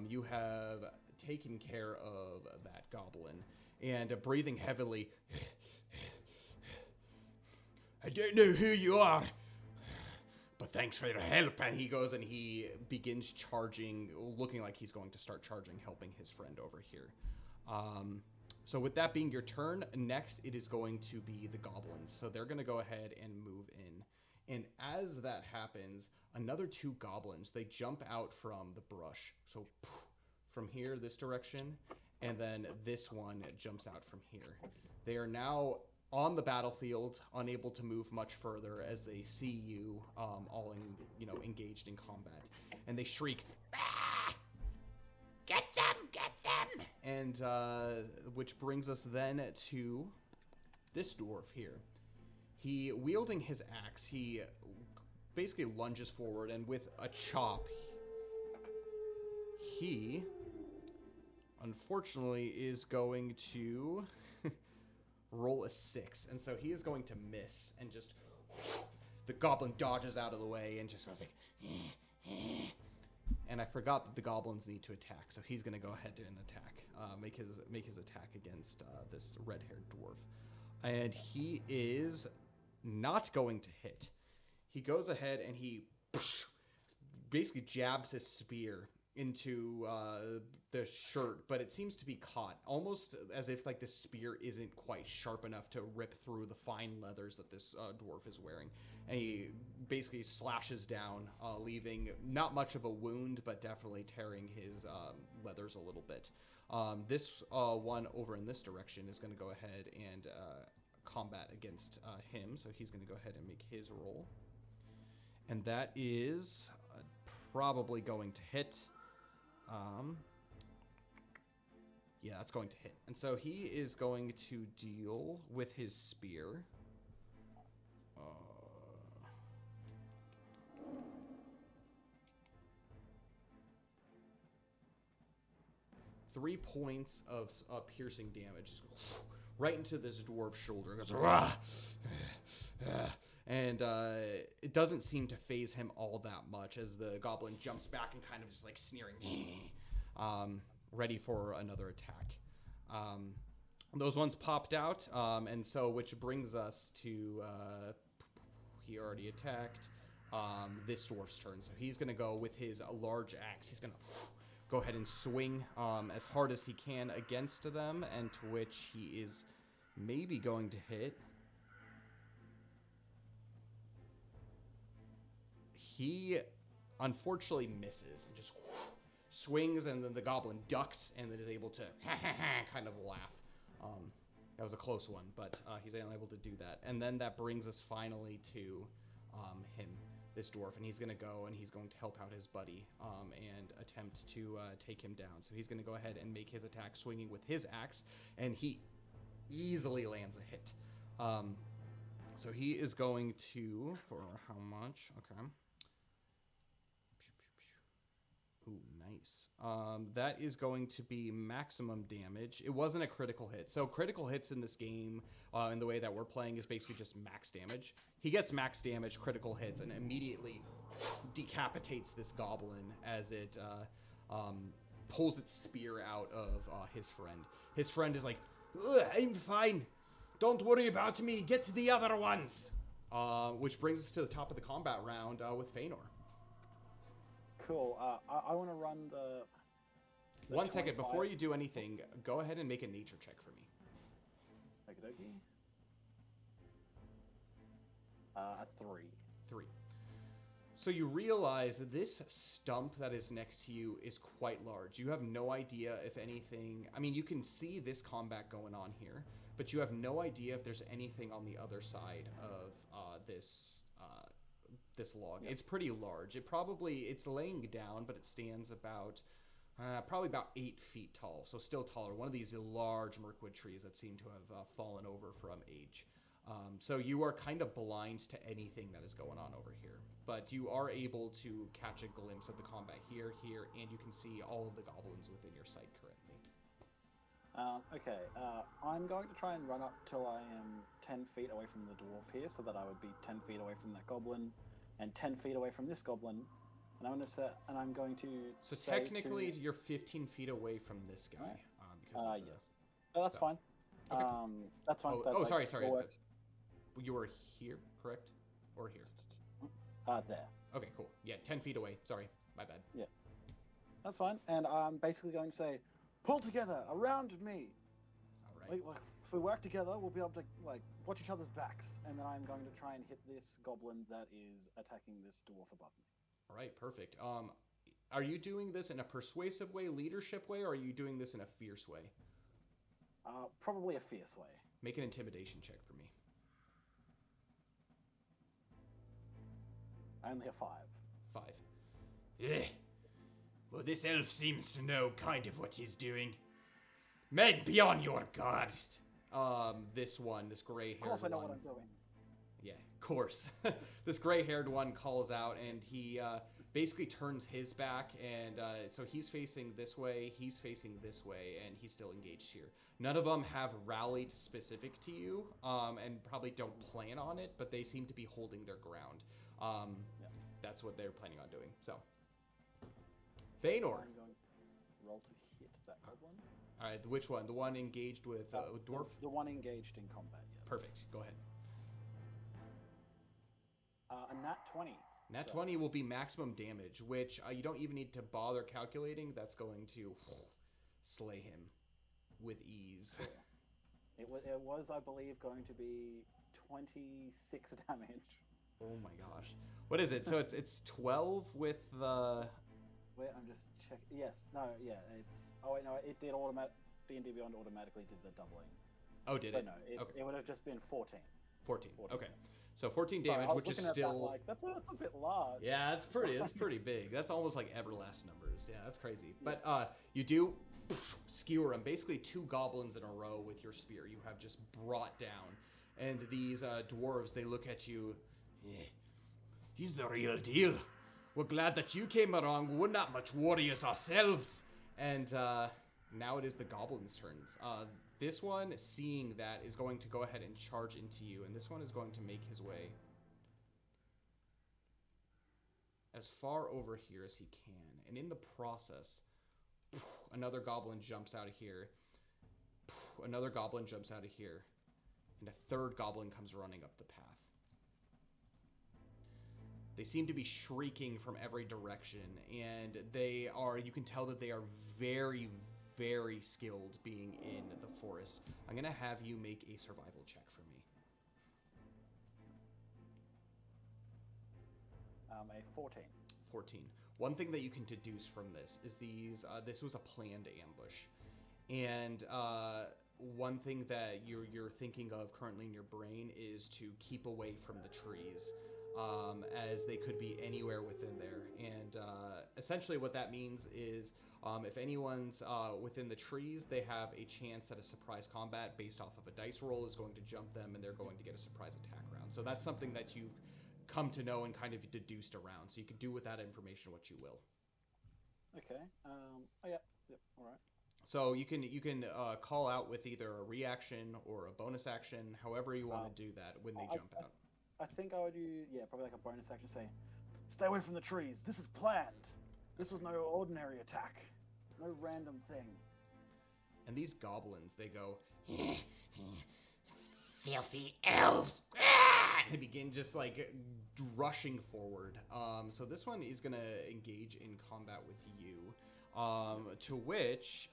You have taken care of that goblin, and breathing heavily, I don't know who you are, but thanks for your help. And he goes and he begins charging, looking like he's going to start charging, helping his friend over here. So with that being your turn, next it is going to be the goblins. So they're going to go ahead and move in. And as that happens, another two goblins, they jump out from the brush. So from here, this direction, and then this one jumps out from here. They are now on the battlefield, unable to move much further as they see you all engaged in combat. And they shriek, "Ah! Get them! Get them!" And which brings us then to this dwarf here. He, wielding his axe, he basically lunges forward, and with a chop, he unfortunately is going to roll a 6. And so he is going to miss, and just the goblin dodges out of the way and just goes like, and I forgot that the goblins need to attack, so he's going to go ahead and attack, make his attack against this red-haired dwarf. And he is not going to hit. He goes ahead and he basically jabs his spear into the shirt, but it seems to be caught, almost as if like the spear isn't quite sharp enough to rip through the fine leathers that this dwarf is wearing. And he basically slashes down, leaving not much of a wound, but definitely tearing his leathers a little bit. This one over in this direction is going to go ahead and combat against him, so he's going to go ahead and make his roll. And that is probably going to hit. Yeah, that's going to hit. And so he is going to deal with his spear. 3 points of piercing damage. Just right into this dwarf's shoulder. It goes, "Rah! And it doesn't seem to phase him all that much as the goblin jumps back and kind of just like sneering, ready for another attack. Those ones popped out, and so which brings us to he already attacked this dwarf's turn. So he's going to go with his large axe. He's going to go ahead and swing as hard as he can against them, and to which he is maybe going to hit. He unfortunately misses and just swings, and then the goblin ducks and then is able to kind of laugh. That was a close one, but he's unable to do that. And then that brings us finally to him, this dwarf, and he's going to go and he's going to help out his buddy and attempt to take him down. So he's going to go ahead and make his attack swinging with his axe, and he easily lands a hit. So he is going to, for how much? Okay. Ooh, nice. That is going to be maximum damage. It wasn't a critical hit. So critical hits in this game, in the way that we're playing, is basically just max damage. He gets max damage, critical hits, and immediately decapitates this goblin as it pulls its spear out of his friend. His friend is like, "I'm fine. Don't worry about me. Get to the other ones." Which brings us to the top of the combat round with Faenor. Cool. I want to run the 1 second, before you do anything, go ahead and make a nature check for me. Okie dokie. A 3. 3. So you realize that this stump that is next to you is quite large. You have no idea if anything... I mean, you can see this combat going on here, but you have no idea if there's anything on the other side of this log. Yep. It's pretty large. It's laying down, but it stands about probably about 8 feet tall, so still taller. One of these large mirkwood trees that seem to have fallen over from age. So you are kind of blind to anything that is going on over here, but you are able to catch a glimpse of the combat here, and you can see all of the goblins within your sight currently. Okay, I'm going to try and run up till I am 10 feet away from the dwarf here, so that I would be 10 feet away from that goblin, and 10 feet away from this goblin, and I'm going to. So technically, you're 15 feet away from this guy. Because yes. Oh, that's fine. Okay. That's fine. Sorry. You were here, correct? Or here? There. Okay, cool. Yeah, 10 feet away. Sorry, my bad. Yeah. That's fine. And I'm basically going to say, pull together around me. All right. If we work together, we'll be able to watch each other's backs. And then I'm going to try and hit this goblin that is attacking this dwarf above me. All right, perfect. Are you doing this in a persuasive way, leadership way, or are you doing this in a fierce way? Probably a fierce way. Make an intimidation check for me. Only a 5. 5. Yeah. Well, this elf seems to know kind of what he's doing. Men, be on your guard. This gray-haired one. Of course I know what I'm doing. Yeah, of course. This gray-haired one calls out, and he basically turns his back, and so he's facing this way, he's facing this way, and he's still engaged here. None of them have rallied specific to you, and probably don't plan on it, but they seem to be holding their ground. That's what they're planning on doing. So, Faenor. I'm going to roll to hit that goblin. All right, which one? The one engaged with dwarf? The one engaged in combat, yes. Perfect. Go ahead. A nat 20. Nat 20 will be maximum damage, which you don't even need to bother calculating. That's going to slay him with ease. Cool. It was, I believe, going to be 26 damage. Oh my gosh. What is it? So it's 12 with the... Wait, I'm just checking. Yes. No, yeah, it's... Oh, wait, no, it did D&D Beyond automatically did the doubling. Oh, did so it? No, okay. It would have just been 14. 14. Okay. So 14 damage, which is still... That's a bit large. Yeah, it's pretty big. That's almost like Everlast numbers. Yeah, that's crazy. Yeah. But you do skewer them. Basically 2 goblins in a row with your spear. You have just brought down. And these dwarves, they look at you... Yeah. He's the real deal. We're glad that you came along. We're not much warriors ourselves. And Now it is the goblins' turns. This one, seeing that, is going to go ahead and charge into you, and this one is going to make his way as far over here as he can. And in the process, another goblin jumps out of here. Another goblin jumps out of here. And a third goblin comes running up the path. They seem to be shrieking from every direction, and you can tell that they are very, very skilled being in the forest. I'm going to have you make a survival check for me. A 14. 14. One thing that you can deduce from this is this was a planned ambush. And one thing that you're thinking of currently in your brain is to keep away from the trees, as they could be anywhere within there. And essentially what that means is if anyone's within the trees, they have a chance that a surprise combat based off of a dice roll is going to jump them, and they're going to get a surprise attack round. So that's something that you've come to know and kind of deduced around. So you can do with that information what you will. Okay. Yep, all right. So you can call out with either a reaction or a bonus action, however you want to do that when they jump out. I think I would do, probably like a bonus action saying, stay away from the trees. This is planned. This was no ordinary attack. No random thing. And these goblins, they go, Filthy elves! they begin just like rushing forward. So this one is going to engage in combat with you. To which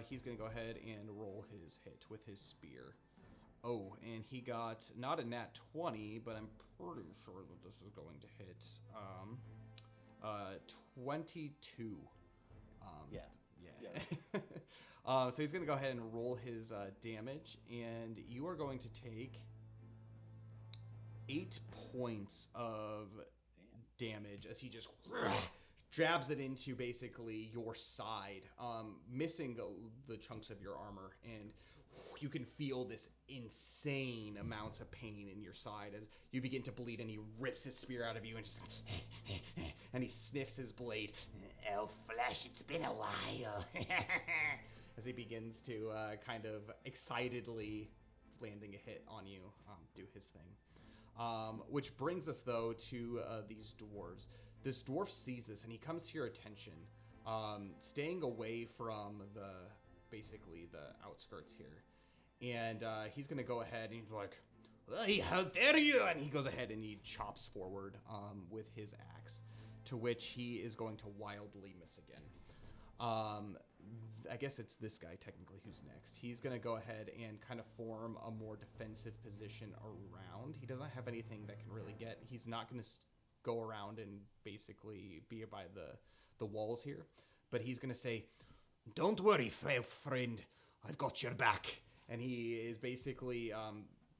he's going to go ahead and roll his hit with his spear. Oh, and he got not a nat 20, but I'm pretty sure that this is going to hit 22. Yeah. So he's going to go ahead and roll his damage, and you are going to take 8 points of damage as he just jabs it into basically your side, missing the chunks of your armor, and you can feel this insane amounts of pain in your side as you begin to bleed, and he rips his spear out of you and just and he sniffs his blade. Elf flesh, it's been a while. As he begins to kind of excitedly landing a hit on you, do his thing. Which brings us, though, to these dwarves. This dwarf sees this, and he comes to your attention, staying away from basically the outskirts here. And he's going to go ahead, and he's like, hey, how dare you! And he goes ahead and he chops forward with his axe, to which he is going to wildly miss again. I guess it's this guy, technically, who's next. He's going to go ahead and kind of form a more defensive position around. He doesn't have anything that can really get. He's not going to go around and basically be by the walls here. But he's going to say, don't worry, friend. I've got your back. And he is basically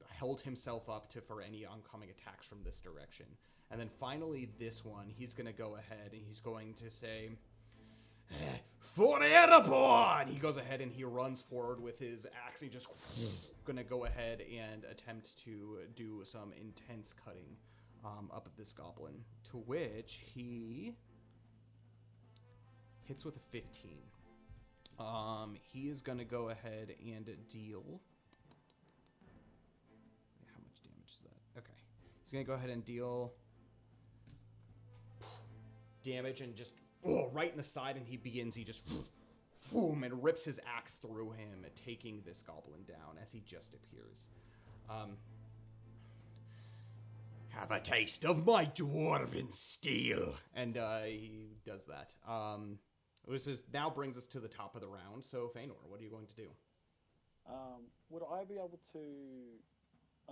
held himself up for any oncoming attacks from this direction. And then finally, this one, he's going to go ahead and he's going to say, for Erabor! And he goes ahead and he runs forward with his axe. And just going to go ahead and attempt to do some intense cutting up of this goblin. To which he hits with a 15. He is going to go ahead and deal. How much damage is that? Okay. He's going to go ahead and deal damage and just right in the side, and he just boom, and rips his axe through him, taking this goblin down as he just appears. Have a taste of my dwarven steel. And he does that. This now brings us to the top of the round. So, Faenor, what are you going to do? Would I be able to...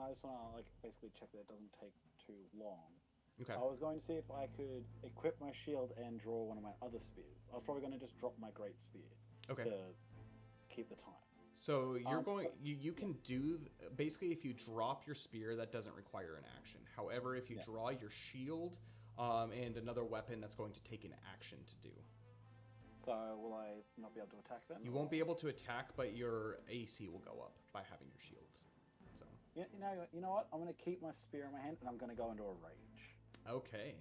I just want to basically check that it doesn't take too long. Okay. I was going to see if I could equip my shield and draw one of my other spears. I was probably going to just drop my great spear to keep the time. So you're you can do, basically if you drop your spear, that doesn't require an action. However, if you draw your shield and another weapon, that's going to take an action to do. So will I not be able to attack then? You won't be able to attack, but your AC will go up by having your shield. So. You know what? I'm going to keep my spear in my hand, and I'm going to go into a rage. Okay.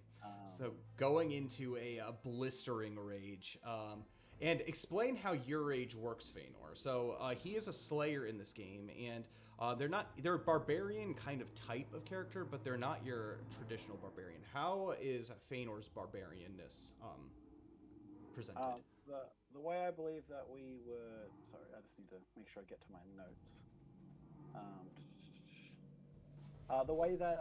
So going into a blistering rage, And explain how your rage works, Faenor. So he is a slayer in this game, and they're a barbarian kind of type of character, but they're not your traditional barbarian. How is Faenor's barbarianness presented? The way I believe that we were... Sorry, I just need to make sure I get to my notes. The way that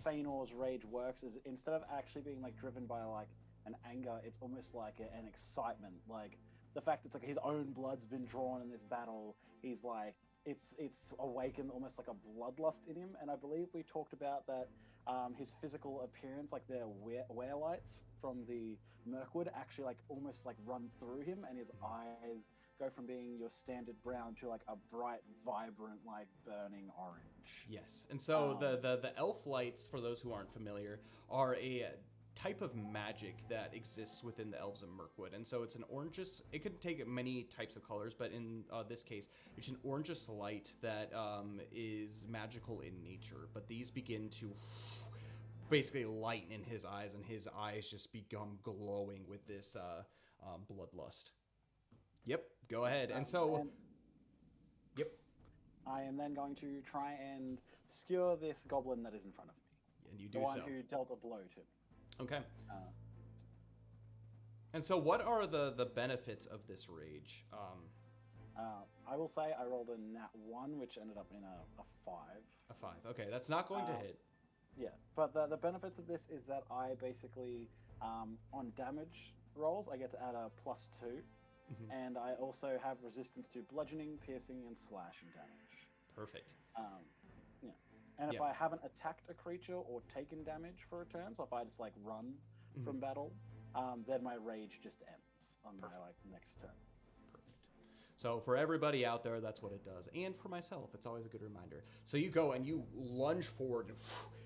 Faenor's rage works is instead of actually being like driven by like an anger, it's almost like an excitement. Like the fact that it's like his own blood's been drawn in this battle. He's like it's awakened almost like a bloodlust in him. And I believe we talked about that his physical appearance, like the wear lights from the Mirkwood, actually like almost like run through him, and his eyes go from being your standard brown to like a bright, vibrant, like burning orange. Yes, and so the elf lights, for those who aren't familiar, are a type of magic that exists within the elves of Mirkwood, and so it's an oranges. It can take many types of colors, but in this case, it's an oranges light that is magical in nature. But these begin to basically lighten in his eyes, and his eyes just become glowing with this bloodlust. Yep, go ahead. And so, yep. I am then going to try and skewer this goblin that is in front of me. And you do the so. one who dealt a blow to me. Okay. And so what are the benefits of this rage? I will say I rolled a nat 1, which ended up in a 5. A 5. Okay, that's not going to hit. Yeah, but the benefits of this is that I basically, on damage rolls, I get to add a +2. Mm-hmm. And I also have resistance to bludgeoning, piercing, and slashing damage. Perfect. Yeah. And if I haven't attacked a creature or taken damage for a turn, so if I just like run from battle, then my rage just ends on my like next turn. Perfect. So for everybody out there, that's what it does. And for myself, it's always a good reminder. So you go and you lunge forward,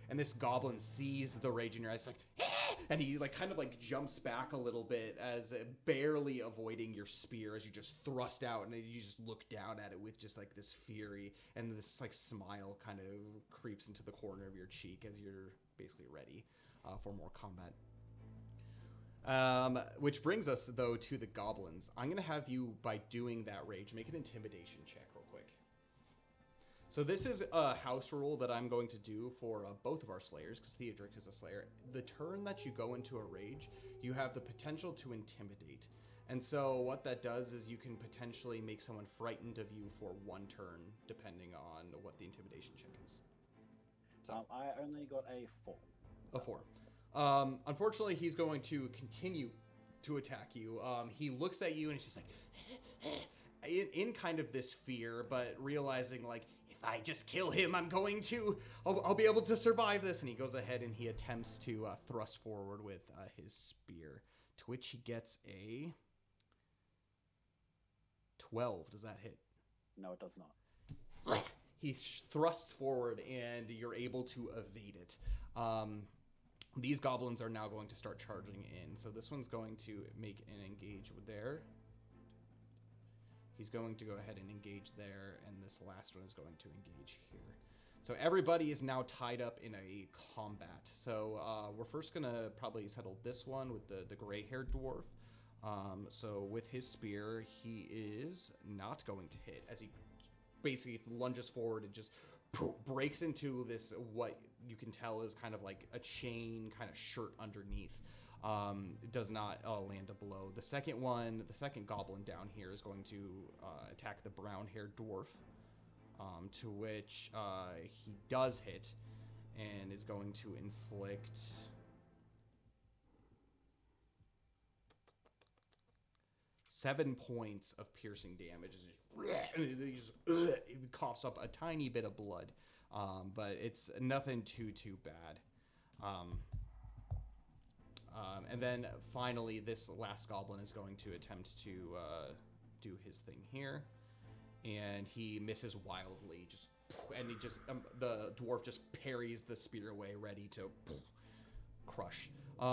and this goblin sees the rage in your eyes, like, and he like kind of like jumps back a little bit, as barely avoiding your spear as you just thrust out, and you just look down at it with just like this fury, and this like smile kind of creeps into the corner of your cheek as you're basically ready for more combat. Which brings us though to the goblins. I'm gonna have you, by doing that rage, make an intimidation check real quick. So this is a house rule that I'm going to do for both of our slayers, because Theodric is a slayer. The turn that you go into a rage, you have the potential to intimidate. And so what that does is you can potentially make someone frightened of you for one turn, depending on what the intimidation check is. So I only got a 4. A 4. Unfortunately, he's going to continue to attack you. He looks at you and he's just like, in kind of this fear, but realizing like, if I just kill him, I'll be able to survive this. And he goes ahead and he attempts to thrust forward with his spear, to which he gets a 12. Does that hit? No, it does not. He thrusts forward and you're able to evade it. These goblins are now going to start charging in. So this one's going to make an engage there. He's going to go ahead and engage there, and this last one is going to engage here. So everybody is now tied up in a combat. So we're first going to probably settle this one with the gray-haired dwarf. So with his spear, he is not going to hit, as he basically lunges forward and just breaks into this, what you can tell is kind of like a chain kind of shirt underneath. It does not land a blow. The second goblin down here is going to attack the brown-haired dwarf, to which he does hit and is going to inflict 7 points of piercing damage. He coughs up a tiny bit of blood, but it's nothing too bad. And then finally, this last goblin is going to attempt to do his thing here, and he misses wildly. The dwarf just parries the spear away, ready to crush.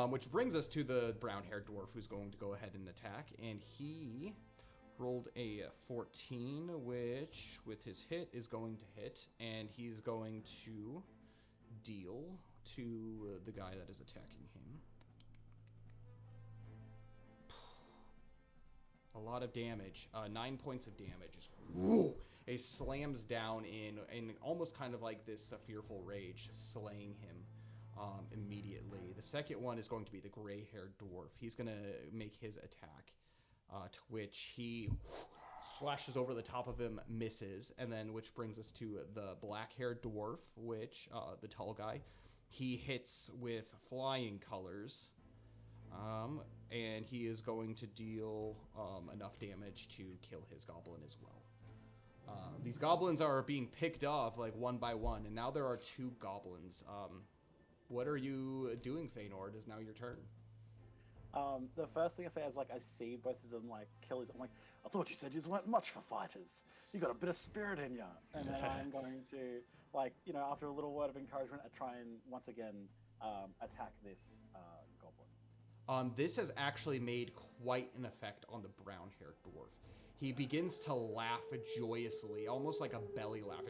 Which brings us to the brown-haired dwarf, who's going to go ahead and attack, and he rolled a 14, which with his hit is going to hit, and he's going to deal to the guy that is attacking him lot of damage. 9 points of damage. Just whoo, it slams down in almost kind of like this fearful rage, slaying him immediately. The second one is going to be the gray-haired dwarf. He's going to make his attack, to which he slashes over the top of him, misses, and then which brings us to the black-haired dwarf, which, the tall guy, he hits with flying colors, and he is going to deal enough damage to kill his goblin as well. These goblins are being picked off like one by one, and now there are 2 goblins. What are you doing, Faenor? It is now your turn. The first thing I say is, like, I see both of them, like, kill his... I'm like, I thought you said you weren't much for fighters. You got a bit of spirit in you. And then I'm going to, like, you know, after a little word of encouragement, I try and, once again, attack this goblin. This has actually made quite an effect on the brown-haired dwarf. He begins to laugh joyously, almost like a belly laugh.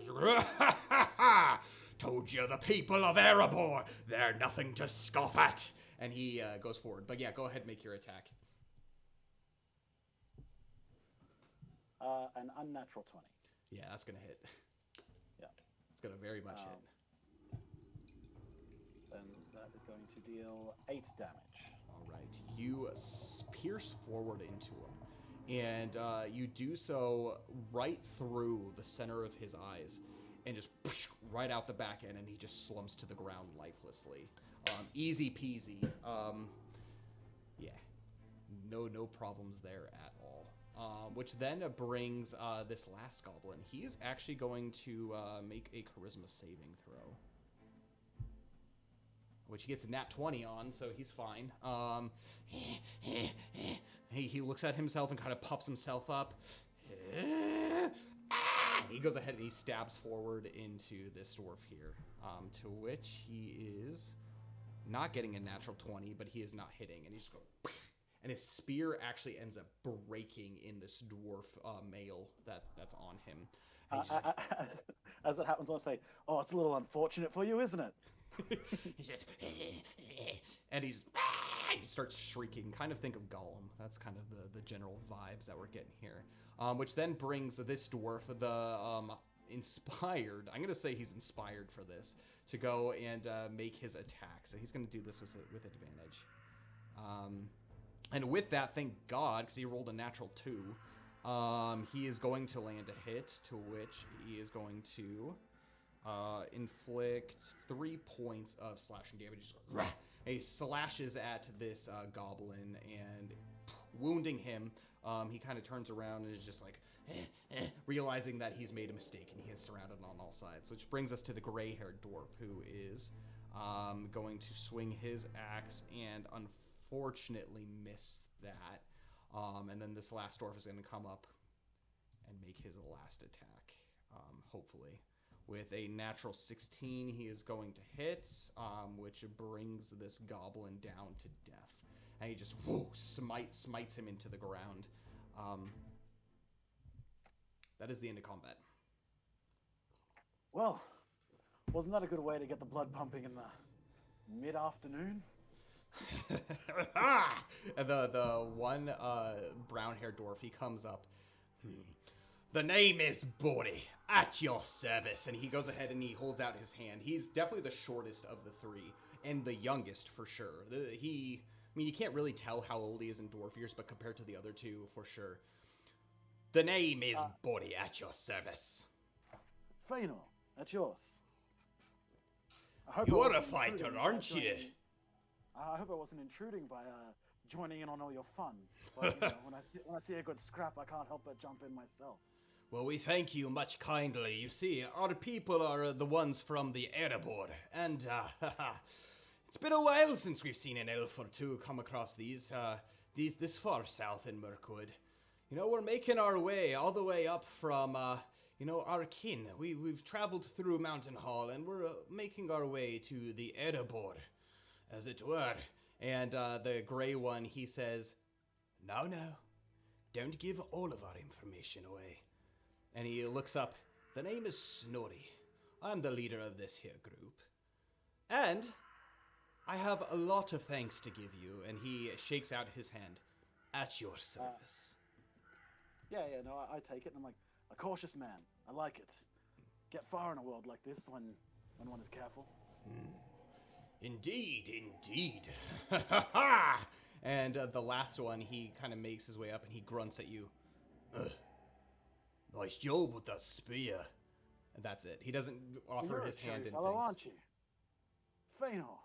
Told you the people of Erabor, they're nothing to scoff at. And he goes forward. But yeah, go ahead and make your attack. An unnatural 20. Yeah, that's going to hit. Yeah. It's going to very much hit. Then that is going to deal 8 damage. All right. You pierce forward into him. And you do so right through the center of his eyes. And just right out the back end. And he just slumps to the ground lifelessly. Easy peasy. Yeah. No problems there at all. Which then brings this last goblin. He is actually going to make a charisma saving throw. Which he gets a nat 20 on, so he's fine. He looks at himself and kind of puffs himself up. He goes ahead and he stabs forward into this dwarf here. To which he is not getting a natural 20, but he is not hitting. And he just goes... And his spear actually ends up breaking in this dwarf male that's on him. As it happens, I'll say, "Oh, it's a little unfortunate for you, isn't it?" He's just... and he starts shrieking. Kind of think of Gollum. That's kind of the general vibes that we're getting here. Which then brings this dwarf, the inspired... I'm going to say he's inspired for this, to go and make his attack. So he's going to do this with advantage. And with that, thank God, because he rolled a natural 2, he is going to land a hit, to which he is going to inflict 3 points of slashing damage. He slashes at this goblin and wounding him. He kind of turns around and is just like, realizing that he's made a mistake and he is surrounded on all sides. Which brings us to the gray-haired dwarf, who is going to swing his axe and unfortunately miss that. And then this last dwarf is going to come up and make his last attack, hopefully. With a natural 16, he is going to hit, which brings this goblin down to death. And he just smites him into the ground. That is the end of combat. Well, wasn't that a good way to get the blood pumping in the mid-afternoon? And the one brown-haired dwarf, he comes up. The name is Bori, at your service. And he goes ahead and he holds out his hand. He's definitely the shortest of the 3, and the youngest for sure. You can't really tell how old he is in dwarf years, but compared to the other 2, for sure. The name is Bori, at your service. Faenor, that's yours. You're a fighter, aren't you? I hope I wasn't intruding by joining in on all your fun. But you know, when I see a good scrap, I can't help but jump in myself. Well, we thank you much kindly. You see, our people are the ones from the Erabor, and it's been a while since we've seen an elf or 2 come across this far south in Mirkwood. You know, we're making our way all the way up from our kin. We've traveled through Mountain Hall, and we're making our way to the Erabor, as it were. And the gray one, he says, No, don't give all of our information away. And he looks up. The name is Snorri. I'm the leader of this here group. And I have a lot of thanks to give you. And he shakes out his hand. At your service. yeah, no, I take it, and I'm like, a cautious man. I like it. Get far in a world like this when one is careful. Indeed. And the last one, he kind of makes his way up and he grunts at you. Nice job with that spear. And that's it. He doesn't offer You're his a hand showy in fellow, things. aren't you? Faenor.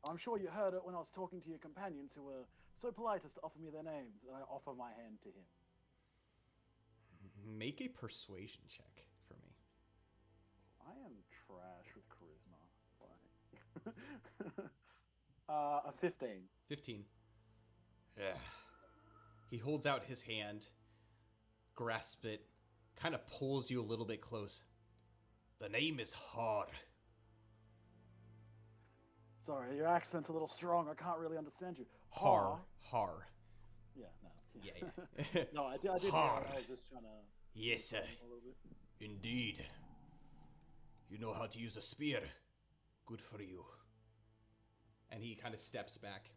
I'm sure you heard it when I was talking to your companions who were so polite as to offer me their names, and I offer my hand to him. Make a persuasion check for me. I am trash with charisma. A 15. 15. Yeah. He holds out his hand, grasps it, kind of pulls you a little bit close. The name is Har. Sorry, your accent's a little strong. I can't really understand you. Har. Yeah, no. Yeah. No, I did hear it. Har. I was just trying to... Yes, sir. A little bit. Indeed. You know how to use a spear. Good for you. And he kind of steps back.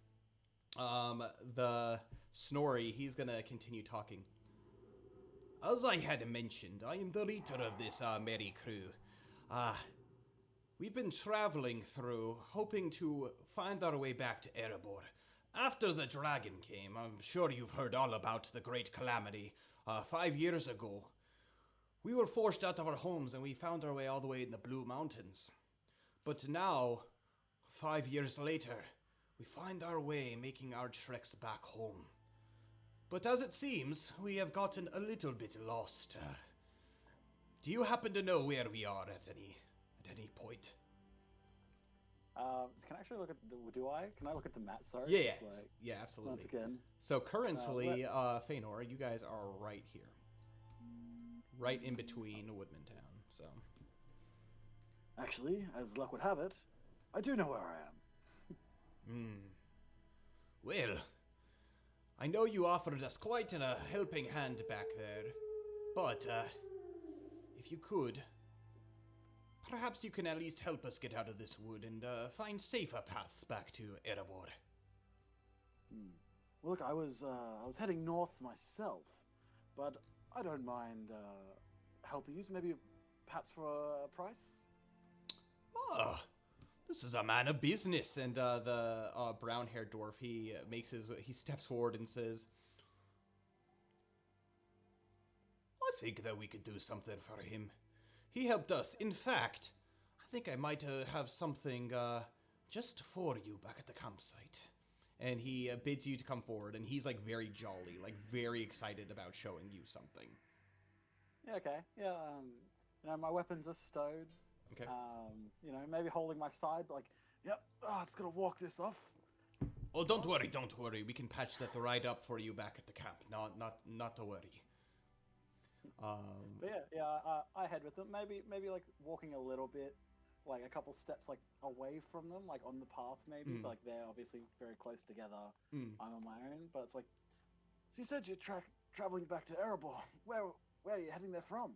The Snorri, he's gonna continue talking. As I had mentioned, I am the leader of this merry crew. We've been traveling through, hoping to find our way back to Erabor. After the dragon came, I'm sure you've heard all about the great calamity. 5 years ago, we were forced out of our homes and we found our way all the way in the Blue Mountains. But now, 5 years later, we find our way making our treks back home. But as it seems, we have gotten a little bit lost. Do you happen to know where we are at any point? Can I actually look at Can I look at the map? Sorry. Yeah, Just like, yeah, absolutely. once again. So currently, Faenor, you guys are right here. Right in between Woodman Town, so. Actually, as luck would have it, I do know where I am. Well, I know you offered us quite a helping hand back there, but if you could, perhaps you can at least help us get out of this wood and find safer paths back to Erabor. Well, look, I was heading north myself, but I don't mind helping you. Maybe perhaps for a price. Ah, this is a man of business. And the brown-haired dwarf, he steps forward and says, I think that we could do something for him. He helped us. In fact, I think I might have something just for you back at the campsite. and he bids you to come forward, and he's like very jolly, like very excited about showing you something. Yeah, okay. Yeah, my weapons are stowed. Okay. Maybe holding my side, but like, yep, it's gonna walk this off. Oh, don't worry. We can patch that right up for you back at the camp. Not to worry. But I head with them. Maybe like walking a little bit, like a couple steps like away from them, like on the path maybe. So like they're obviously very close together. I'm on my own, but it's like, so you said you're traveling back to Erabor. Where are you heading there from?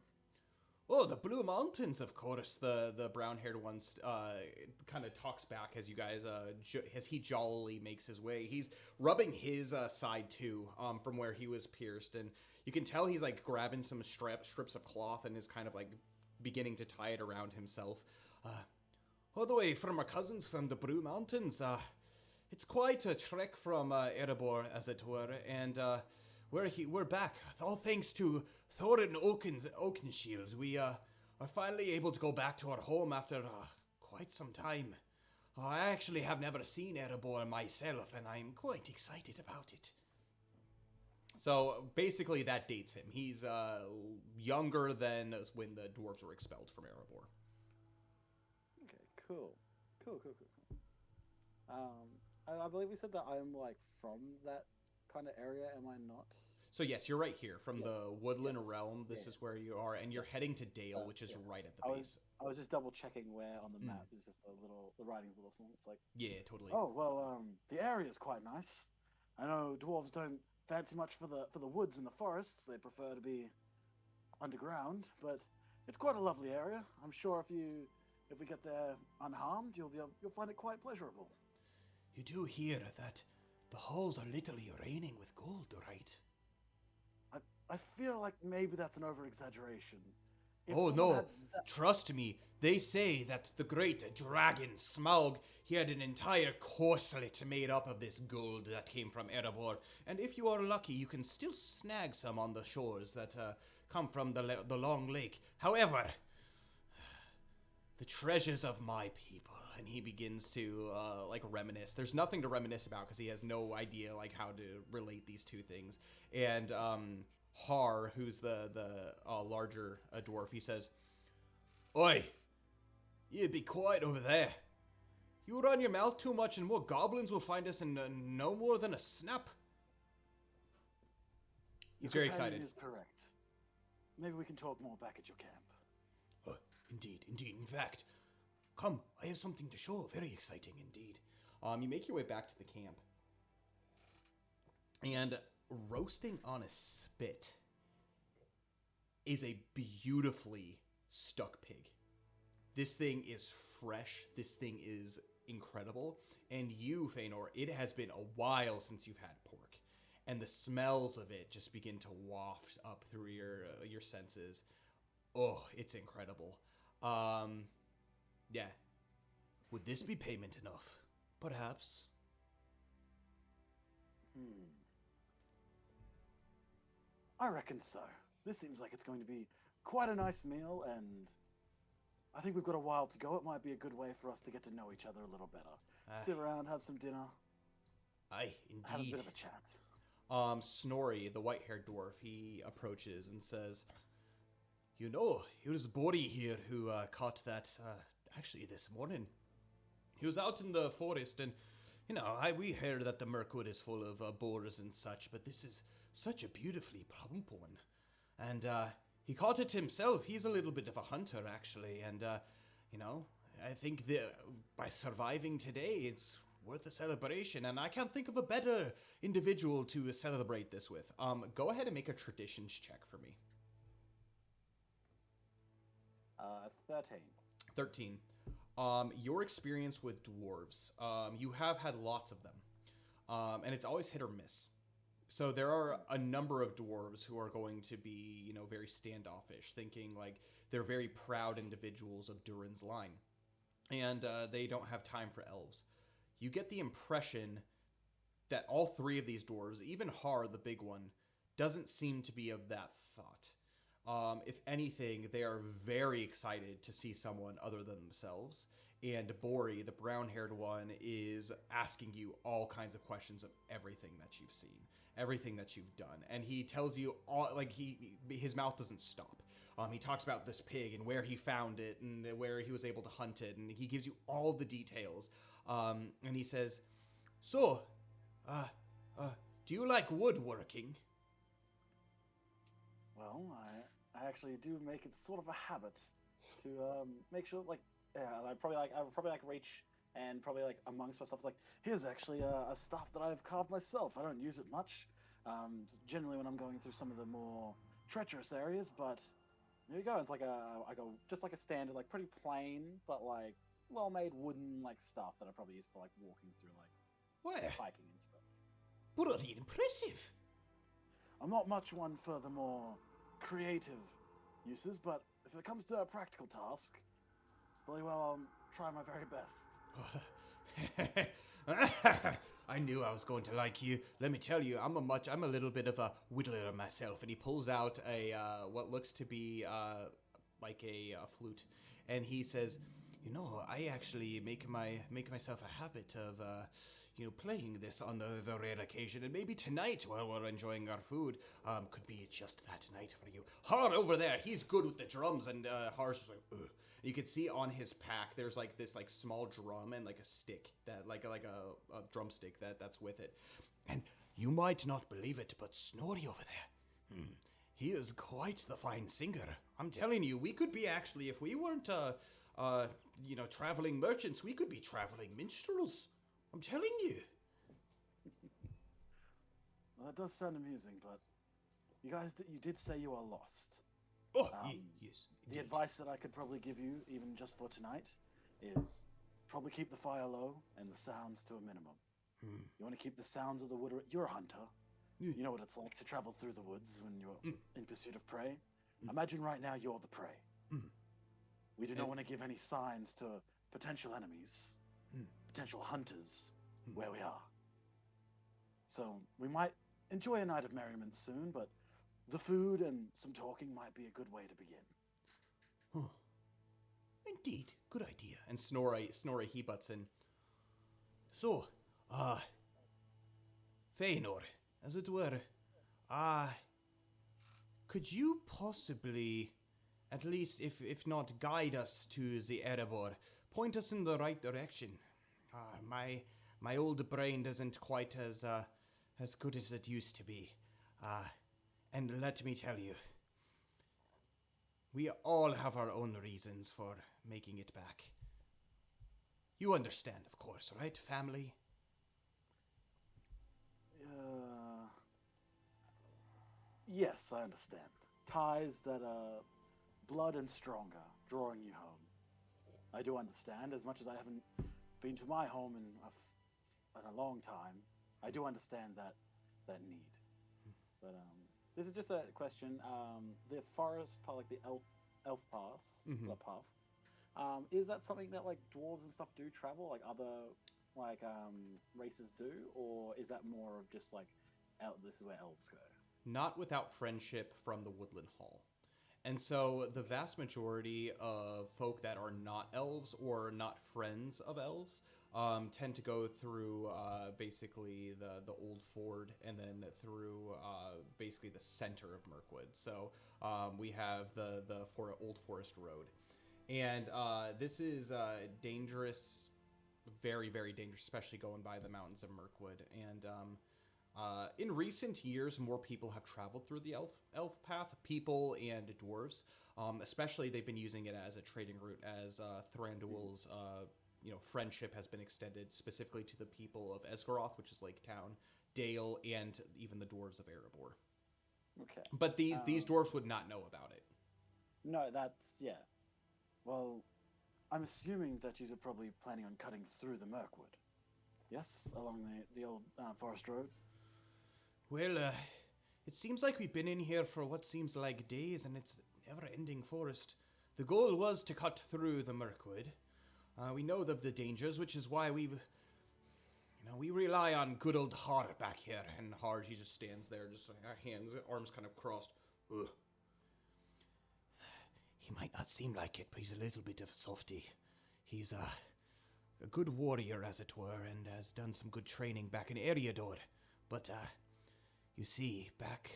Oh, the Blue Mountains, of course. The brown-haired one kind of talks back as you guys, as he jollily makes his way. He's rubbing his side too, from where he was pierced, and you can tell he's like grabbing some strips of cloth and is kind of like beginning to tie it around himself. All the way from our cousins from the Blue Mountains. It's quite a trek from Erabor, as it were, and we're back. All thanks to Thorin Oakenshield. We are finally able to go back to our home after quite some time. I actually have never seen Erabor myself, and I'm quite excited about it. So basically, that dates him. He's younger than when the dwarves were expelled from Erabor. Okay, cool. I believe we said that I'm like from that kind of area. Am I not? So yes, you're right here from the Woodland Yes. Realm. This is where you are, and you're heading to Dale, which is right at the base. I was just double checking where on the map. It's just the writing's a little small. It's like, Yeah, totally. oh well, the area's quite nice. I know dwarves don't fancy much for the woods and the forests. They prefer to be underground, but it's quite a lovely area. I'm sure if we get there unharmed, you'll find it quite pleasurable. You do hear that the halls are literally raining with gold, right? I feel like maybe that's an over-exaggeration. If Oh someone no, had trust me. They say that the great Dragon Smaug, he had an entire corselet made up of this gold that came from Erabor. And if you are lucky, you can still snag some on the shores that come from the long lake. However, the treasures of my people. And he begins to like reminisce. There's nothing to reminisce about because he has no idea like how to relate these two things. And Har, who's the larger dwarf, he says, "Oi, you be quiet over there. You run your mouth too much and more goblins will find us in no more than a snap." He's very excited. Is correct. Maybe we can talk more back at your camp. Indeed. In fact, come, I have something to show. Very exciting indeed. You make your way back to the camp. And roasting on a spit is a beautifully stuck pig. This thing is fresh. This thing is incredible. And you, Faenor, it has been a while since you've had pork. And the smells of it just begin to waft up through your senses. Oh, it's incredible. Yeah. Would this be payment enough? Perhaps. I reckon so. This seems like it's going to be quite a nice meal, and I think we've got a while to go. It might be a good way for us to get to know each other a little better. Sit around, have some dinner. Aye, indeed. Have a bit of a chat. Snorri, the white-haired dwarf, he approaches and says, "You know, it was Bori here who caught that, actually this morning. He was out in the forest and, you know, we heard that the Mirkwood is full of boars and such, but this is such a beautifully plump one. And he caught it himself. He's a little bit of a hunter, actually, and, you know, I think by surviving today, it's worth a celebration, and I can't think of a better individual to celebrate this with. Go ahead and make a traditions check for me. 13. 13. Your experience with dwarves, you have had lots of them, and it's always hit or miss. So there are a number of dwarves who are going to be, you know, very standoffish, thinking like they're very proud individuals of Durin's line, and they don't have time for elves. You get the impression that all three of these dwarves, even Har, the big one, doesn't seem to be of that thought. If anything, they are very excited to see someone other than themselves. And Bori, the brown-haired one, is asking you all kinds of questions of everything that you've seen, everything that you've done. And he tells you all, like, his mouth doesn't stop. He talks about this pig and where he found it and where he was able to hunt it. And he gives you all the details. And he says, "So, do you like woodworking?" Well, I actually do make it sort of a habit to make sure, like, yeah, I would probably reach and probably like amongst myself, it's like, here's actually a stuff that I've carved myself. I don't use it much, generally when I'm going through some of the more treacherous areas, but there you go. It's like I go just like a standard, like pretty plain, but like well-made wooden like stuff that I probably use for like walking through like Well, hiking and stuff. bloody impressive. I'm not much one for the more creative uses, but if it comes to a practical task, really well, I'll try my very best. I knew I was going to like you. Let me tell you, I'm a little bit of a whittler myself. And he pulls out a what looks to be like a flute, and he says, "You know, I actually make myself a habit of playing this on the rare occasion, and maybe tonight while we're enjoying our food, could be just that night for you." Har over there, he's good with the drums, and Har's just like, ugh. You can see on his pack there's like this like small drum and like a stick that like a drumstick that's with it. And you might not believe it, but Snorri over there, he is quite the fine singer. I'm telling you, we could be actually, if we weren't traveling merchants, we could be traveling minstrels. I'm telling you. Well, that does sound amusing, but you guys, you did say you are lost. Oh, yes. The advice that I could probably give you, even just for tonight, is probably keep the fire low and the sounds to a minimum. You want to keep the sounds of the wood. You're a hunter. You know what it's like to travel through the woods when you're in pursuit of prey? Imagine right now you're the prey. We do not want to give any signs to potential enemies, potential hunters, where we are. So we might enjoy a night of merriment soon, but the food and some talking might be a good way to begin. Huh. Indeed, good idea. And Snorri, he butts in. So, Faenor, as it were, could you possibly, at least if not guide us to the Erabor, point us in the right direction? My old brain isn't quite as good as it used to be. And let me tell you, we all have our own reasons for making it back. You understand, of course, right? Family? Yes, I understand. Ties that are blood and stronger, drawing you home. I do understand, as much as I haven't been to my home in a long time. I do understand that need. But this is just a question. The forest path, like the elf pass, the path, is that something that like dwarves and stuff do travel, like other like races do, or is that more of just like this is where elves go? Not without friendship from the Woodland Hall. And so the vast majority of folk that are not elves or not friends of elves tend to go through basically the Old Ford and then through basically the center of Mirkwood. So we have the Old Forest Road. And this is dangerous, very, very dangerous, especially going by the mountains of Mirkwood. And in recent years, more people have traveled through the elf path, people and dwarves. Especially, they've been using it as a trading route, as Thranduil's friendship has been extended specifically to the people of Esgaroth, which is Lake Town, Dale, and even the dwarves of Erabor. Okay. But these dwarves would not know about it. No, yeah. Well, I'm assuming that you're probably planning on cutting through the Mirkwood. Yes, along the old forest road. Well, it seems like we've been in here for what seems like days, and it's a never-ending forest. The goal was to cut through the Mirkwood. We know of the dangers, which is why we rely on good old Har back here. And Har, he just stands there, just arms kind of crossed. Ugh. He might not seem like it, but he's a little bit of a softy. He's a good warrior, as it were, and has done some good training back in Eriador. But, you see, back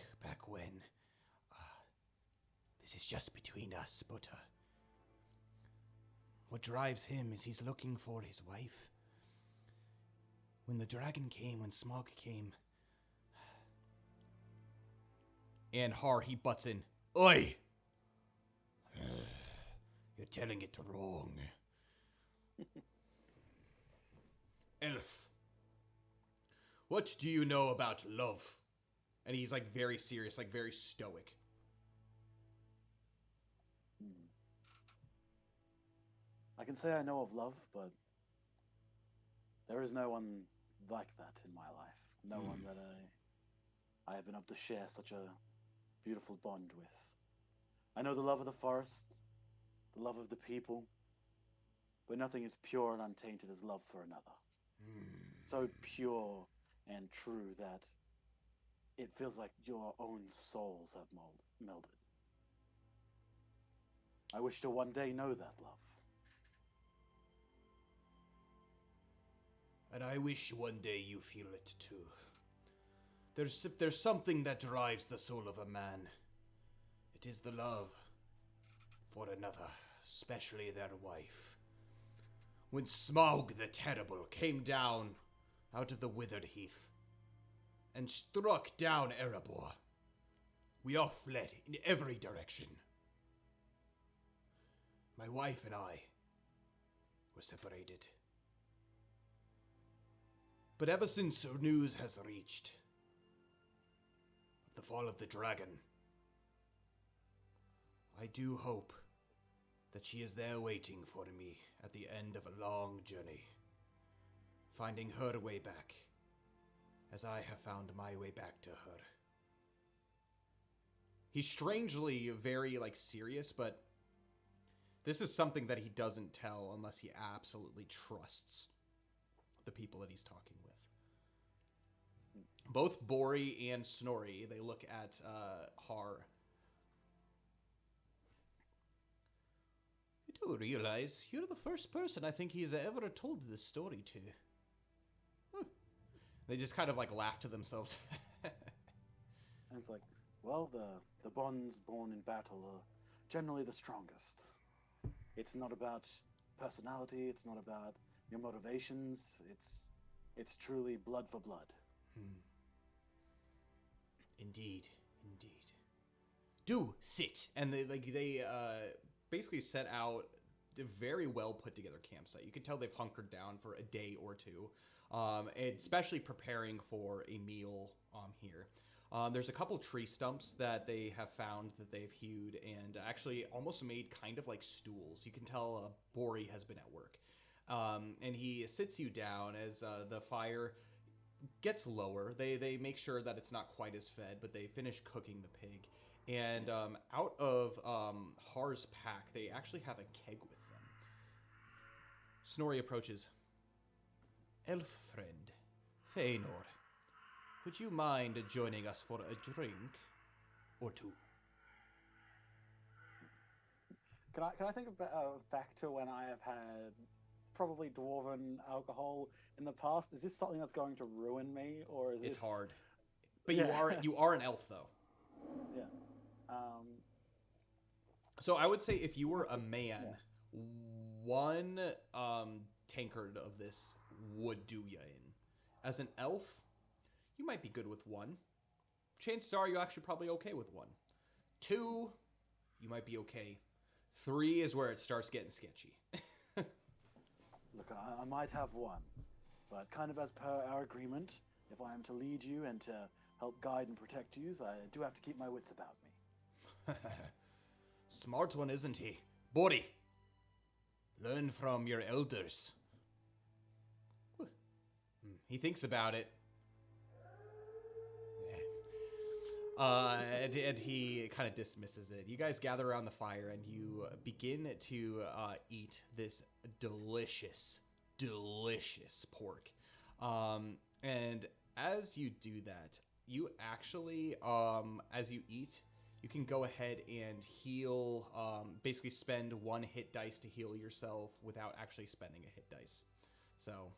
when, this is just between us, but, what drives him is he's looking for his wife. When the dragon came, when Smaug came, and Har, he butts in. Oi! You're telling it wrong. Elf, what do you know about love? And he's like very serious, like very stoic. I can say I know of love, but there is no one like that in my life. No one that I have been able to share such a beautiful bond with. I know the love of the forest, the love of the people, but nothing is pure and untainted as love for another. So pure and true that it feels like your own souls have melded. I wish to one day know that love. And I wish one day you feel it too. There's something that drives the soul of a man. It is the love for another, especially their wife. When Smaug the Terrible came down out of the withered heath and struck down Erabor, we all fled in every direction. My wife and I were separated. But ever since news has reached of the fall of the dragon, I do hope that she is there waiting for me at the end of a long journey, finding her way back as I have found my way back to her. He's strangely very, serious, but this is something that he doesn't tell unless he absolutely trusts the people that he's talking with. Both Bori and Snorri, they look at Har. I do realize you're the first person I think he's ever told this story to. They just kind of laugh to themselves. And it's like, well, the bonds born in battle are generally the strongest. It's not about personality, it's not about your motivations, it's truly blood for blood. Indeed. Do sit. And they basically set out a very well put together campsite. You can tell they've hunkered down for a day or two, especially preparing for a meal here. There's a couple tree stumps that they have found that they've hewed and actually almost made kind of like stools. You can tell Bori has been at work. And he sits you down as the fire gets lower. They make sure that it's not quite as fed, but they finish cooking the pig. And out of Har's pack, they actually have a keg with them. Snorri approaches. Elf friend, Faenor, would you mind joining us for a drink or two? Can I think back to when I have had probably dwarven alcohol in the past? Is this something that's going to ruin me, or is It's this... hard, but Yeah. you are an elf though. Yeah. So I would say if you were a man, one tankard of this would do you in. As an elf, you might be good with one. Chances are you're actually probably okay with one. Two, you might be okay. Three is where it starts getting sketchy. Look, I might have one, but kind of as per our agreement, if I am to lead you and to help guide and protect you, I do have to keep my wits about me. Smart one, isn't he? Bori, learn from your elders. He thinks about it. And he kind of dismisses it. You guys gather around the fire and you begin to eat this delicious pork. And as you do that, you actually, as you eat, you can go ahead and heal, basically spend one hit dice to heal yourself without actually spending a hit dice. So,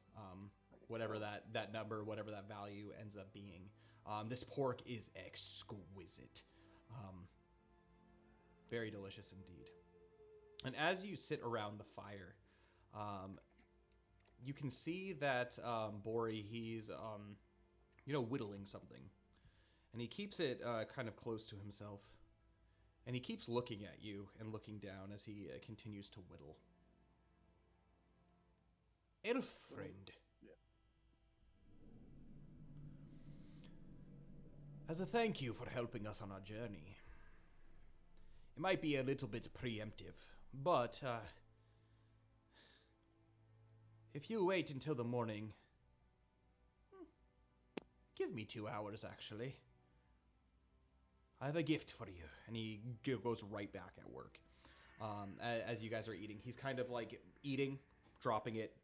whatever that number, whatever that value ends up being. This pork is exquisite. Very delicious indeed. And as you sit around the fire, you can see that Bori, he's, whittling something. And he keeps it kind of close to himself. And he keeps looking at you and looking down as he continues to whittle. Elf friend. As a thank you for helping us on our journey. It might be a little bit preemptive, but if you wait until the morning, give me 2 hours actually. I have a gift for you. And he goes right back at work. As you guys are eating, he's kind of eating, dropping it,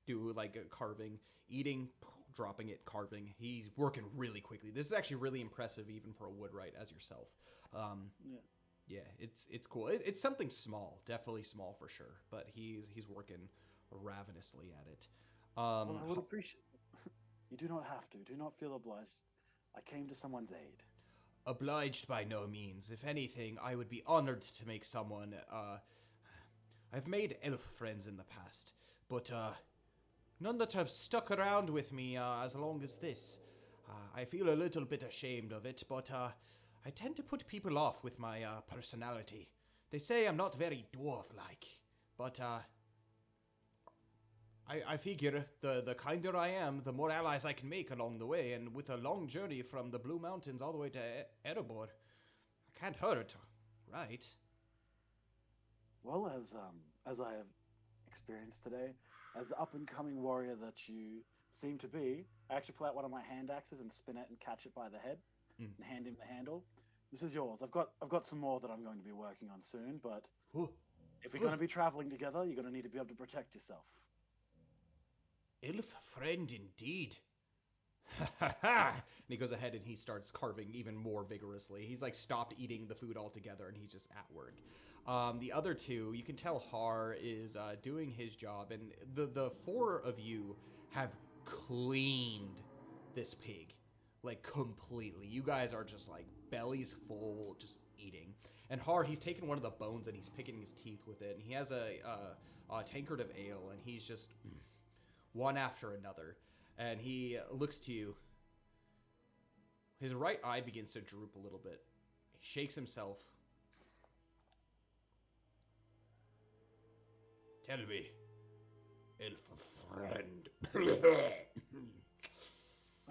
do carving, eating, dropping it, carving. He's working really quickly. This is actually really impressive even for a woodwright as yourself. Yeah, it's cool. It's something small, definitely small for sure, but he's working ravenously at it. Well, I would appreciate it. You do not have to. Do not feel obliged. I came to someone's aid. Obliged by no means. If anything, I would be honored to make someone, I've made elf friends in the past, but, none that have stuck around with me as long as this. I feel a little bit ashamed of it, but I tend to put people off with my personality. They say I'm not very dwarf-like, but I figure the kinder I am, the more allies I can make along the way, and with a long journey from the Blue Mountains all the way to Erabor, I can't hurt, right? Well, as I have experienced today, as the up-and-coming warrior that you seem to be, I actually pull out one of my hand axes and spin it and catch it by the head and hand him the handle. This is yours. I've got some more that I'm going to be working on soon, but if we're going to be traveling together, you're going to need to be able to protect yourself. Elf friend indeed. And he goes ahead and he starts carving even more vigorously. He's like stopped eating the food altogether and he's just at work. The other two, you can tell Har is doing his job, and the four of you have cleaned this pig, like completely. You guys are just like bellies full, just eating. And Har, he's taken one of the bones and he's picking his teeth with it, and he has a tankard of ale, and he's just one after another. And he looks to you. His right eye begins to droop a little bit. He shakes himself. Tell me, elf friend.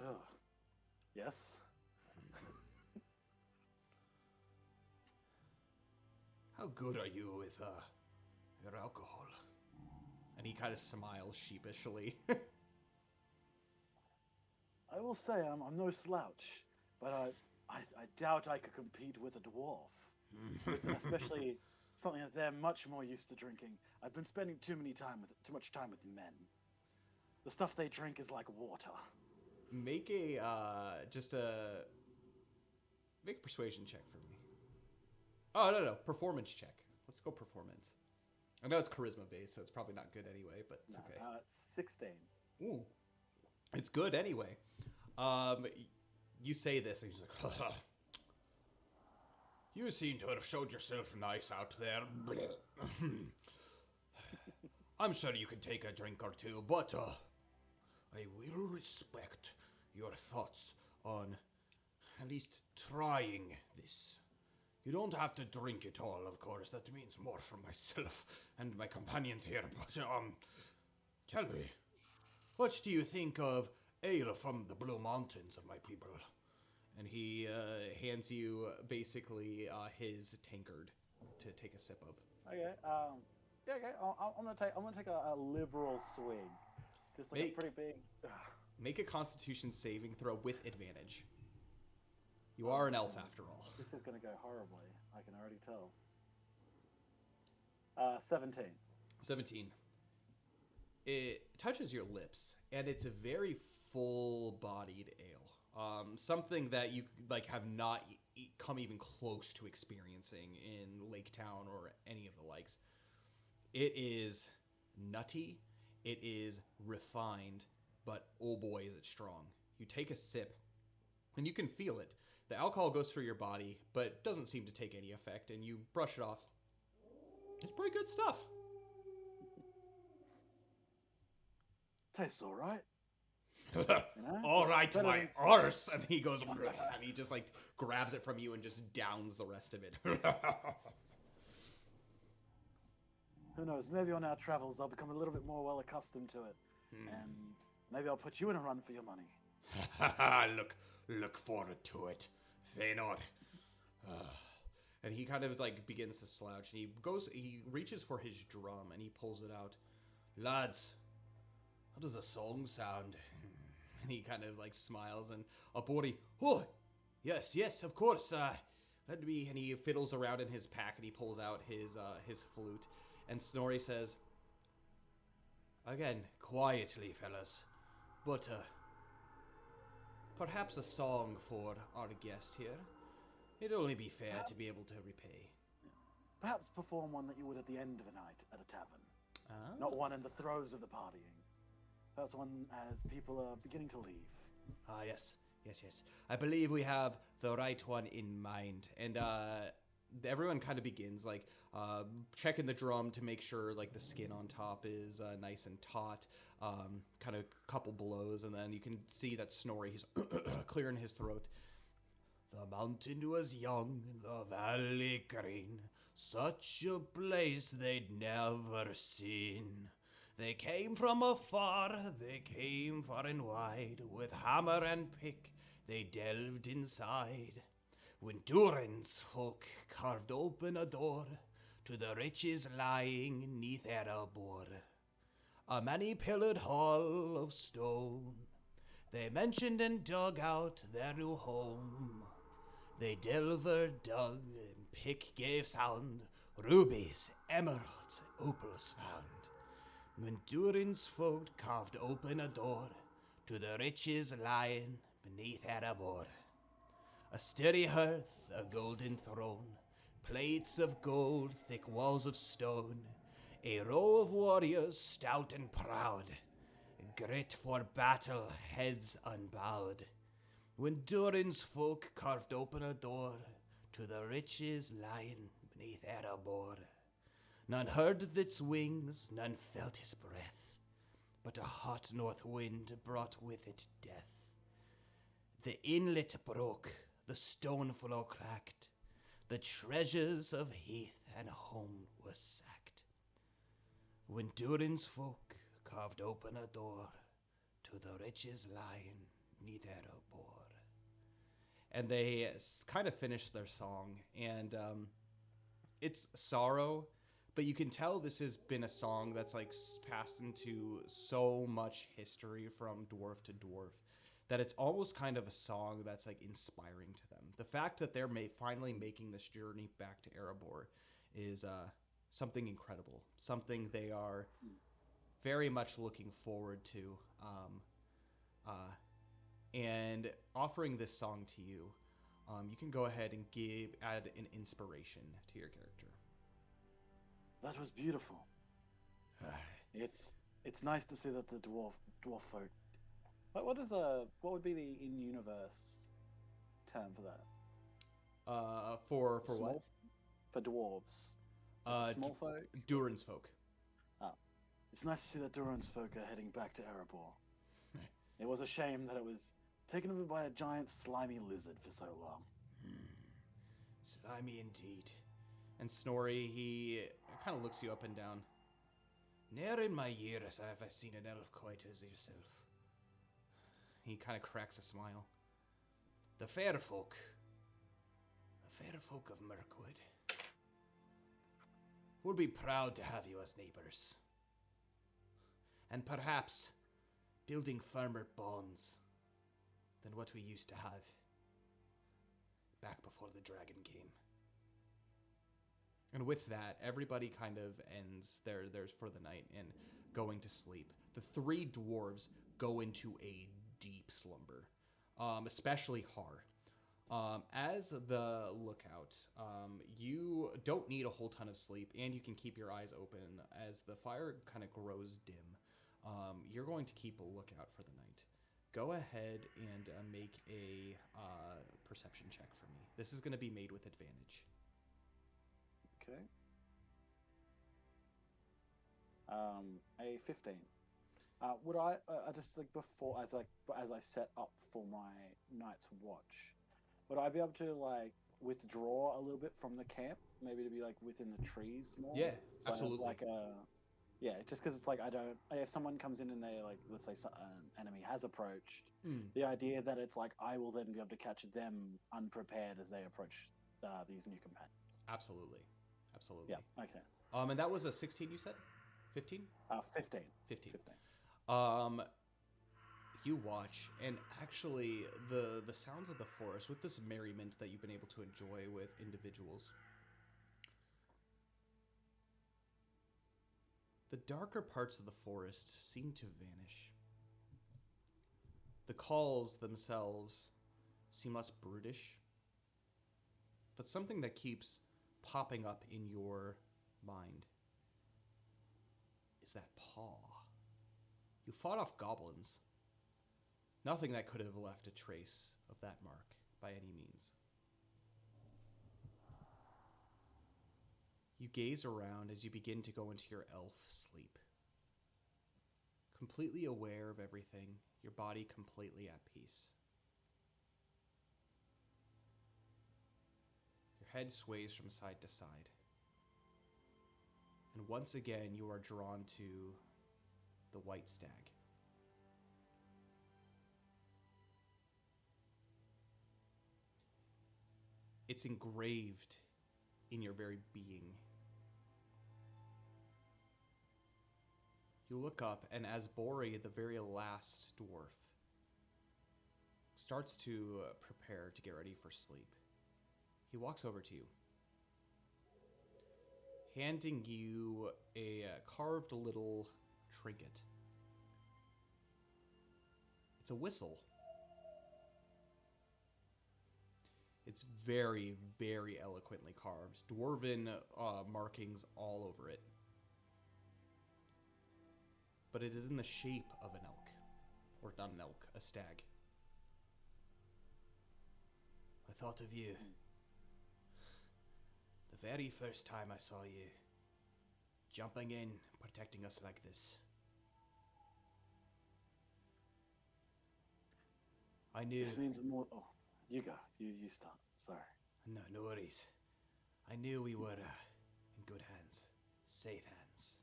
Oh, yes. How good are you with your alcohol? And he kind of smiles sheepishly. I will say I'm no slouch, but I doubt I could compete with a dwarf, especially something that they're much more used to drinking. I've been spending too much time with men. The stuff they drink is like water. Make a persuasion check for me. Oh, no, performance check. Let's go performance. I know it's charisma based, so it's probably not good anyway, but it's okay. 16. Ooh. It's good anyway. You say this, and he's like, You seem to have showed yourself nice out there. I'm sure you can take a drink or two, but I will respect your thoughts on at least trying this. You don't have to drink it all, of course. That means more for myself and my companions here. But tell me, what do you think of ale from the Blue Mountains of my people? And he hands you basically his tankard to take a sip of. Okay. Yeah. Okay. I'm gonna take a liberal swig, just like a pretty big. Make a Constitution saving throw with advantage. You are an elf after all. This is gonna go horribly. I can already tell. 17. 17. It touches your lips, and it's a very full-bodied ale. Something that you like have not come even close to experiencing in Lake Town or any of the likes. It is nutty. It is refined, but oh boy, is it strong. You take a sip, and you can feel it. The alcohol goes through your body, but doesn't seem to take any effect, and you brush it off. It's pretty good stuff. Tastes all right. All right, my arse. And he goes, and he just like grabs it from you and just downs the rest of it. Who knows? Maybe on our travels I'll become a little bit more well accustomed to it, and maybe I'll put you in a run for your money. Look forward to it, Faenor. And he kind of like begins to slouch, and he reaches for his drum and he pulls it out. Lads, how does a song sound? And he kind of like smiles, and Abori, oh, yes, of course. Let me. And he fiddles around in his pack and he pulls out his flute. And Snorri says, again, quietly, fellas, but perhaps a song for our guest here. It'd only be fair to be able to repay. Perhaps perform one that you would at the end of a night at a tavern. Ah. Not one in the throes of the partying. Perhaps one as people are beginning to leave. Ah, yes. I believe we have the right one in mind. And everyone kind of begins like checking the drum to make sure like the skin on top is nice and taut. Kind of a couple blows, and then you can see that Snorri, he's clearing his throat. The mountain was young, the valley green, such a place they'd never seen. They came from afar, they came far and wide, with hammer and pick they delved inside. When Durin's folk carved open a door to the riches lying 'neath Erabor. a many-pillared hall of stone. They mentioned and dug out their new home. They delver dug, and pick gave sound, rubies, emeralds, opals found. When Durin's folk carved open a door to the riches lying beneath Erabor. A sturdy hearth, a golden throne, plates of gold, thick walls of stone, a row of warriors stout and proud, grit for battle, heads unbowed. When Durin's folk carved open a door to the riches lying beneath Erabor. None heard its wings, none felt his breath, but a hot north wind brought with it death. The inlet broke, the stone floor cracked, the treasures of heath and home were sacked. When Durin's folk carved open a door to the riches lying neath Erabor. And they kind of finish their song, and it's sorrow, but you can tell this has been a song that's like passed into so much history from dwarf to dwarf that it's almost kind of a song that's like inspiring to them. The fact that they're finally making this journey back to Erabor is something incredible, something they are very much looking forward to. And offering this song to you, you can go ahead and add an inspiration to your character. That was beautiful. It's nice to see that the dwarf folk. What would be the in-universe term for that? For Small, what? For dwarves. Small folk. Durin's folk. Oh, it's nice to see that Durin's folk are heading back to Erabor. It was a shame that it was taken over by a giant slimy lizard for so long. Slimy indeed. And Snorri, he kind of looks you up and down. Ne'er in my years have I seen an elf quite as yourself. He kind of cracks a smile. The fair folk of Mirkwood, would be proud to have you as neighbors. And perhaps building firmer bonds than what we used to have back before the dragon came. And with that, everybody kind of ends theirs for the night and going to sleep. The three dwarves go into a deep slumber, especially Har. As the lookout, you don't need a whole ton of sleep, and you can keep your eyes open as the fire kind of grows dim. You're going to keep a lookout for the night. Go ahead and make a perception check for me. This is going to be made with advantage. Okay. A 15. Would I just like before as I set up for my night's watch, would I be able to like withdraw a little bit from the camp, maybe to be like within the trees more? Yeah, so absolutely. Yeah, just because it's like if someone comes in and they like, let's say an enemy has approached, the idea that it's like I will then be able to catch them unprepared as they approach these new companions. Absolutely. Yeah. Okay. And that was a 16 you said? 15? 15. 15. 15. You watch, and actually the sounds of the forest with this merriment that you've been able to enjoy with individuals, the darker parts of the forest seem to vanish. The calls themselves seem less brutish, but something that keeps popping up in your mind is that paw. You fought off goblins. Nothing that could have left a trace of that mark by any means. You gaze around as you begin to go into your elf sleep. Completely aware of everything, your body completely at peace. Your head sways from side to side. And once again, you are drawn to the white stag. It's engraved in your very being. You look up, and as Bori, the very last dwarf, starts to prepare to get ready for sleep, he walks over to you, handing you a carved little trinket. It's a whistle. It's very, very eloquently carved. Dwarven markings all over it. But it is in the shape of an elk. Or not an elk, a stag. I thought of you. The very first time I saw you. Jumping in, protecting us like this. I knew... This means more... Oh, you go. You start. Sorry. No, no worries. I knew we were in good hands. Safe hands.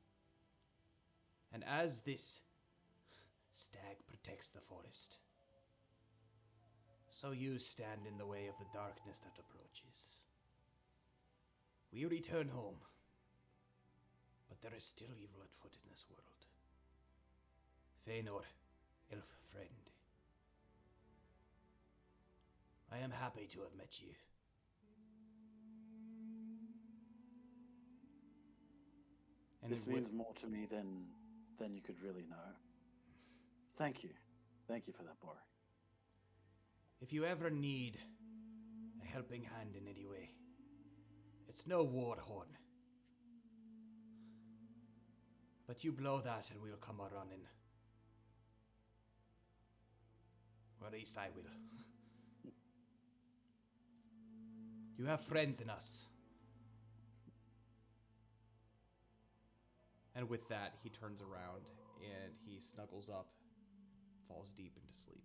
And as this stag protects the forest, so you stand in the way of the darkness that approaches. We return home, but there is still evil at foot in this world. Faenor, elf friend. I am happy to have met you. And This means more to me than you could really know. Thank you. Thank you for that, Bori. If you ever need a helping hand in any way, it's no war horn. But you blow that and we'll come a-running. Or at least I will. You have friends in us. And with that, he turns around and he snuggles up, falls deep into sleep.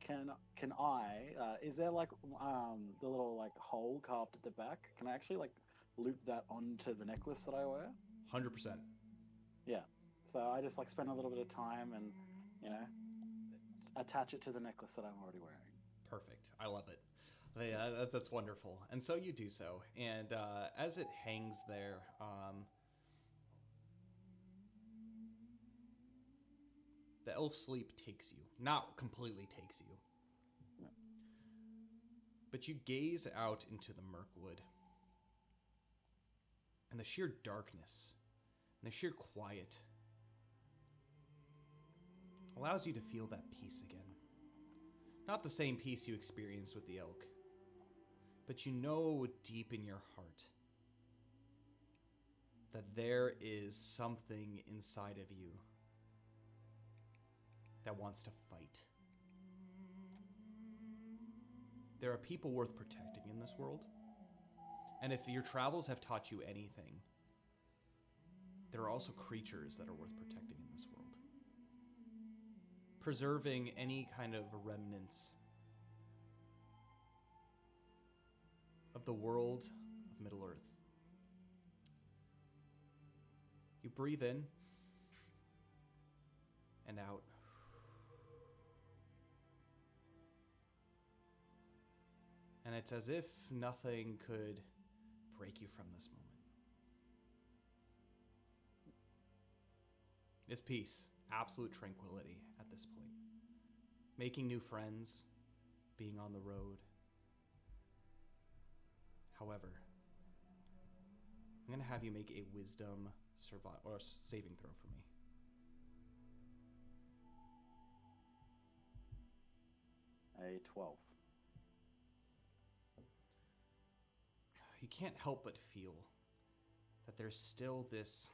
Can I? Is there like the little like hole carved at the back? Can I actually like loop that onto the necklace that I wear? 100%. Yeah. So I just like spend a little bit of time and attach it to the necklace that I'm already wearing. Perfect. I love it. Yeah, that's wonderful. And so you do so. And as it hangs there, the elf sleep takes you. Not completely takes you. No. But you gaze out into the murk wood. And the sheer darkness, and the sheer quiet allows you to feel that peace again. Not the same peace you experienced with the elk, but you know deep in your heart that there is something inside of you that wants to fight. There are people worth protecting in this world. And if your travels have taught you anything, there are also creatures that are worth protecting in this world. Preserving any kind of remnants of the world of Middle-earth. You breathe in and out. And it's as if nothing could break you from this moment. It's peace, absolute tranquility at this point. Making new friends, being on the road. However, I'm going to have you make a wisdom saving throw for me. A 12. You can't help but feel that there's still this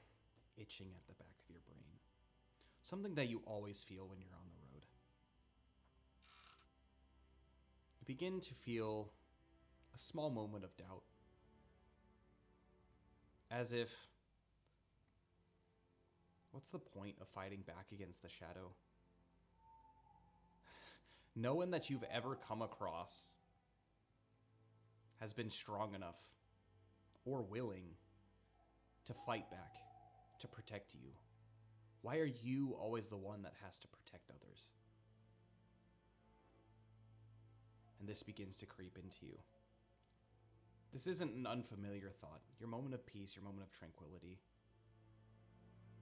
itching at the back of your brain. Something that you always feel when you're on the road. You begin to feel a small moment of doubt. As if, what's the point of fighting back against the shadow? No one that you've ever come across has been strong enough or willing to fight back, to protect you. Why are you always the one that has to protect others? And this begins to creep into you. This isn't an unfamiliar thought. Your moment of peace, your moment of tranquility.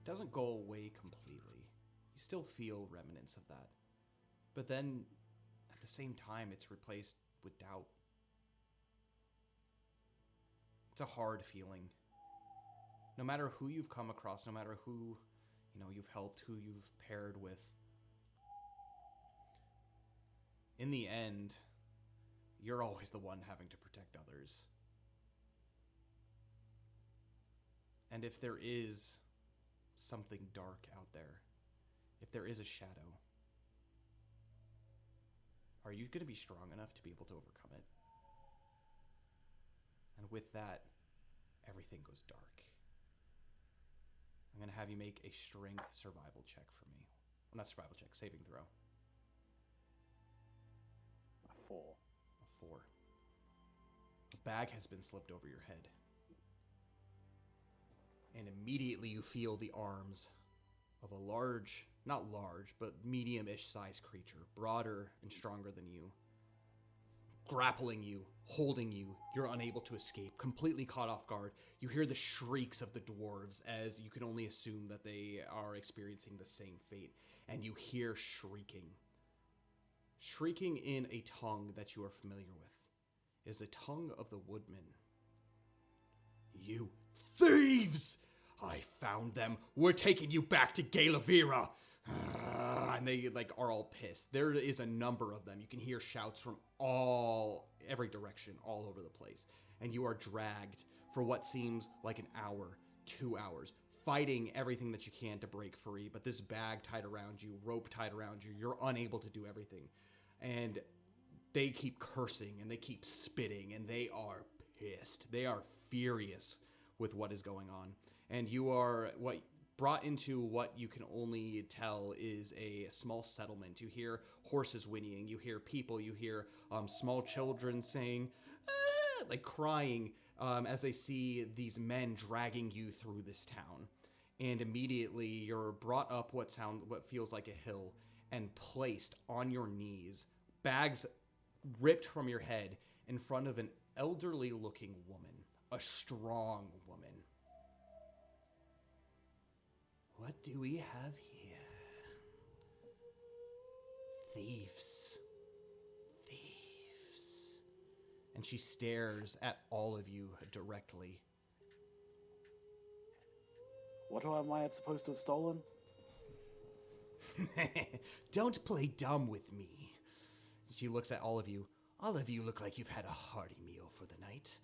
doesn't go away completely. You still feel remnants of that. But then, at the same time, it's replaced with doubt. It's a hard feeling. No matter who you've come across, no matter who, you've helped, who you've paired with, in the end, you're always the one having to protect others. And if there is something dark out there, if there is a shadow, are you going to be strong enough to be able to overcome it? And with that, everything goes dark. I'm going to have you make a strength survival check for me. Well, not survival check, saving throw. A 4. A 4. A bag has been slipped over your head. And immediately you feel the arms of a large, not large, but medium-ish sized creature, broader and stronger than you, grappling you, holding you. You're unable to escape, completely caught off guard. You hear the shrieks of the dwarves, as you can only assume that they are experiencing the same fate. And you hear shrieking. Shrieking in a tongue that you are familiar with is a tongue of the woodman. You thieves! I found them. We're taking you back to Galavira. And they are all pissed. There is a number of them. You can hear shouts from every direction, all over the place. And you are dragged for what seems like an hour, 2 hours, fighting everything that you can to break free. But this bag tied around you, rope tied around you, you're unable to do everything. And they keep cursing and they keep spitting and they are pissed. They are furious with what is going on. And you are brought into what you can only tell is a small settlement. You hear horses whinnying, you hear people, you hear small children saying, ah, crying as they see these men dragging you through this town. And immediately you're brought up what feels like a hill and placed on your knees, bags ripped from your head in front of an elderly looking woman, a strong woman. What do we have here? Thieves. Thieves. And she stares at all of you directly. What am I supposed to have stolen? Don't play dumb with me. She looks at all of you. All of you look like you've had a hearty meal for the night.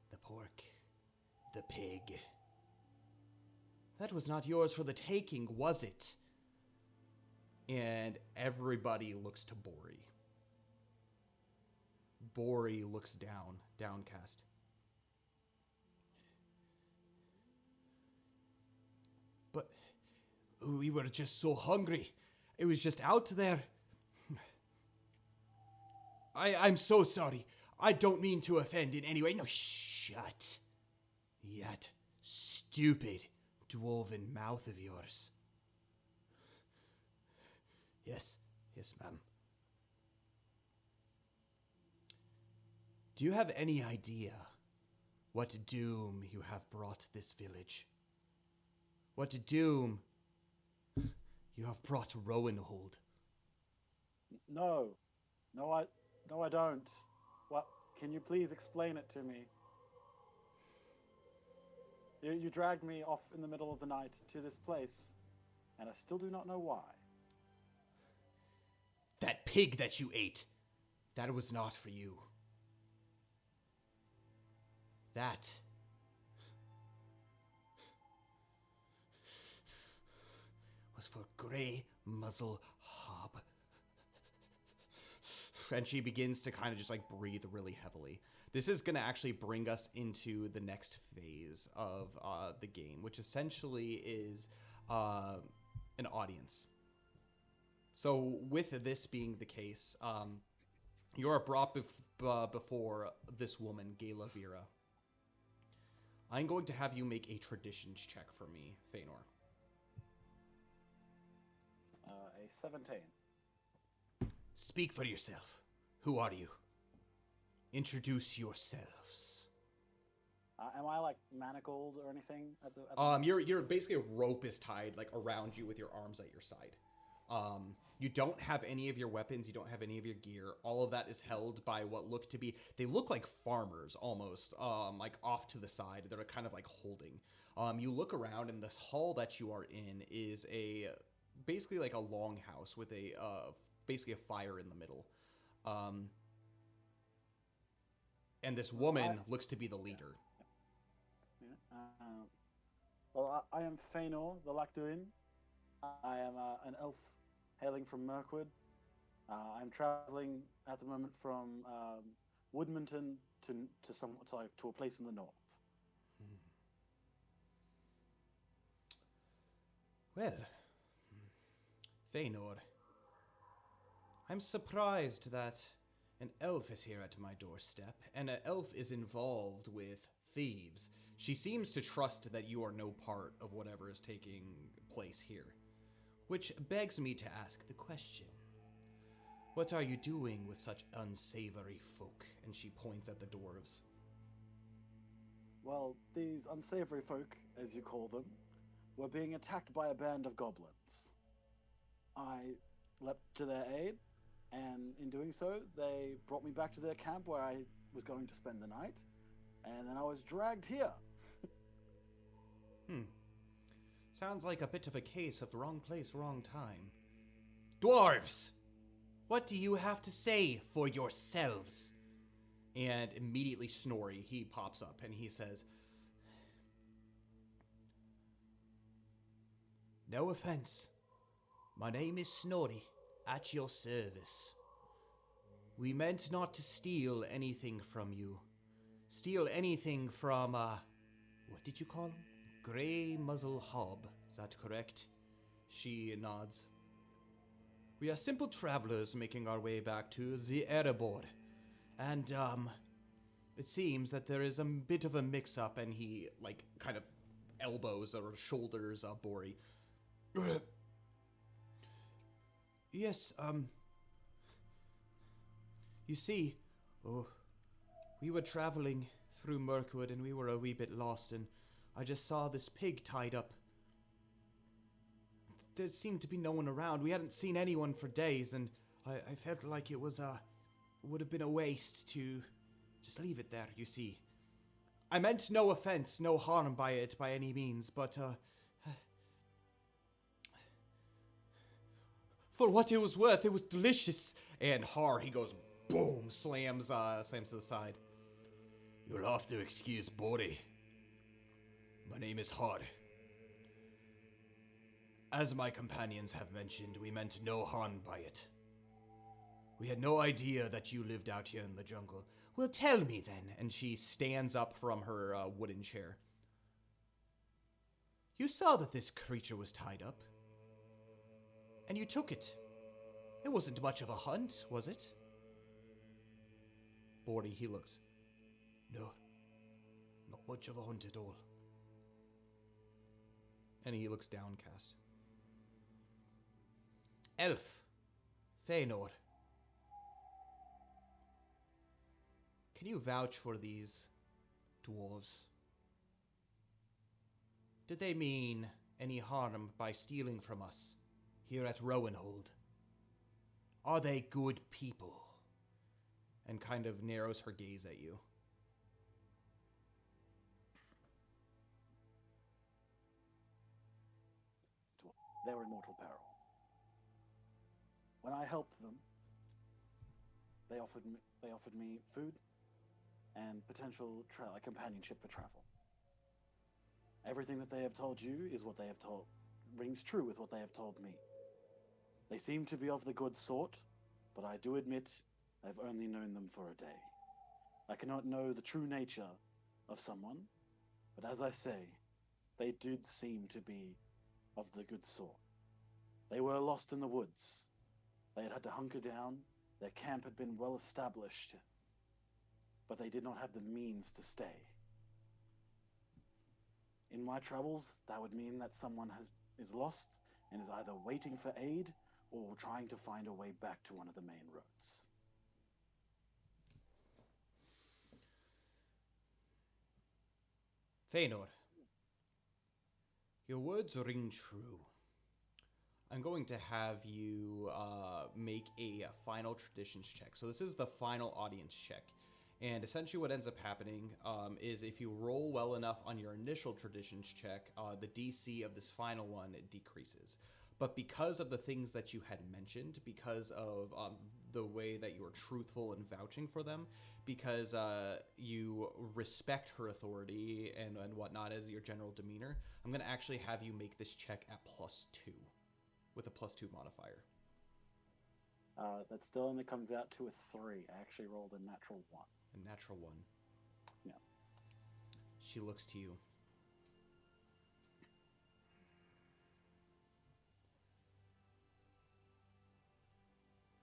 The pork. The pig. That was not yours for the taking, was it? And everybody looks to Bori. Bori looks down, downcast. But we were just so hungry. It was just out there. I'm so sorry. I don't mean to offend in any way. No, shut. That stupid dwarven mouth of yours. Yes, ma'am. Do you have any idea what doom you have brought this village? What doom you have brought Rowanhold? No, I don't. What? Can you please explain it to me? You dragged me off in the middle of the night to this place, and I still do not know why. That pig that you ate, that was not for you. That was for Grey Muzzle Hob. And she begins to kind of just breathe really heavily. This is going to actually bring us into the next phase of the game, which essentially is an audience. So with this being the case, you are brought before this woman, Galavira. I'm going to have you make a traditions check for me, Faenor. A 17. Speak for yourself. Who are you? Introduce yourselves. Am I like manacled or anything at the You're basically a rope is tied like around you with your arms at your side. You don't have any of your weapons. You don't have any of your gear. All of that is held by what look to be, they look like farmers almost, like off to the side. They're kind of like holding. You look around and this hall that you are in is basically like a longhouse with basically a fire in the middle. And this woman looks to be the leader. Yeah. Well, I am Faenor, the Loch-duin. I am an elf hailing from Mirkwood. I'm traveling at the moment from Woodmanton to a place in the north. Well, Faenor, I'm surprised that an elf is here at my doorstep, and an elf is involved with thieves. She seems to trust that you are no part of whatever is taking place here. Which begs me to ask the question. What are you doing with such unsavory folk? And she points at the dwarves. Well, these unsavory folk, as you call them, were being attacked by a band of goblins. I leapt to their aid, and in doing so, they brought me back to their camp where I was going to spend the night, and then I was dragged here. Sounds like a bit of a case of wrong place, wrong time. Dwarves! What do you have to say for yourselves? And immediately Snorri, he pops up and he says, No offense. My name is Snorri, at your service. We meant not to steal anything from you. Steal anything from, what did you call him? Grey Muzzle Hob, is that correct? She nods. We are simple travelers making our way back to the Erabor. And, it seems that there is a bit of a mix-up, And he, like, kind of elbows or shoulders Bori. Yes, you see, we were traveling through Mirkwood and we were a wee bit lost, and I just saw this pig tied up. There seemed to be no one around. We hadn't seen anyone for days, and I felt like it would have been a waste to just leave it there, you see. I meant no offense, no harm by it by any means, but, for what it was worth, it was delicious. And Har, he goes, boom, slams to the side. You'll have to excuse Bori. My name is Har. As my companions have mentioned, we meant no harm by it. We had no idea that you lived out here in the jungle. Well, tell me then. And she stands up from her wooden chair. You saw that this creature was tied up. And you took it. It wasn't much of a hunt, was it? Bori, he looks. No. Not much of a hunt at all. And he looks downcast. Elf. Faenor. Can you vouch for these dwarves? Did they mean any harm by stealing from us here at Rowanhold? Are they good people? And kind of narrows her gaze at you. They were in mortal peril. When I helped them, they offered me food and potential companionship for travel. Everything that they have told you is what they have told, rings true with what they have told me. They seem to be of the good sort, but I do admit I've only known them for a day. I cannot know the true nature of someone, but as I say, they did seem to be of the good sort. They were lost in the woods. They had to hunker down. Their camp had been well established, but they did not have the means to stay. In my travels, that would mean that someone is lost and is either waiting for aid or trying to find a way back to one of the main roads. Faenor, your words ring true. I'm going to have you make a final traditions check. So this is the final audience check. And essentially what ends up happening is if you roll well enough on your initial traditions check, the DC of this final one decreases. But because of the things that you had mentioned, because of the way that you were truthful in vouching for them, because you respect her authority and whatnot as your general demeanor, I'm going to actually have you make this check at +2 with a +2 modifier. That still only comes out to a 3. I actually rolled a natural 1. A natural 1. Yeah. She looks to you.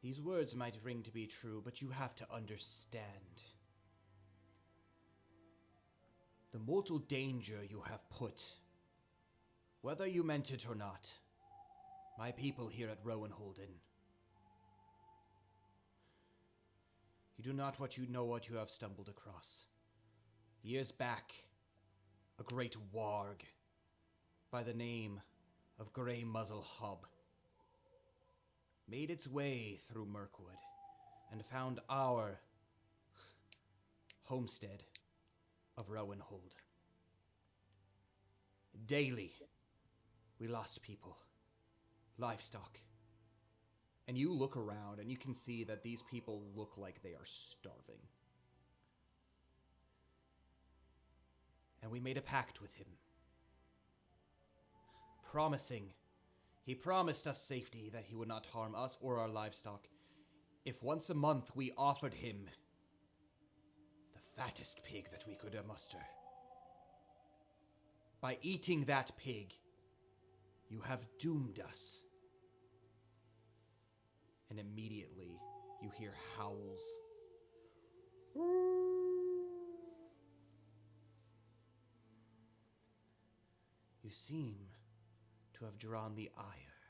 These words might ring to be true, but you have to understand. The mortal danger you have put, whether you meant it or not, my people here at Rowanholden. You do not know what you have stumbled across. Years back, a great warg by the name of Grey Muzzle Hob made its way through Mirkwood and found our homestead of Rowanhold. Daily, we lost people, livestock. And you look around and you can see that these people look like they are starving. And we made a pact with him, he promised us safety, that he would not harm us or our livestock, if once a month we offered him the fattest pig that we could muster. By eating that pig, you have doomed us. And immediately you hear howls. You seem to have drawn the ire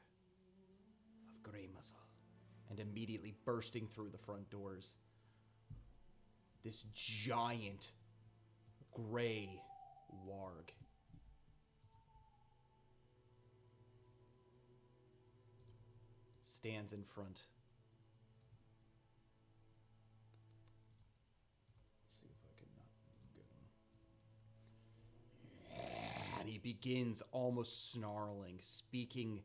of Grey Muzzle, and immediately bursting through the front doors, this giant gray warg. Stands in front. See if I can not get him. And he begins almost snarling, speaking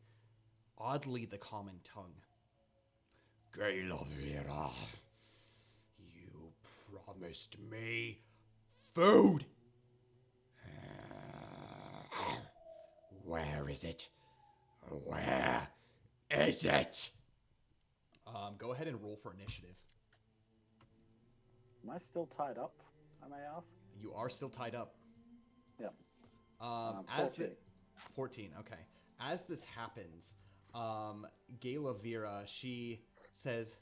oddly the common tongue. Gaelovira, you promised me food. Where is it? Where is it? Go ahead and roll for initiative. Am I still tied up, I may ask? You are still tied up. Yeah. As 14. 14, okay. As this happens, Gaelovira, she says,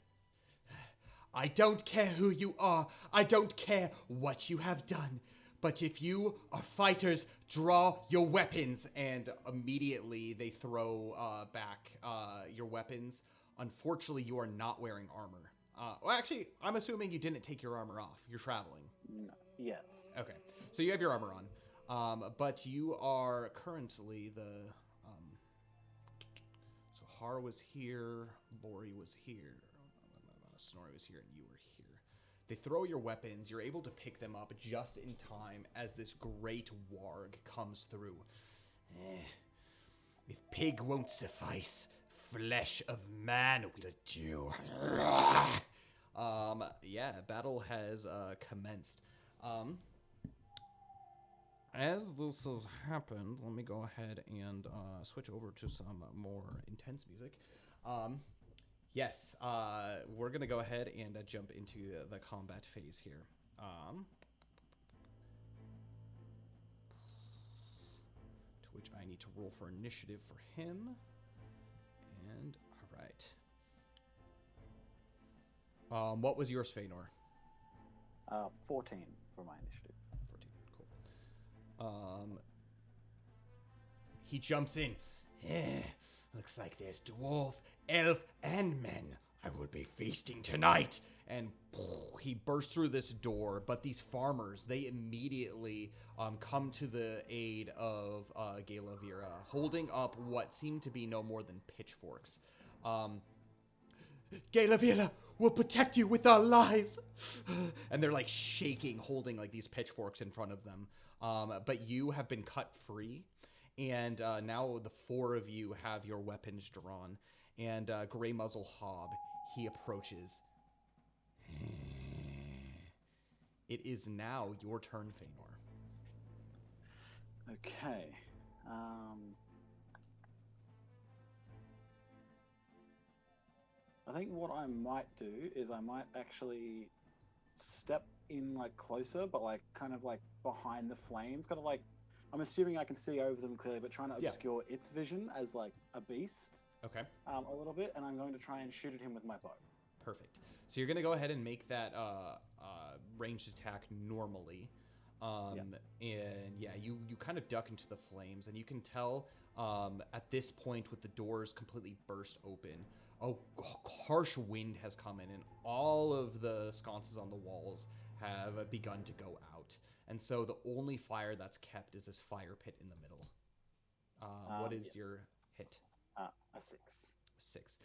I don't care who you are. I don't care what you have done. But if you are fighters, draw your weapons. And immediately they throw back your weapons. Unfortunately, you are not wearing armor. Well, actually, I'm assuming you didn't take your armor off. You're traveling. No. Yes. Okay. So you have your armor on. But you are currently the... so Har was here, Bori was here, Snorri was here, and you were here. They throw your weapons. You're able to pick them up just in time as this great warg comes through. If pig won't suffice, flesh of man will do. Yeah, battle has commenced. As this has happened, let me go ahead and switch over to some more intense music. Yes, we're going to go ahead and jump into the combat phase here. To which I need to roll for initiative for him. And, all right. What was yours, Faenor? 14 for my initiative. 14, cool. He jumps in. Looks like there's dwarf, elf, and men. I will be feasting tonight. and he bursts through this door. But these farmers, they immediately come to the aid of Galavira, holding up what seem to be no more than pitchforks. Galavira will protect you with our lives. And they're like shaking, holding like these pitchforks in front of them. But you have been cut free. And now the four of you have your weapons drawn. And Grey Muzzle Hob, he approaches. It is now your turn, Faenor. Okay. I think what I might do is I might actually step in like closer, but like kind of like behind the flames, kind of like I'm assuming I can see over them clearly, but trying to obscure its vision as like a beast. Okay. A little bit, and I'm going to try and shoot at him with my bow. Perfect. So you're going to go ahead and make that ranged attack normally. And yeah, you kind of duck into the flames, and you can tell at this point with the doors completely burst open, a harsh wind has come in, and all of the sconces on the walls have begun to go out. And so the only fire that's kept is this fire pit in the middle. What is your hit? A 6. 6.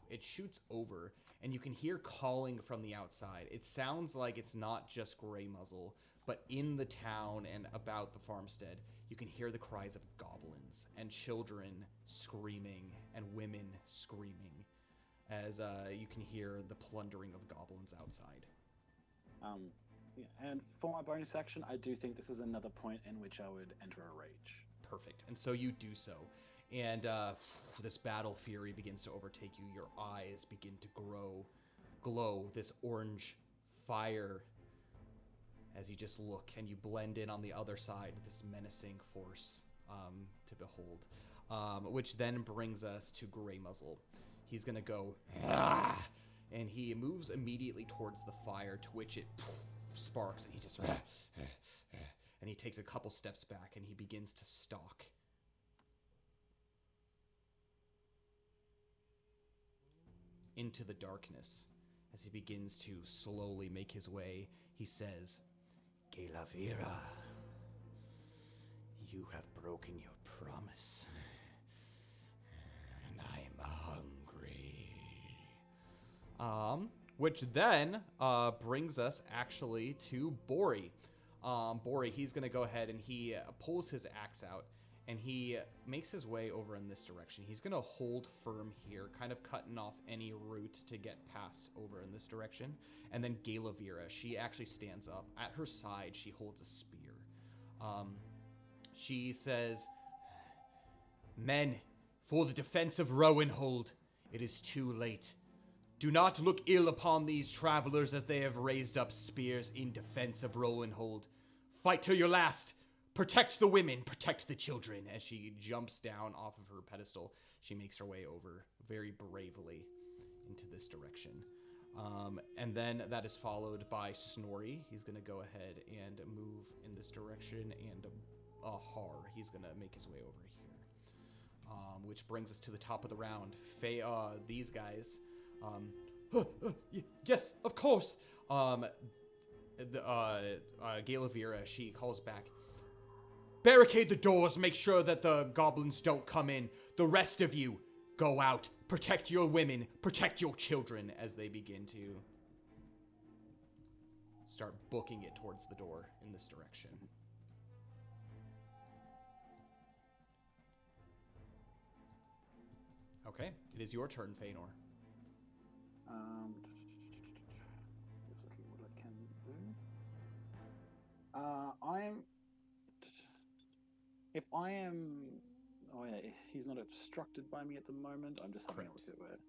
It shoots over, and you can hear calling from the outside. It sounds like it's not just Grey Muzzle, but in the town and about the farmstead, you can hear the cries of goblins and children screaming and women screaming as you can hear the plundering of goblins outside. And for my bonus action, I do think this is another point in which I would enter a rage. Perfect. And so you do so. And this battle fury begins to overtake you. Your eyes begin to glow this orange fire as you just look, and you blend in on the other side, this menacing force to behold. Which then brings us to Grey Muzzle. He's going to go, and he moves immediately towards the fire, to which it sparks, and he just, and he takes a couple steps back, and he begins to stalk. Into the darkness. As he begins to slowly make his way, he says, Galavira, you have broken your promise, and I'm hungry. Which then brings us actually to Bori. Bori, he's going to go ahead and he pulls his axe out, and he makes his way over in this direction. He's going to hold firm here, kind of cutting off any route to get past over in this direction. And then Galavira, she actually stands up. At her side, she holds a spear. She says, Men, for the defense of Rowanhold, it is too late. Do not look ill upon these travelers, as they have raised up spears in defense of Rowanhold. Fight till your last. Protect the women, protect the children. As she jumps down off of her pedestal, she makes her way over very bravely into this direction. And then that is followed by Snorri. He's going to go ahead and move in this direction, and Har, he's going to make his way over here. Which brings us to the top of the round. These guys. Yes, of course. Galavira, she calls back, Barricade the doors, make sure that the goblins don't come in. The rest of you, go out. Protect your women, protect your children, as they begin to start booking it towards the door in this direction. Okay, it is your turn, Faenor. Just looking what I can do. If I am... Oh, yeah, he's not obstructed by me at the moment. I'm just having a look at it.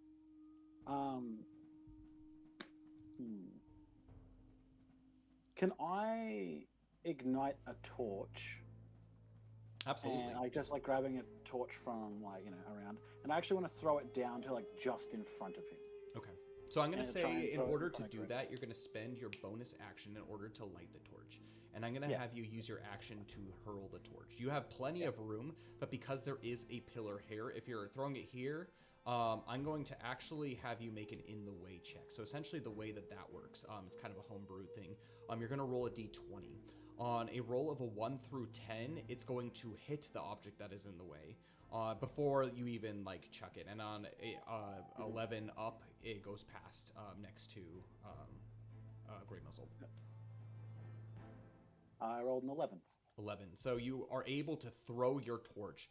Can I ignite a torch? Absolutely. And I just like grabbing a torch from around, and I actually want to throw it down to like just in front of him. Okay. So I'm going to say, in order to do direction. that, you're going to spend your bonus action in order to light the torch. And I'm going to have you use your action to hurl the torch. You have plenty of room, but because there is a pillar here, if you're throwing it here, I'm going to actually have you make an in the way check. So essentially the way that works, it's kind of a homebrew thing. You're going to roll a d20. On a roll of a 1 through 10, it's going to hit the object that is in the way before you even like chuck it. And on a 11 up, it goes past next to Grey Muzzle. I rolled an 11. 11. So you are able to throw your torch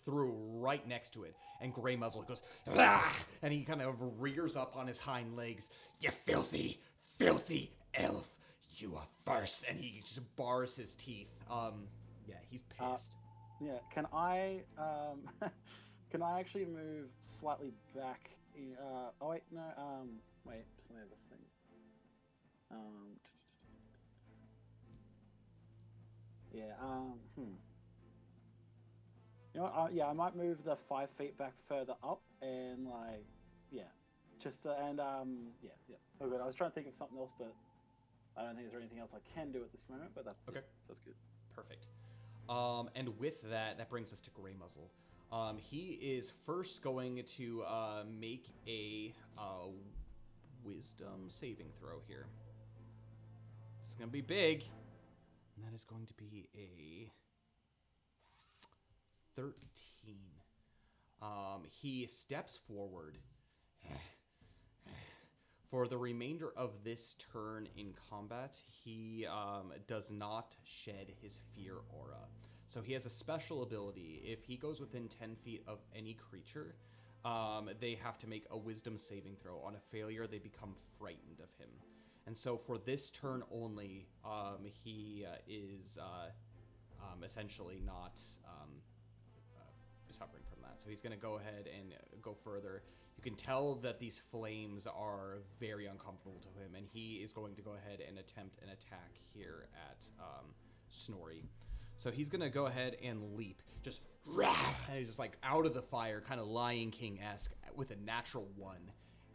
through right next to it, and Grey Muzzle goes, "Ah!" And he kind of rears up on his hind legs. "You filthy, filthy elf! You are first!" And he just bars his teeth. Yeah, he's pissed. Yeah, can I can I actually move slightly back? Oh wait, no. Wait, let me have this thing. Yeah. You know what? Yeah, I might move the 5 feet back further up and like, yeah, just yeah. Oh good. I was trying to think of something else, but I don't think there's anything else I can do at this moment. But that's okay. Yeah, that's good. Perfect. And with that brings us to Grey Muzzle. He is first going to make a wisdom saving throw here. This is going to be big. And that is going to be a 13. He steps forward. For the remainder of this turn in combat, he does not shed his fear aura. So he has a special ability. If he goes within 10 feet of any creature, they have to make a wisdom saving throw. On a failure, they become frightened of him. And so for this turn only, he is essentially not suffering from that. So he's going to go ahead and go further. You can tell that these flames are very uncomfortable to him, and he is going to go ahead and attempt an attack here at Snorri. So he's going to go ahead and leap, just rah, and he's just like out of the fire, kind of Lion King-esque, with a natural 1.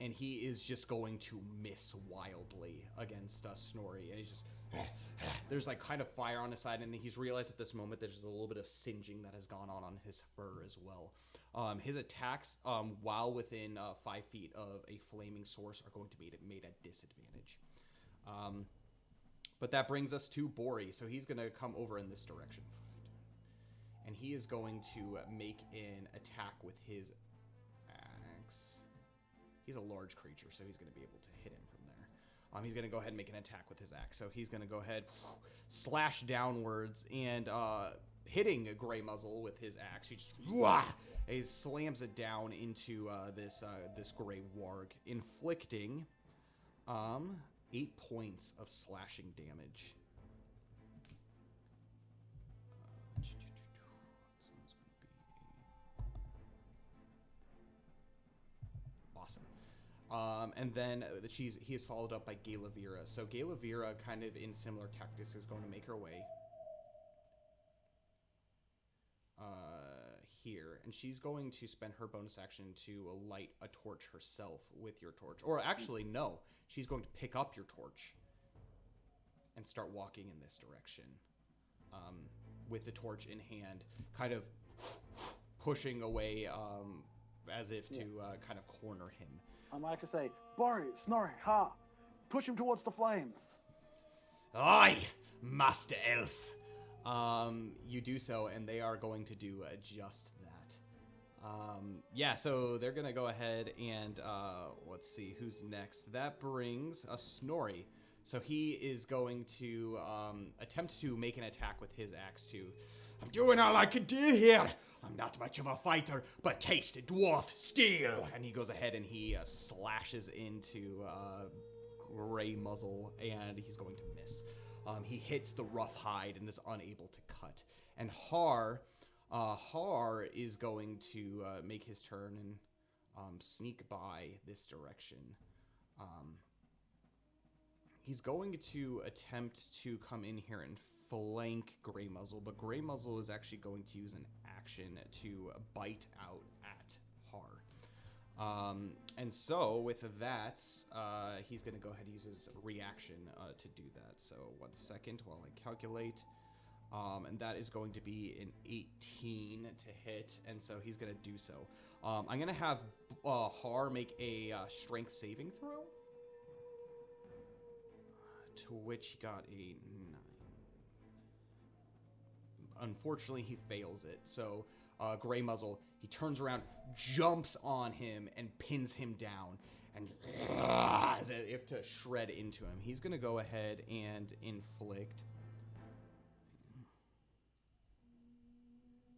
And he is just going to miss wildly against Snorri. And he's just, there's like kind of fire on his side, and he's realized at this moment there's a little bit of singeing that has gone on his fur as well. His attacks, while within 5 feet of a flaming source, are going to be made at disadvantage. But that brings us to Bori. So he's going to come over in this direction. And he is going to make an attack with his axe. He's a large creature, so he's going to be able to hit him from there. He's going to go ahead and make an attack with his axe. So he's going to go ahead, slash downwards, and hitting a Grey Muzzle with his axe. He just he slams it down into this Grey Warg, inflicting 8 points of slashing damage. Awesome. And then he is followed up by Galavira. So Galavira, kind of in similar tactics, is going to make her way here, and she's going to spend her bonus action to light a torch herself with your torch. Or actually, no, she's going to pick up your torch and start walking in this direction with the torch in hand, kind of pushing away as if to kind of corner him. I might actually say, Bori, Snorri, ha! Push him towards the flames! Aye, Master Elf! You do so, and they are going to do just that. Yeah, so they're going to go ahead and, let's see, who's next? That brings a Snorri. So he is going to attempt to make an attack with his axe, too. I'm doing all I can do here! I'm not much of a fighter, but taste dwarf steel! And he goes ahead and he slashes into Grey Muzzle, and he's going to miss. He hits the rough hide and is unable to cut. And Har is going to make his turn and sneak by this direction. He's going to attempt to come in here and flank Grey Muzzle, but Grey Muzzle is actually going to use an action to bite out at Har. And so with that, he's going to go ahead and use his reaction to do that. So 1 second while I calculate. And that is going to be an 18 to hit, and so he's going to do so. I'm going to have Har make a strength saving throw, to which he got a 9. Unfortunately, he fails it. So Grey Muzzle, he turns around, jumps on him, and pins him down, and as if to shred into him. He's going to go ahead and inflict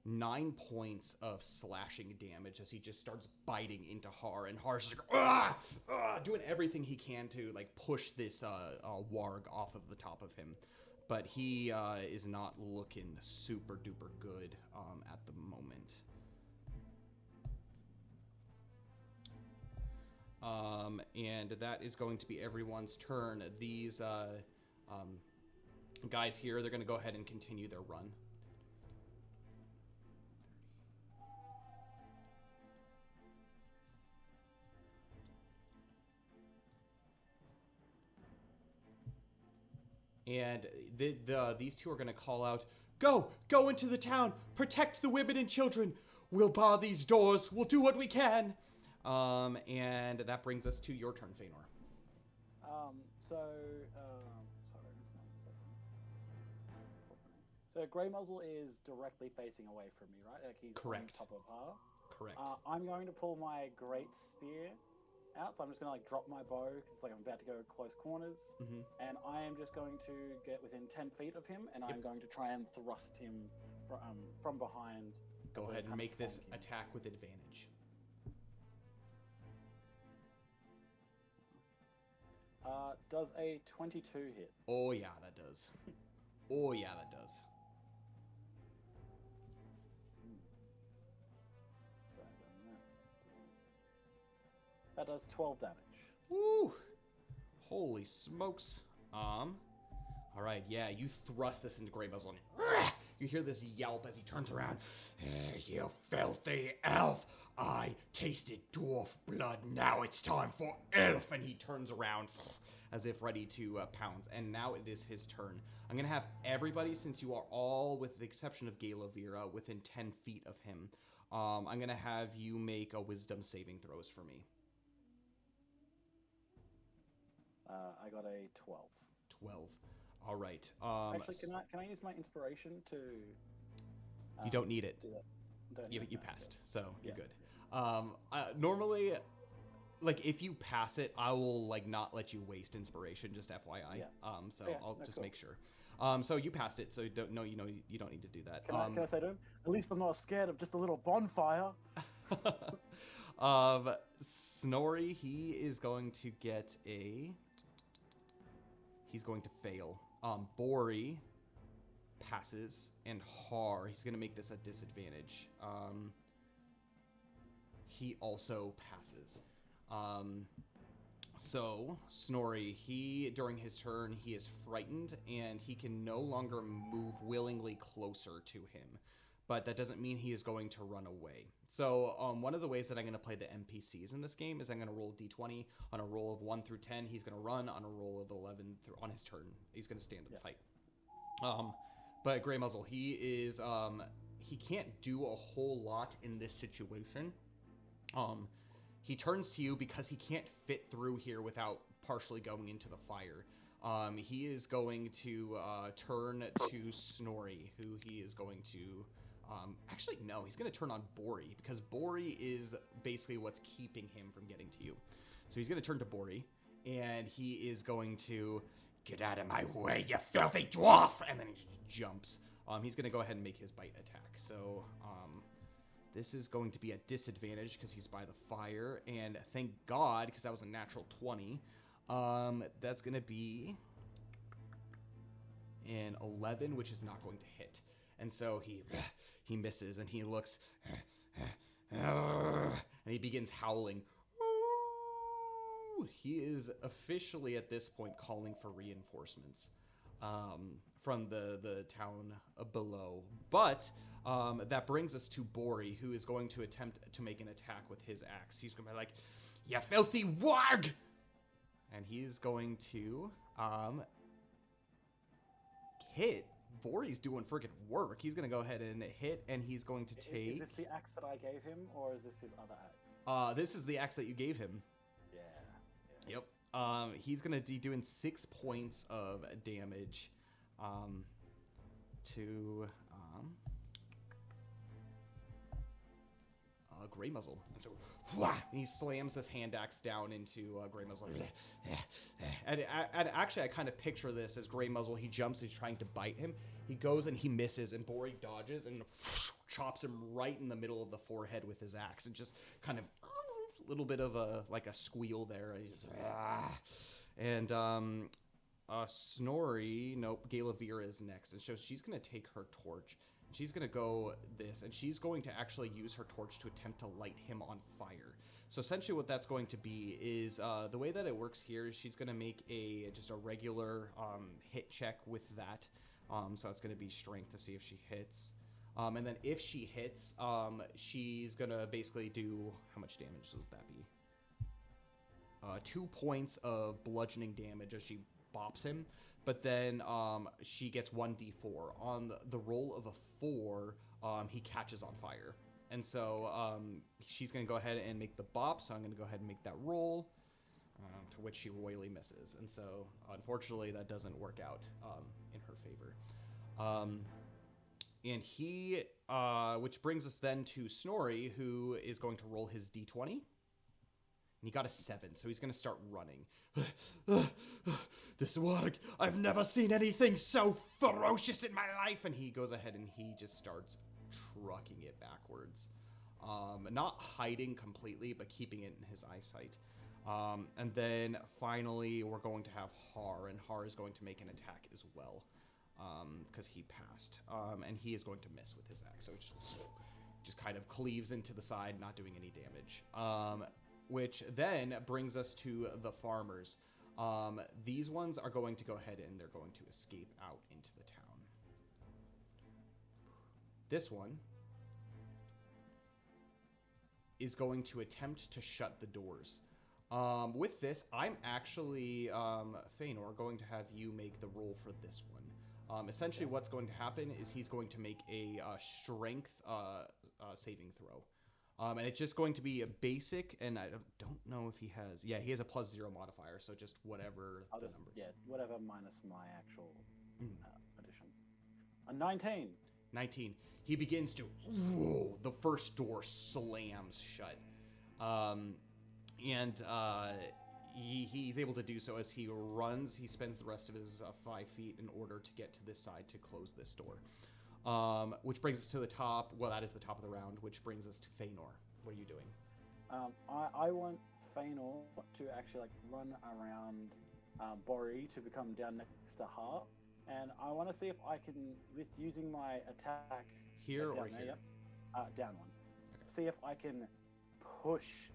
9 points of slashing damage as he just starts biting into Har, and Har's just like, doing everything he can to like push this warg off of the top of him. But he is not looking super duper good at the moment. And that is going to be everyone's turn. These guys here, they're going to go ahead and continue their run. And these two are going to call out, Go into the town, protect the women and children. We'll bar these doors, we'll do what we can. And that brings us to your turn, Faenor. Sorry, 1 second. So Grey Muzzle is directly facing away from me, right? Like he's Correct. on top of Har. Correct. I'm going to pull my Great Spear out, so I'm just going to like drop my bow, because it's like I'm about to go close corners, and I am just going to get within 10 feet of him, and I'm going to try and thrust him from behind. Go ahead and make this attack with advantage. Does a 22 hit? Oh yeah, that does. Oh yeah, that does. So that does 12 damage. Woo! Holy smokes. All right, yeah, you thrust this into Grey Muzzle. You hear this yelp as he turns around. You filthy elf! I tasted dwarf blood. Now it's time for elf! And he turns around as if ready to pounce. And now it is his turn. I'm going to have everybody, since you are all, with the exception of Galavira, within 10 feet of him, I'm going to have you make a wisdom saving throws for me. I got a 12. 12. All right. Actually, can I use my inspiration to... you don't need it. Do that? You passed, so you're good. Normally, like, if you pass it, I will, like, not let you waste inspiration, just FYI. Yeah. I'll just make sure. So you passed it, so you don't need to do that. Can I say to him, at least I'm not scared of just a little bonfire. Snorri, he is going to get a... He's going to fail. Bori passes, and Har, he's going to make this a disadvantage. He also passes. So Snorri, during his turn, he is frightened, and he can no longer move willingly closer to him. But that doesn't mean he is going to run away. So one of the ways that I'm going to play the NPCs in this game is I'm going to roll d20. On a roll of 1 through 10, he's going to run. On a roll of 11 on his turn, he's going to stand and fight. But Grey Muzzle, he can't do a whole lot in this situation. He turns to you because he can't fit through here without partially going into the fire. He is going to turn to Snorri, who he is going to... actually, no, he's going to turn on Bori, because Bori is basically what's keeping him from getting to you. So he's going to turn to Bori, and he is going to... Get out of my way, you filthy dwarf! And then he just jumps. He's going to go ahead and make his bite attack. So, this is going to be a disadvantage because he's by the fire. And thank God, because that was a natural 20. That's going to be an 11, which is not going to hit. And so he misses, and he looks... and he begins howling. He is officially at this point calling for reinforcements from the town below. But that brings us to Bori, who is going to attempt to make an attack with his axe. He's going to be like, "You filthy warg!" And he's going to hit Bori's doing freaking work. He's going to go ahead and hit, and he's going to take... Is this the axe that I gave him, or is this his other axe? This is the axe that you gave him. Yeah. Yep. He's going to be doing 6 points of damage to Grey Muzzle. And so he slams this hand axe down into Grey Muzzle. And actually, I kind of picture this as Grey Muzzle. He jumps, he's trying to bite him. He goes and he misses, and Bori dodges and chops him right in the middle of the forehead with his axe, and just kind of a little bit of a squeal there. And Snorri, nope, Galavira is next, and so she's going to take her torch. She's going to go this, and she's going to actually use her torch to attempt to light him on fire. So essentially what that's going to be is, the way that it works here is she's going to make just a regular hit check with that. So that's going to be strength to see if she hits. And then if she hits, she's going to basically do, how much damage would that be? 2 points of bludgeoning damage as she bops him. But then she gets 1d4. On the roll of a 4, he catches on fire. And so she's going to go ahead and make the bop, so I'm going to go ahead and make that roll, to which she royally misses. And so, unfortunately, that doesn't work out in her favor. And he, which brings us then to Snorri, who is going to roll his d20. And he got a 7, so he's going to start running. This water, I've never seen anything so ferocious in my life. And he goes ahead and he just starts trucking it backwards. Not hiding completely, but keeping it in his eyesight. And then finally, we're going to have Har, and Har is going to make an attack as well, because he passed. And he is going to miss with his axe, so it just kind of cleaves into the side, not doing any damage. Which then brings us to the farmers. These ones are going to go ahead and they're going to escape out into the town. This one is going to attempt to shut the doors. With this, I'm actually, Faenor, going to have you make the roll for this one. Essentially, what's going to happen is he's going to make a strength saving throw. And it's just going to be a basic, and I don't know if he has... Yeah, he has a +0 modifier, so just whatever the numbers. Yeah, whatever minus my actual addition. A 19. 19. He begins to... Whoa, the first door slams shut. He's able to do so as he runs. He spends the rest of his 5 feet in order to get to this side to close this door. Which brings us to the top. Well, that is the top of the round, which brings us to Faenor. What are you doing? I want Faenor to actually run around Bori to become down next to Har, and I want to see if I can, with using my attack here or there, here, down one. Okay. See if I can push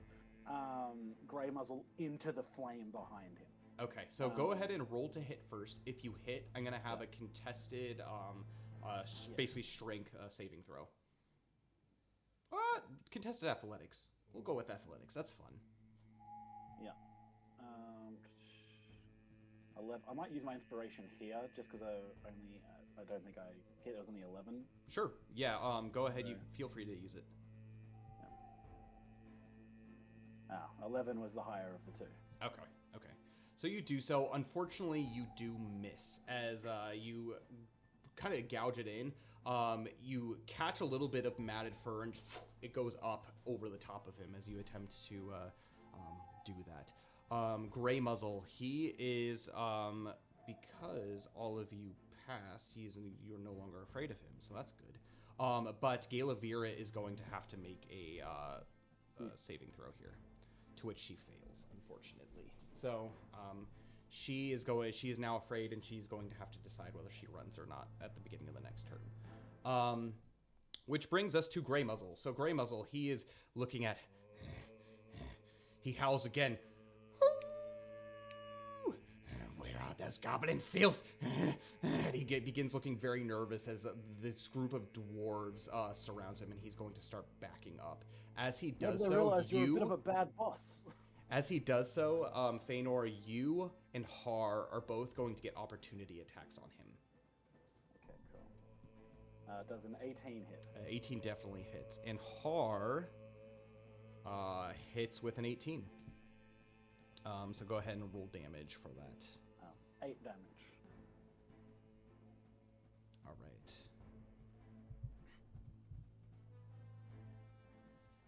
Grey Muzzle into the flame behind him. Okay, so go ahead and roll to hit first. If you hit, I'm gonna have a contested. Basically strength saving throw. Contested athletics. We'll go with athletics. That's fun. Yeah. 11. I might use my inspiration here, just because I don't think I hit. It was only 11. Sure. Yeah. Go ahead. You feel free to use it. Yeah. 11 was the higher of the two. Okay. Okay. So you do so. Unfortunately, you do miss as you kind of gouge it in. You catch a little bit of matted fur, and it goes up over the top of him as you attempt to do that. Grey Muzzle, he is, because all of you passed, you're no longer afraid of him, so that's good. But Galavira is going to have to make a saving throw here, to which she fails, unfortunately. So, she is now afraid, and she's going to have to decide whether she runs or not at the beginning of the next turn. Which brings us to Grey Muzzle. So Grey Muzzle, he is looking at... He howls again. Where are those goblin filth? And he begins looking very nervous as this group of dwarves surrounds him, and he's going to start backing up. As he does so, realize you're a bit of a bad boss. As he does so, Faenor, you and Har are both going to get opportunity attacks on him. Okay, cool. Does an 18 hit? 18 definitely hits. And Har hits with an 18. So go ahead and roll damage for that. 8 damage. All right.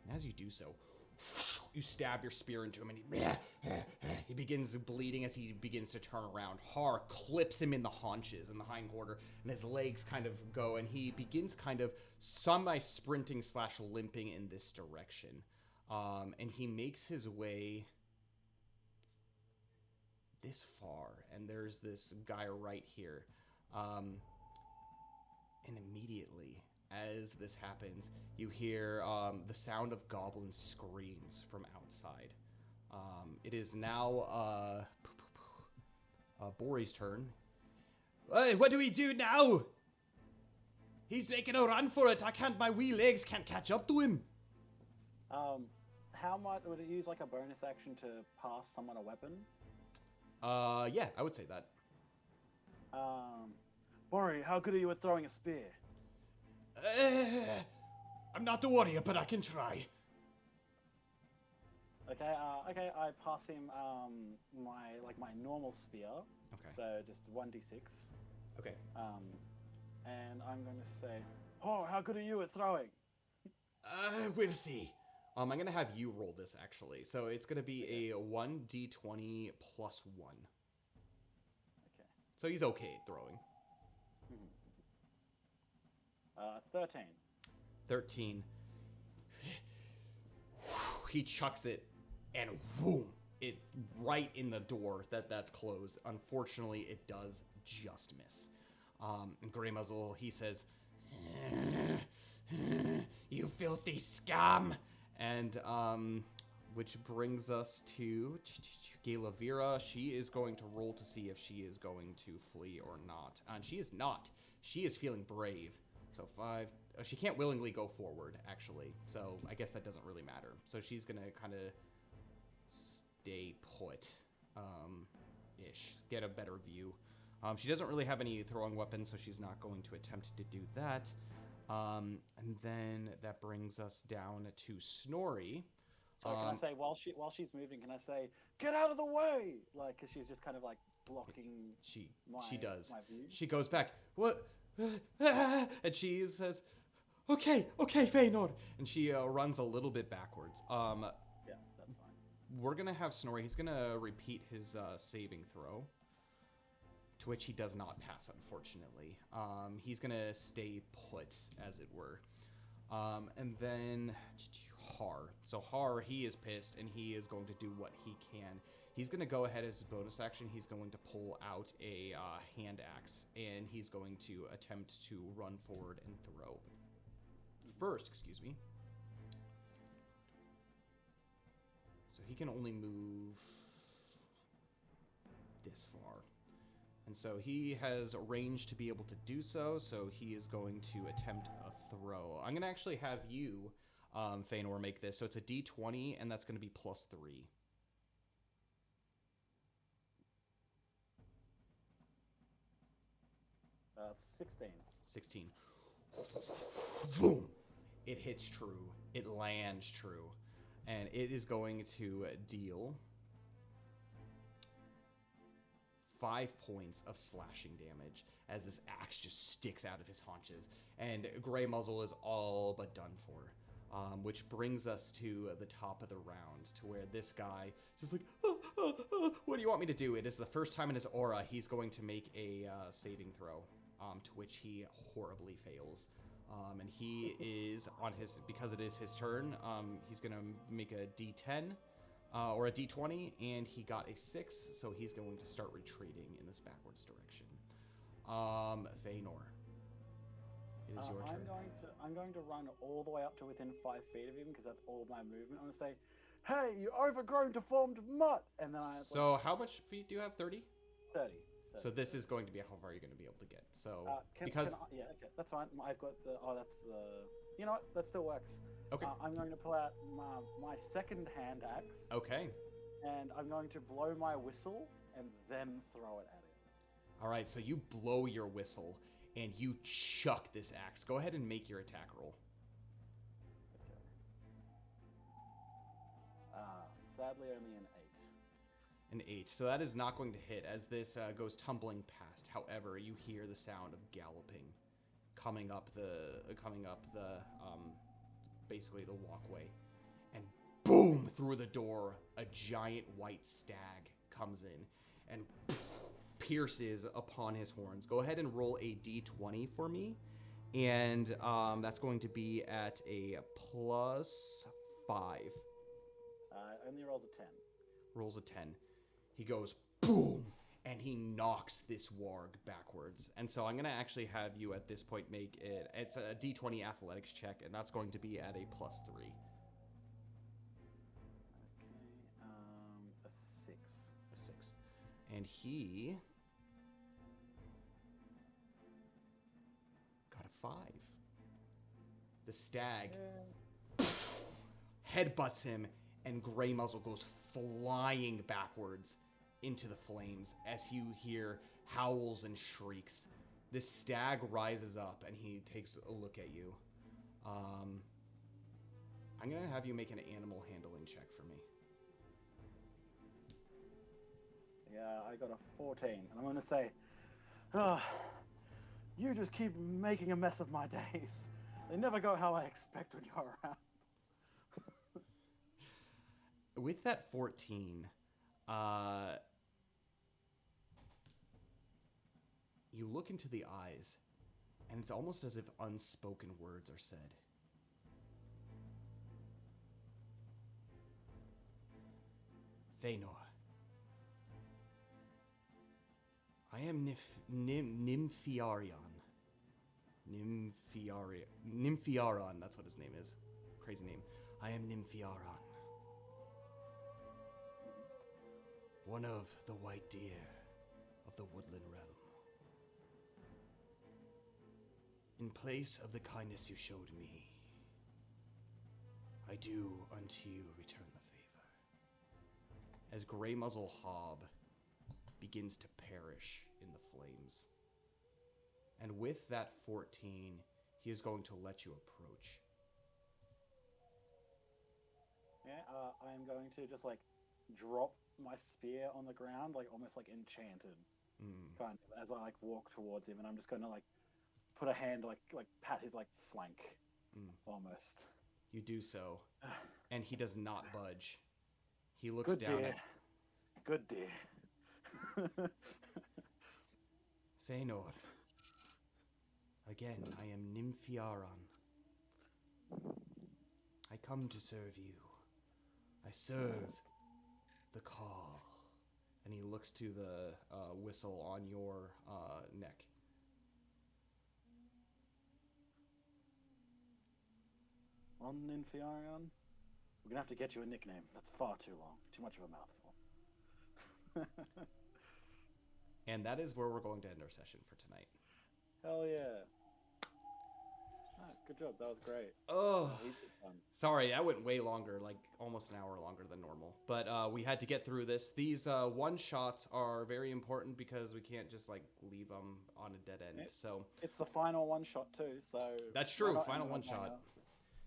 And as you do so, you stab your spear into him, and he begins bleeding as he begins to turn around. Har clips him in the haunches, in the hind quarter, and his legs kind of go, and he begins kind of semi-sprinting / limping in this direction. And he makes his way this far, and there's this guy right here. And immediately, as this happens, you hear the sound of goblin screams from outside. It is now Bori's turn. Hey, what do we do now? He's making a run for it. My wee legs can't catch up to him. How much would it use like a bonus action to pass someone a weapon? Yeah, I would say that. Bori, how good are you at throwing a spear? I'm not a warrior, but I can try. Okay, I pass him my normal spear. Okay. So just 1d6. Okay. And I'm going to say, oh, how good are you at throwing? We'll see. I'm gonna have you roll this actually. So it's gonna be a 1d20 plus 1. Okay. So he's okay at throwing. 13. 13. He chucks it, and boom! It right in the door that's closed. Unfortunately, it does just miss. And Grey Muzzle, he says, "You filthy scum!" And which brings us to Galavira. She is going to roll to see if she is going to flee or not. And she is not. She is feeling brave. So 5. She can't willingly go forward, actually. So I guess that doesn't really matter. So she's going to kind of stay put, ish. Get a better view. She doesn't really have any throwing weapons, so she's not going to attempt to do that. And then that brings us down to Snorri. So can I say, while she's moving, can I say, get out of the way? Like, because she's just kind of like blocking She my does. my view. She goes back. What? And she says, okay, Faenor. And she runs a little bit backwards. Yeah, that's fine. We're going to have Snorri. He's going to repeat his saving throw, to which he does not pass, unfortunately. He's going to stay put, as it were. And then Har. So Har, he is pissed, and he is going to do what he can. He's going to go ahead as his bonus action. He's going to pull out a hand axe, and he's going to attempt to run forward and throw. First, excuse me. So he can only move this far. And so he has range to be able to do so, so he is going to attempt a throw. I'm going to actually have you, Faenor, make this. So it's a d20, and that's going to be plus 3. 16. 16. Boom! It hits true. It lands true. And it is going to deal 5 points of slashing damage as this axe just sticks out of his haunches. And Grey Muzzle is all but done for. Which brings us to the top of the round, to where this guy just like, what do you want me to do? It is the first time in his aura he's going to make a saving throw, to which he horribly fails. And he is on his, because it is his turn, he's going to make a d10 or a d20, and he got a 6, so he's going to start retreating in this backwards direction. Faenor, it is your turn. I'm going to run all the way up to within 5 feet of him, because that's all my movement. I'm going to say, hey, you overgrown, deformed mutt! And then So how much feet do you have? 30? 30. So this is going to be how far you're going to be able to get. So yeah, okay, that's fine. I've got that's the. You know what? That still works. Okay. I'm going to pull out my second hand axe. Okay. And I'm going to blow my whistle and then throw it at him. All right. So you blow your whistle, and you chuck this axe. Go ahead and make your attack roll. Sadly, only an 8. An 8. So that is not going to hit as this goes tumbling past. However, you hear the sound of galloping coming up the basically the walkway, and boom, through the door, a giant white stag comes in and pierces upon his horns. Go ahead and roll a d20 for me, and that's going to be at a +5. Only rolls a 10. Rolls a 10. He goes boom, and he knocks this warg backwards. And so I'm going to actually have you at this point make it. It's a d20 athletics check, and that's going to be at a +3. Okay, a 6. A 6. And he got a 5. The stag headbutts him, and Grey Muzzle goes flying backwards into the flames as you hear howls and shrieks. This stag rises up, and he takes a look at you. I'm going to have you make an animal handling check for me. Yeah, I got a 14, and I'm going to say, you just keep making a mess of my days. They never go how I expect when you're around. With that 14, you look into the eyes, and it's almost as if unspoken words are said. Faenor, I am Nymphiarion. Nymphiaron, that's what his name is. Crazy name. I am Nymphiaron. One of the white deer of the woodland realm. In place of the kindness you showed me, I do unto you return the favor. As Grey Muzzle Hob begins to perish in the flames. And with that 14, he is going to let you approach. Yeah, I am going to just like drop my spear on the ground, like almost like enchanted, kind of, as I like walk towards him, and I'm just going to like put a hand like pat his like flank, almost. You do so, and he does not budge. He looks Good down dear. at Good dear. Faenor. Again, I am Nymphiaron. I come to serve you. I serve the call. And he looks to the whistle on your neck. On Nymphiarion? We're gonna have to get you a nickname. That's far too long. Too much of a mouthful. And that is where we're going to end our session for tonight. Hell yeah. Good job. That was great. Oh, Heaps of fun. sorry, that went way longer, like almost an hour longer than normal. But we had to get through this. These one-shots are very important because we can't just like leave them on a dead end. So It's the final one shot too, so that's why true. not Final end one on shot. note?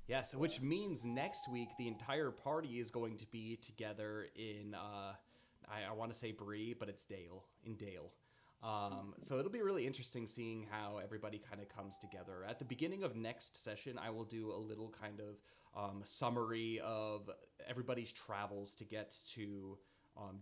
Yes, which means next week the entire party is going to be together in I want to say Bree, but it's Dale, in Dale. So it'll be really interesting seeing how everybody kind of comes together. At the beginning of next session, I will do a little kind of summary of everybody's travels to get to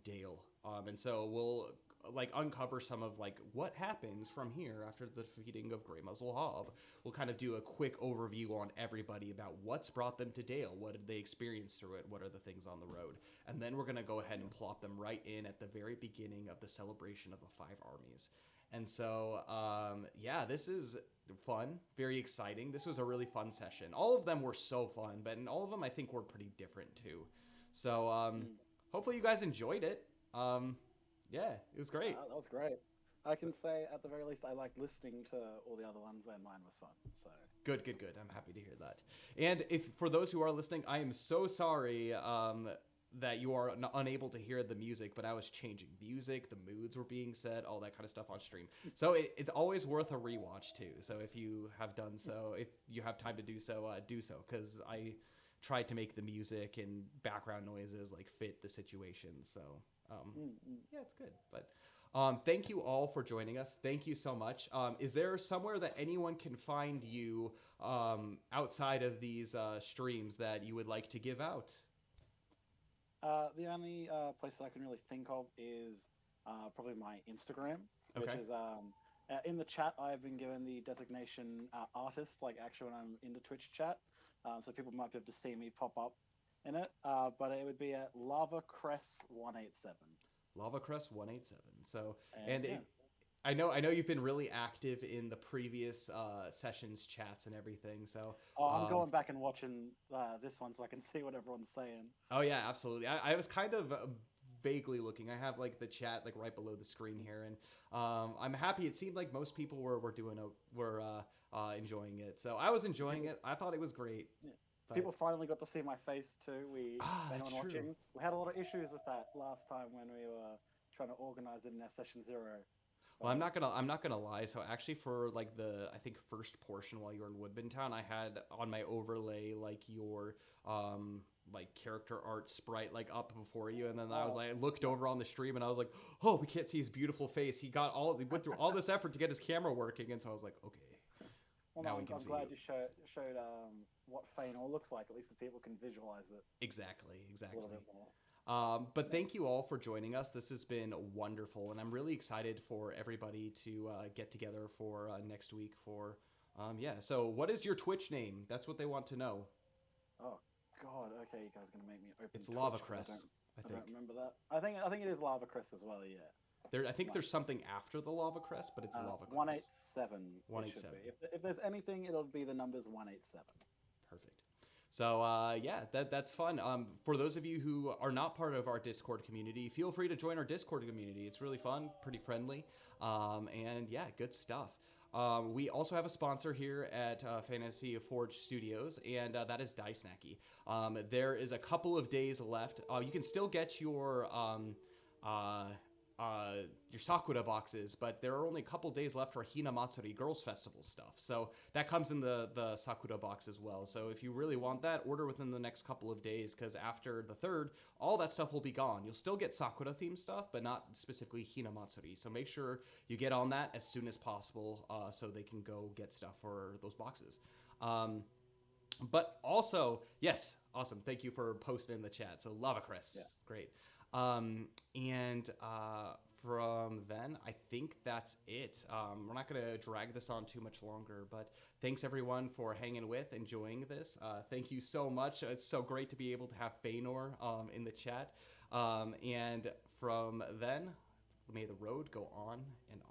Dale. And so we'll like uncover some of like what happens from here after the defeating of Grey Muzzle Hob. We'll kind of do a quick overview on everybody about what's brought them to Dale, what did they experience through it, what are the things on the road, and then we're going to go ahead and plop them right in at the very beginning of the celebration of the 5 armies. And so yeah, this is fun, very exciting. This was a really fun session. All of them were so fun, but in all of them I think were pretty different too. So hopefully you guys enjoyed it. Yeah, it was great. That was great. I can say at the very least I liked listening to all the other ones and mine was fun. So Good. I'm happy to hear that. And if for those who are listening, I am so sorry. that you are unable to hear the music, but I was changing music, the moods were being set, all that kind of stuff on stream. So it's always worth a rewatch too. So if you have done so, if you have time to do so, because I tried to make the music and background noises like fit the situation. So yeah, it's good. But thank you all for joining us. Thank you so much. Is there somewhere that anyone can find you outside of these streams that you would like to give out? The only place that I can really think of is probably my Instagram, which Okay. is in the chat. I've been given the designation artist, like actually when I'm in the Twitch chat, so people might be able to see me pop up in it. But it would be at LavaCress187. LavaCrest187. So And and yeah. I know you've been really active in the previous sessions chats and everything. So I'm going back and watching this one so I can see what everyone's saying. oh yeah, absolutely. I was kind of vaguely looking. I have like the chat like right below the screen here, and I'm happy. It seemed like most people were enjoying it. So I was enjoying it. I thought it was great. Yeah. But- People finally got to see my face too. that's Anyone true. watching? We had a lot of issues with that last time when we were trying to organize it in our session 0. Well, I'm not gonna lie. So actually, for like the I think first portion while you were in Woodman Town, I had on my overlay like your like character art sprite like up before you, and then I was like, I looked over on the stream and I was like, oh, we can't see his beautiful face. He went through all this effort to get his camera working, and so I was like, okay. Well, Now no, we can I'm see glad you. you showed what Faenor looks like. At least the people can visualize it Exactly. a little bit more. But thank you all for joining us. This has been wonderful, and I'm really excited for everybody to get together for next week for, yeah. So what is your Twitch name? That's what they want to know. Oh God, okay, you guys are gonna make me open. It's Twitch Lava 'cause Crest, I I think. don't remember that. I think it is Lava Crest as well. Yeah. I think there's something after the Lava Crest, but it's Lava Crest. 187. 187. If there's anything, it'll be the numbers 187. Perfect. So yeah, that's fun. For those of you who are not part of our Discord community, feel free to join our Discord community. It's really fun, pretty friendly, and yeah, good stuff. We also have a sponsor here at Fantasy Forge Studios, and that is DaiSNACKi. There is a couple of days left. You can still get your Sakura boxes, but there are only a couple days left for Hina Matsuri Girls Festival stuff. So that comes in the Sakura box as well. So if you really want that, order within the next couple of days, because after the 3rd, all that stuff will be gone. You'll still get Sakura themed stuff, but not specifically Hina Matsuri. So make sure you get on that as soon as possible so they can go get stuff for those boxes. But also, yes, awesome. Thank you for posting in the chat. So Lava Crest, Yeah. great. From then, I think that's it. We're not going to drag this on too much longer, but thanks everyone for hanging with, enjoying this. Thank you so much. It's so great to be able to have Faenor in the chat. And from then, may the road go on and